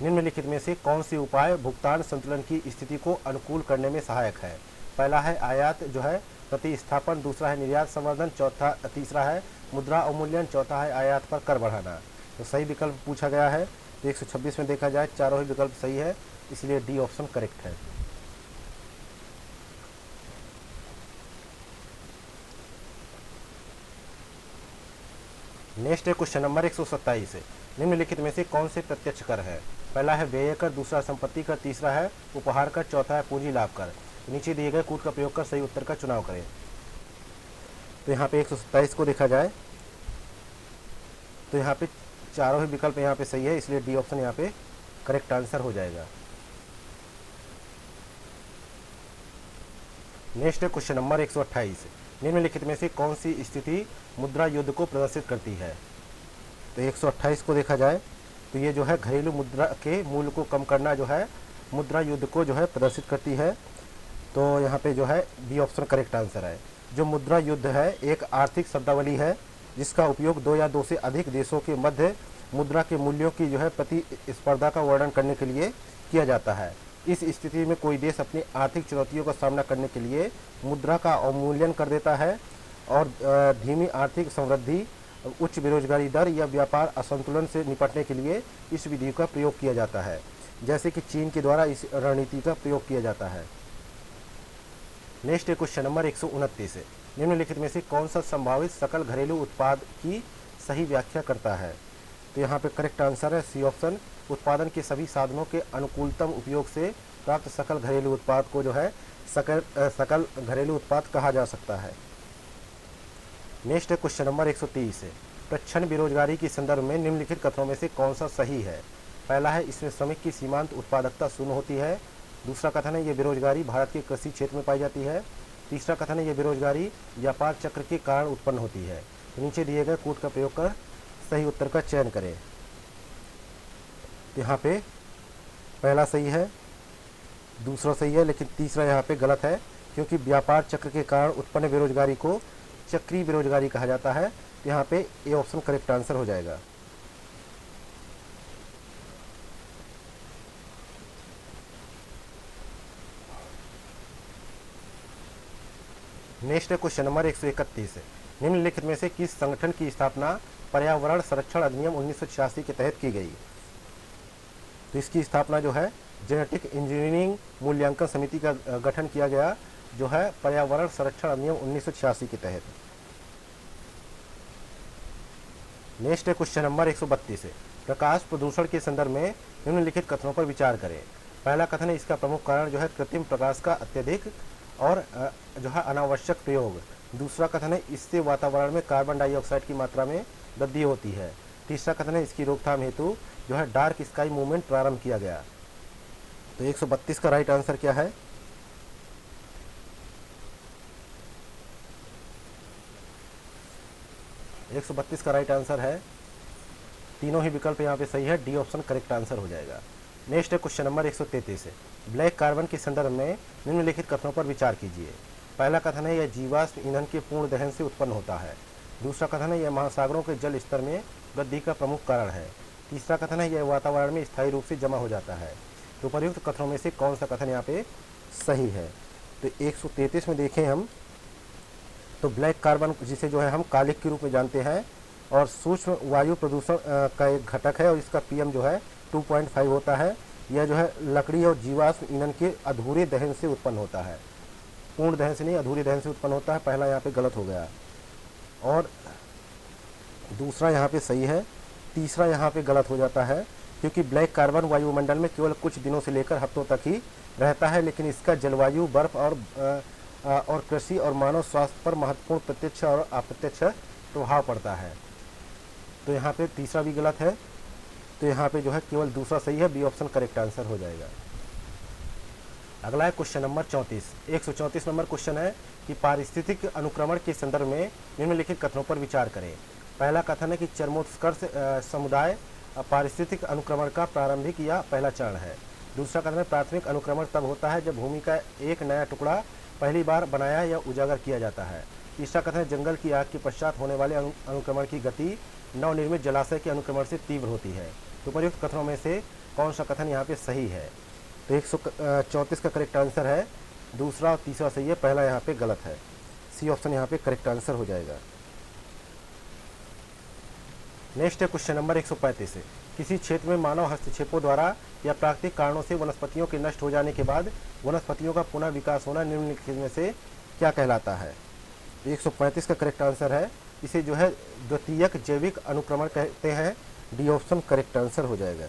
निम्नलिखित में से कौन सी उपाय भुगतान संतुलन की स्थिति को अनुकूल करने में सहायक है? पहला है आयात जो है प्रतिस्थापन, दूसरा है निर्यात संवर्धन, तीसरा है मुद्रा अवमूल्यन, चौथा है आयात पर कर बढ़ाना। तो सही विकल्प पूछा गया है। तो 126 में देखा जाए चारों ही विकल्प सही है, इसलिए डी ऑप्शन करेक्ट है। नेक्स्ट है क्वेश्चन नंबर 127। निम्नलिखित में से कौन से प्रत्यक्ष कर है? पहला है व्यय कर, दूसरा संपत्ति कर, तीसरा है उपहार कर, चौथा है पूंजी लाभ कर। नीचे दिए गए कूट का प्रयोग कर सही उत्तर का चुनाव करें। तो यहाँ पे 127 को देखा जाए तो यहाँ पे चारों ही विकल्प यहाँ पे सही है, इसलिए डी ऑप्शन यहाँ पे करेक्ट आंसर हो जाएगा। नेक्स्ट है क्वेश्चन नंबर 128। निम्नलिखित में से कौन सी स्थिति मुद्रा युद्ध को प्रदर्शित करती है? तो 128 को देखा जाए तो ये जो है घरेलू मुद्रा के मूल्य को कम करना जो है मुद्रा युद्ध को जो है प्रदर्शित करती है। तो यहाँ पे जो है बी ऑप्शन करेक्ट आंसर है। जो मुद्रा युद्ध है एक आर्थिक शब्दावली है जिसका उपयोग दो या दो से अधिक देशों के मध्य मुद्रा के मूल्यों की जो है प्रतिस्पर्धा का वर्णन करने के लिए किया जाता है। इस स्थिति में कोई देश अपनी आर्थिक चुनौतियों का सामना करने के लिए मुद्रा का अवमूल्यन कर देता है और धीमी आर्थिक समृद्धि, उच्च बेरोजगारी दर या व्यापार असंतुलन से निपटने के लिए इस विधि का प्रयोग किया जाता है, जैसे कि चीन के द्वारा इस रणनीति का प्रयोग किया जाता है। नेक्स्ट है क्वेश्चन नंबर 129। निम्नलिखित में से कौन सा संभावित सकल घरेलू उत्पाद की सही व्याख्या करता है? तो यहाँ पे करेक्ट आंसर है सी ऑप्शन। उत्पादन के सभी साधनों के अनुकूलतम उपयोग से प्राप्त सकल घरेलू उत्पाद को जो है सकल घरेलू उत्पाद कहा जा सकता है। नेक्स्ट है क्वेश्चन नंबर 130। प्रच्छन्न बेरोजगारी के संदर्भ में निम्नलिखित कथनों में से कौन सा सही है? पहला है इसमें श्रमिक की सीमांत उत्पादकता शून्य होती है। दूसरा कथन है यह बेरोजगारी भारत के कृषि क्षेत्र में पाई जाती है। तीसरा कथन है यह बेरोजगारी व्यापार चक्र के कारण उत्पन्न होती है। तो नीचे दिए गए कोड का प्रयोग कर सही उत्तर का चयन करें। तो यहाँ पे पहला सही है, दूसरा सही है, लेकिन तीसरा यहाँ पे गलत है क्योंकि व्यापार चक्र के कारण उत्पन्न बेरोजगारी को चक्रीय बेरोजगारी कहा जाता है। तो यहाँ पे ए ऑप्शन करेक्ट आंसर हो जाएगा। नेक्स्ट है क्वेश्चन नंबर 131। निम्नलिखित में से किस संगठन की स्थापना पर्यावरण संरक्षण अधिनियम 1986 के तहत की गई? तो इसकी स्थापना जो है जेनेटिक इंजीनियरिंग मूल्यांकन समिति का गठन किया गया जो है पर्यावरण संरक्षण अधिनियम 1986 के तहत। नेक्स्ट है क्वेश्चन नंबर 132। प्रकाश प्रदूषण के संदर्भ में निम्नलिखित कथनों पर विचार करें। पहला कथन है इसका प्रमुख कारण जो है कृत्रिम प्रकाश का अत्यधिक और जो है अनावश्यक प्रयोग। दूसरा कथन है इससे वातावरण में कार्बन डाइऑक्साइड की मात्रा में वृद्धि होती है। तीसरा कथन है इसकी रोकथाम हेतु जो है डार्क स्काई मूवमेंट प्रारंभ किया गया। तो 132 का राइट आंसर क्या है? एक 132 का राइट आंसर है, तीनों ही विकल्प यहाँ पे सही है, डी ऑप्शन करेक्ट आंसर हो जाएगा। नेक्स्ट है क्वेश्चन नंबर 133। ब्लैक कार्बन के संदर्भ में निम्नलिखित कथनों पर विचार कीजिए। पहला कथन है यह जीवाश्म ईंधन के पूर्ण दहन से उत्पन्न होता है। दूसरा कथन है यह महासागरों के जल स्तर में वृद्धि का प्रमुख कारण है। तीसरा कथन है यह वातावरण में स्थायी रूप से जमा हो जाता है। तो उपर्युक्त कथनों में से कौन सा कथन यहाँ पे सही है? तो 133 में देखें हम तो ब्लैक कार्बन जिसे जो है हम कालिक के रूप में जानते हैं और सूक्ष्म वायु प्रदूषण का एक घटक है और इसका पीएम जो है 2.5 होता है। यह जो है लकड़ी और जीवाश्म ईंधन के अधूरे दहन से उत्पन्न होता है, पूर्ण दहन से नहीं, अधूरे दहन से उत्पन्न होता है। पहला यहाँ पे गलत हो गया और दूसरा यहाँ पे सही है, तीसरा यहाँ पे गलत हो जाता है क्योंकि ब्लैक कार्बन वायुमंडल में केवल कुछ दिनों से लेकर हफ्तों तक ही रहता है, लेकिन इसका जलवायु, बर्फ और कृषि और मानव स्वास्थ्य पर महत्वपूर्ण प्रत्यक्ष और अप्रत्यक्ष प्रभाव पड़ता है। तो यहाँ पे तीसरा भी गलत है, तो यहाँ पे जो है केवल दूसरा सही है, बी ऑप्शन करेक्ट आंसर हो जाएगा। अगला है क्वेश्चन नंबर 34। 134 नंबर क्वेश्चन है कि पारिस्थितिक अनुक्रमण के संदर्भ में निम्नलिखित कथनों पर विचार करें। पहला कथन है कि चरमोत्कर्ष समुदाय पारिस्थितिक अनुक्रमण का प्रारंभिक या पहला चरण है। दूसरा कथन है प्राथमिक अनुक्रमण तब होता है जब भूमि का एक नया टुकड़ा पहली बार बनाया या उजागर किया जाता है। तीसरा कथन है जंगल की आग के पश्चात होने वाले अनुक्रमण की गति नवनिर्मित जलाशय के अनुक्रमण से तीव्र होती है। तो उपयुक्त कथनों में से कौन सा कथन यहाँ पे सही है? तो 134 का करेक्ट आंसर है दूसरा और तीसरा सही है, पहला यहाँ पे गलत है। सी ऑप्शन यहाँ पे करेक्ट आंसर हो जाएगा। नेक्स्ट है क्वेश्चन नंबर 135 है। किसी क्षेत्र में मानव हस्तक्षेपों द्वारा या प्राकृतिक कारणों से वनस्पतियों के नष्ट हो जाने के बाद वनस्पतियों का पुनः विकास होना निम्नलिखित में से क्या कहलाता है? तो 135 का करेक्ट आंसर है, इसे जो है द्वितीयक जैविक अनुक्रमण कहते हैं। डी ऑप्शन करेक्ट आंसर हो जाएगा।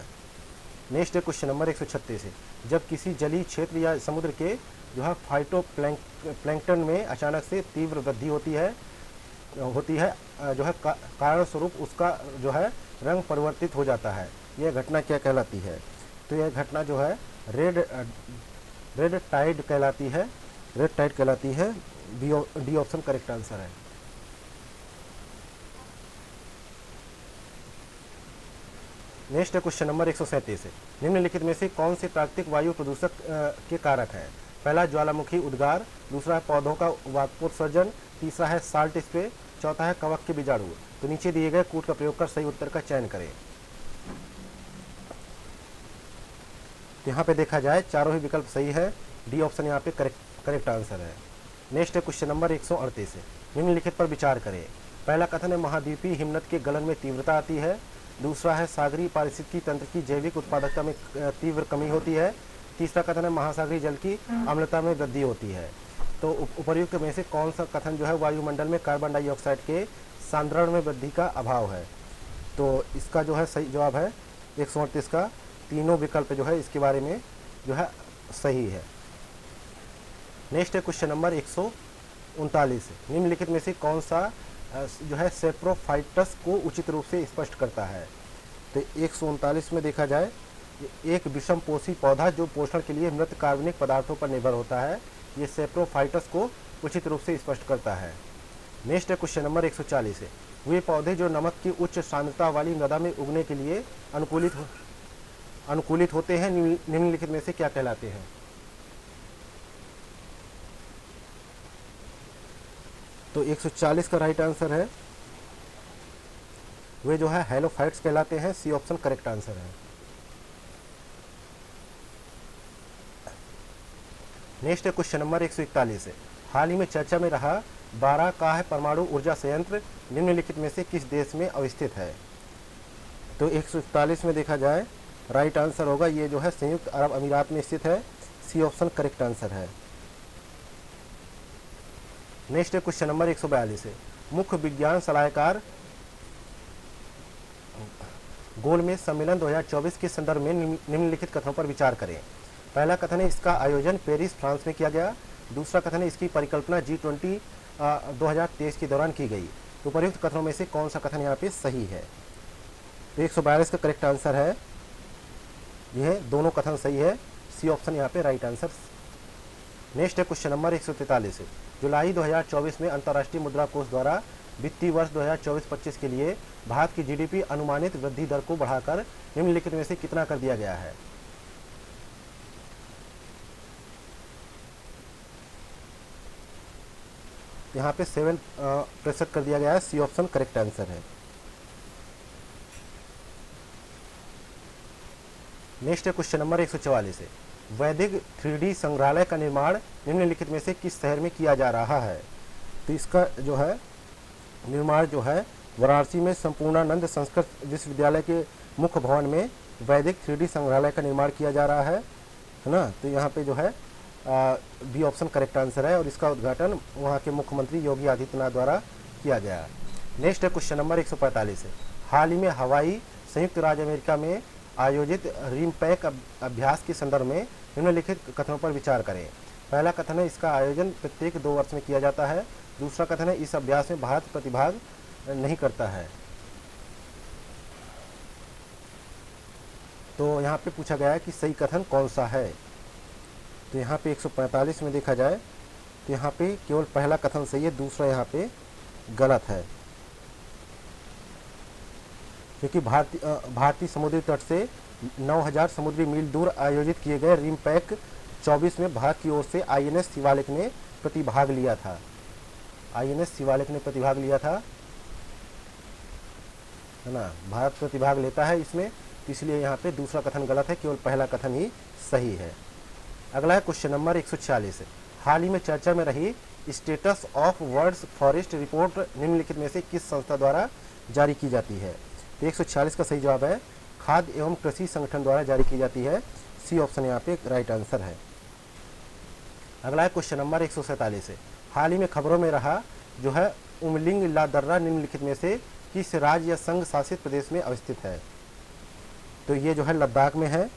नेक्स्ट है क्वेश्चन नंबर 136 है। जब किसी जलीय क्षेत्र या समुद्र के जो है फाइटोप्लैंक्टन में अचानक से तीव्र वृद्धि होती है जो है कारण स्वरूप उसका जो है रंग परिवर्तित हो जाता है, यह घटना क्या कहलाती है? तो यह घटना जो है रेड टाइड कहलाती है। रेड टाइड कहलाती है। डी ऑप्शन करेक्ट आंसर है। नेक्स्ट है क्वेश्चन नंबर 137 है। निम्नलिखित में से कौन से प्राकृतिक वायु प्रदूषक के कारक हैं? पहला ज्वालामुखी उद्गार, दूसरा है पौधों का वाष्पोत्सर्जन, तीसरा है साल्ट स्प्रे, चौथा है कवक के बीजाणु। तो नीचे दिए गए कूट का प्रयोग कर सही उत्तर का चयन करें। तो यहाँ पे देखा जाए चारों ही विकल्प सही है। डी ऑप्शन यहाँ पे करेक्ट आंसर है। नेक्स्ट है क्वेश्चन नंबर 138 है। निम्नलिखित पर विचार करें। पहला कथन है महाद्वीपीय हिमनद के गलन में तीव्रता आती है। दूसरा है सागरीय पारिस्थितिकी तंत्र की जैविक उत्पादकता में तीव्र कमी होती है। तीसरा कथन है महासागरीय जल की अम्लता में वृद्धि होती है। तो उपर्युक्त में से कौन सा कथन जो है वायुमंडल में कार्बन डाइऑक्साइड के सांद्रण में वृद्धि का अभाव है? तो इसका जो है सही जवाब है 138 का। तीनों विकल्प जो है इसके बारे में जो है सही है। नेक्स्ट है क्वेश्चन नंबर 139। निम्नलिखित में से कौन सा जो है सेप्रोफाइटस को उचित रूप से स्पष्ट करता है? तो 139 में देखा जाए एक विषमपोषी पौधा जो पोषण के लिए मृत कार्बनिक पदार्थों पर निर्भर होता है, ये सेप्रोफाइटस को उचित रूप से स्पष्ट करता है। नेक्स्ट है क्वेश्चन नंबर 140 है। वे पौधे जो नमक की उच्च सांद्रता वाली मृदा में उगने के लिए अनुकूलित होते हैं निम्नलिखित में से क्या कहलाते हैं? तो 140 का राइट आंसर है वे जो है हेलोफाइट्स कहलाते हैं। सी ऑप्शन करेक्ट आंसर है। नेक्स्ट है क्वेश्चन नंबर 141 है। हाल ही में चर्चा में रहा बाराकाह परमाणु ऊर्जा संयंत्र निम्नलिखित में से किस देश में अवस्थित है? तो 141 में देखा जाए राइट आंसर होगा ये जो है संयुक्त अरब अमीरात में स्थित है। सी ऑप्शन करेक्ट आंसर है। नेक्स्ट है क्वेश्चन नंबर 142 है। मुख्य विज्ञान सलाहकार गोलमेज सम्मेलन 2024 के संदर्भ में निम्नलिखित कथनों पर विचार करें। पहला कथन है इसका आयोजन पेरिस फ्रांस में किया गया। दूसरा कथन है इसकी परिकल्पना G20 2023 के दौरान की गई। तो उपयुक्त कथनों में से कौन सा कथन यहाँ पे सही है? तो 142 का करेक्ट आंसर है, यह दोनों कथन सही है। सी ऑप्शन यहाँ पे राइट आंसर। नेक्स्ट है क्वेश्चन नंबर 143 है। जुलाई 2024 में अंतर्राष्ट्रीय मुद्रा कोष द्वारा वित्तीय वर्ष 2024-25 के लिए भारत की GDP अनुमानित वृद्धि दर को बढ़ाकर निम्नलिखित में से कितना कर दिया गया है? यहाँ पे 7% कर दिया गया है। सी ऑप्शन करेक्ट आंसर है। नेक्स्ट है क्वेश्चन नंबर 144 है। वैदिक 3D संग्रहालय का निर्माण निम्नलिखित में से किस शहर में किया जा रहा है? तो इसका जो है निर्माण जो है वाराणसी में संपूर्णानंद संस्कृत विश्वविद्यालय के मुख्य भवन में वैदिक 3D संग्रहालय का निर्माण किया जा रहा है ना। तो यहाँ पे जो है बी ऑप्शन करेक्ट आंसर है और इसका उद्घाटन वहाँ के मुख्यमंत्री योगी आदित्यनाथ द्वारा किया गया। नेक्स्ट है क्वेश्चन नंबर 145 है। हाल ही में हवाई संयुक्त राज्य अमेरिका में आयोजित रिमपैक अभ्यास के संदर्भ में निम्नलिखित कथनों पर विचार करें। पहला कथन है इसका आयोजन प्रत्येक 2 वर्ष में किया जाता है। दूसरा कथन है इस अभ्यास में भारत प्रतिभाग नहीं करता है। तो यहाँ पे पूछा गया है कि सही कथन कौन सा है? तो यहाँ पे 145 में देखा जाए तो यहाँ पे केवल पहला कथन सही है, दूसरा यहाँ पे गलत है। क्योंकि भारतीय समुद्री तट से 9000 समुद्री मील दूर आयोजित किए गए रिमपैक 24 में भारत की ओर से आईएनएस शिवालिक ने प्रतिभाग लिया था। आईएनएस शिवालिक ने प्रतिभाग लिया था, है ना। भारत प्रतिभाग लेता है इसमें, इसलिए यहाँ पे दूसरा कथन गलत है, केवल पहला कथन ही सही है। अगला है क्वेश्चन नंबर 146। हाल ही में चर्चा में रही status of world forest report निम्नलिखित में से किस संस्था द्वारा जारी की जाती है? तो 146 का सही जवाब है खाद्य एवं कृषि संगठन द्वारा जारी की जाती है। सी ऑप्शन यहाँ पे राइट आंसर है। अगला है क्वेश्चन नंबर 147। हाल ही में खबरों में रहा जो है उमलिंग ला दर्रा निम्नलिखित में से किस राज्य या संघ शासित प्रदेश में अवस्थित है? तो ये जो है लद्दाख में है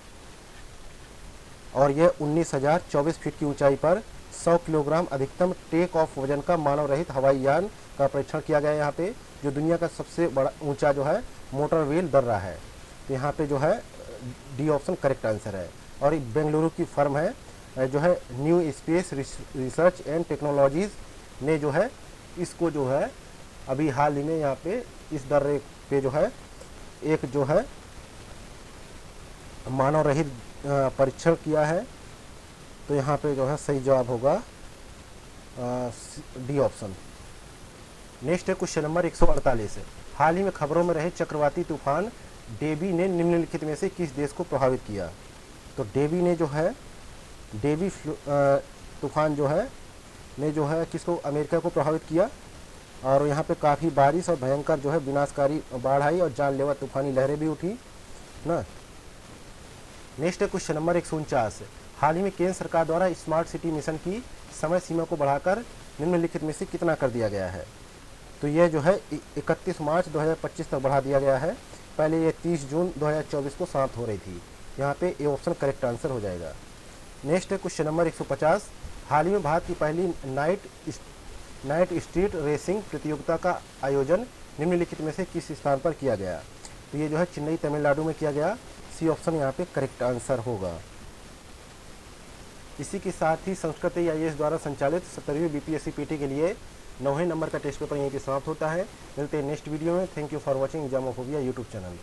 और ये 19,024 फीट की ऊंचाई पर 100 किलोग्राम अधिकतम टेक ऑफ वजन का मानव रहित हवाई यान का परीक्षण किया गया है यहाँ पे, जो दुनिया का सबसे बड़ा ऊंचा जो है मोटर व्हील दर्रा है। तो यहाँ पे जो है डी ऑप्शन करेक्ट आंसर है। और बेंगलुरु की फर्म है जो है new space research and technologies ने जो है इसको जो है अभी हाल ही में यहाँ पे इस दर्रे पे जो है एक जो है मानव रहित परीक्षण किया है। तो यहाँ पे जो है सही जवाब होगा डी ऑप्शन। नेक्स्ट है क्वेश्चन नंबर 148। हाल ही में खबरों में रहे चक्रवाती तूफान डेबी ने निम्नलिखित में से किस देश को प्रभावित किया? तो डेबी ने जो है तूफान जो है ने जो है किसको अमेरिका को प्रभावित किया और यहाँ पे काफ़ी बारिश और भयंकर जो है विनाशकारी बाढ़ आई और जानलेवा तूफानी लहरें भी उठी ना। नेक्स्ट है क्वेश्चन नंबर 149। हाल ही में केंद्र सरकार द्वारा स्मार्ट सिटी मिशन की समय सीमा को बढ़ाकर निम्नलिखित में से कितना कर दिया गया है? तो यह जो है 31 मार्च 2025 तक बढ़ा दिया गया है। पहले ये 30 जून 2024 को समाप्त हो रही थी। यहाँ पे ए ऑप्शन करेक्ट आंसर हो जाएगा। नेक्स्ट है क्वेश्चन नंबर 150। हाल ही में भारत की पहली नाइट स्ट्रीट रेसिंग प्रतियोगिता का आयोजन निम्नलिखित में से किस स्थान पर किया गया? तो ये जो है चेन्नई तमिलनाडु में किया गया। सी ऑप्शन यहाँ पे करेक्ट आंसर होगा। इसी के साथ ही संस्कृत आईएएस द्वारा संचालित 17वीं बीपीएससी पीटी के लिए 9वें नंबर का टेस्ट पेपर यहीं पे समाप्त होता है। मिलते हैं नेक्स्ट वीडियो में। Thank you for watching Examophobia YouTube channel.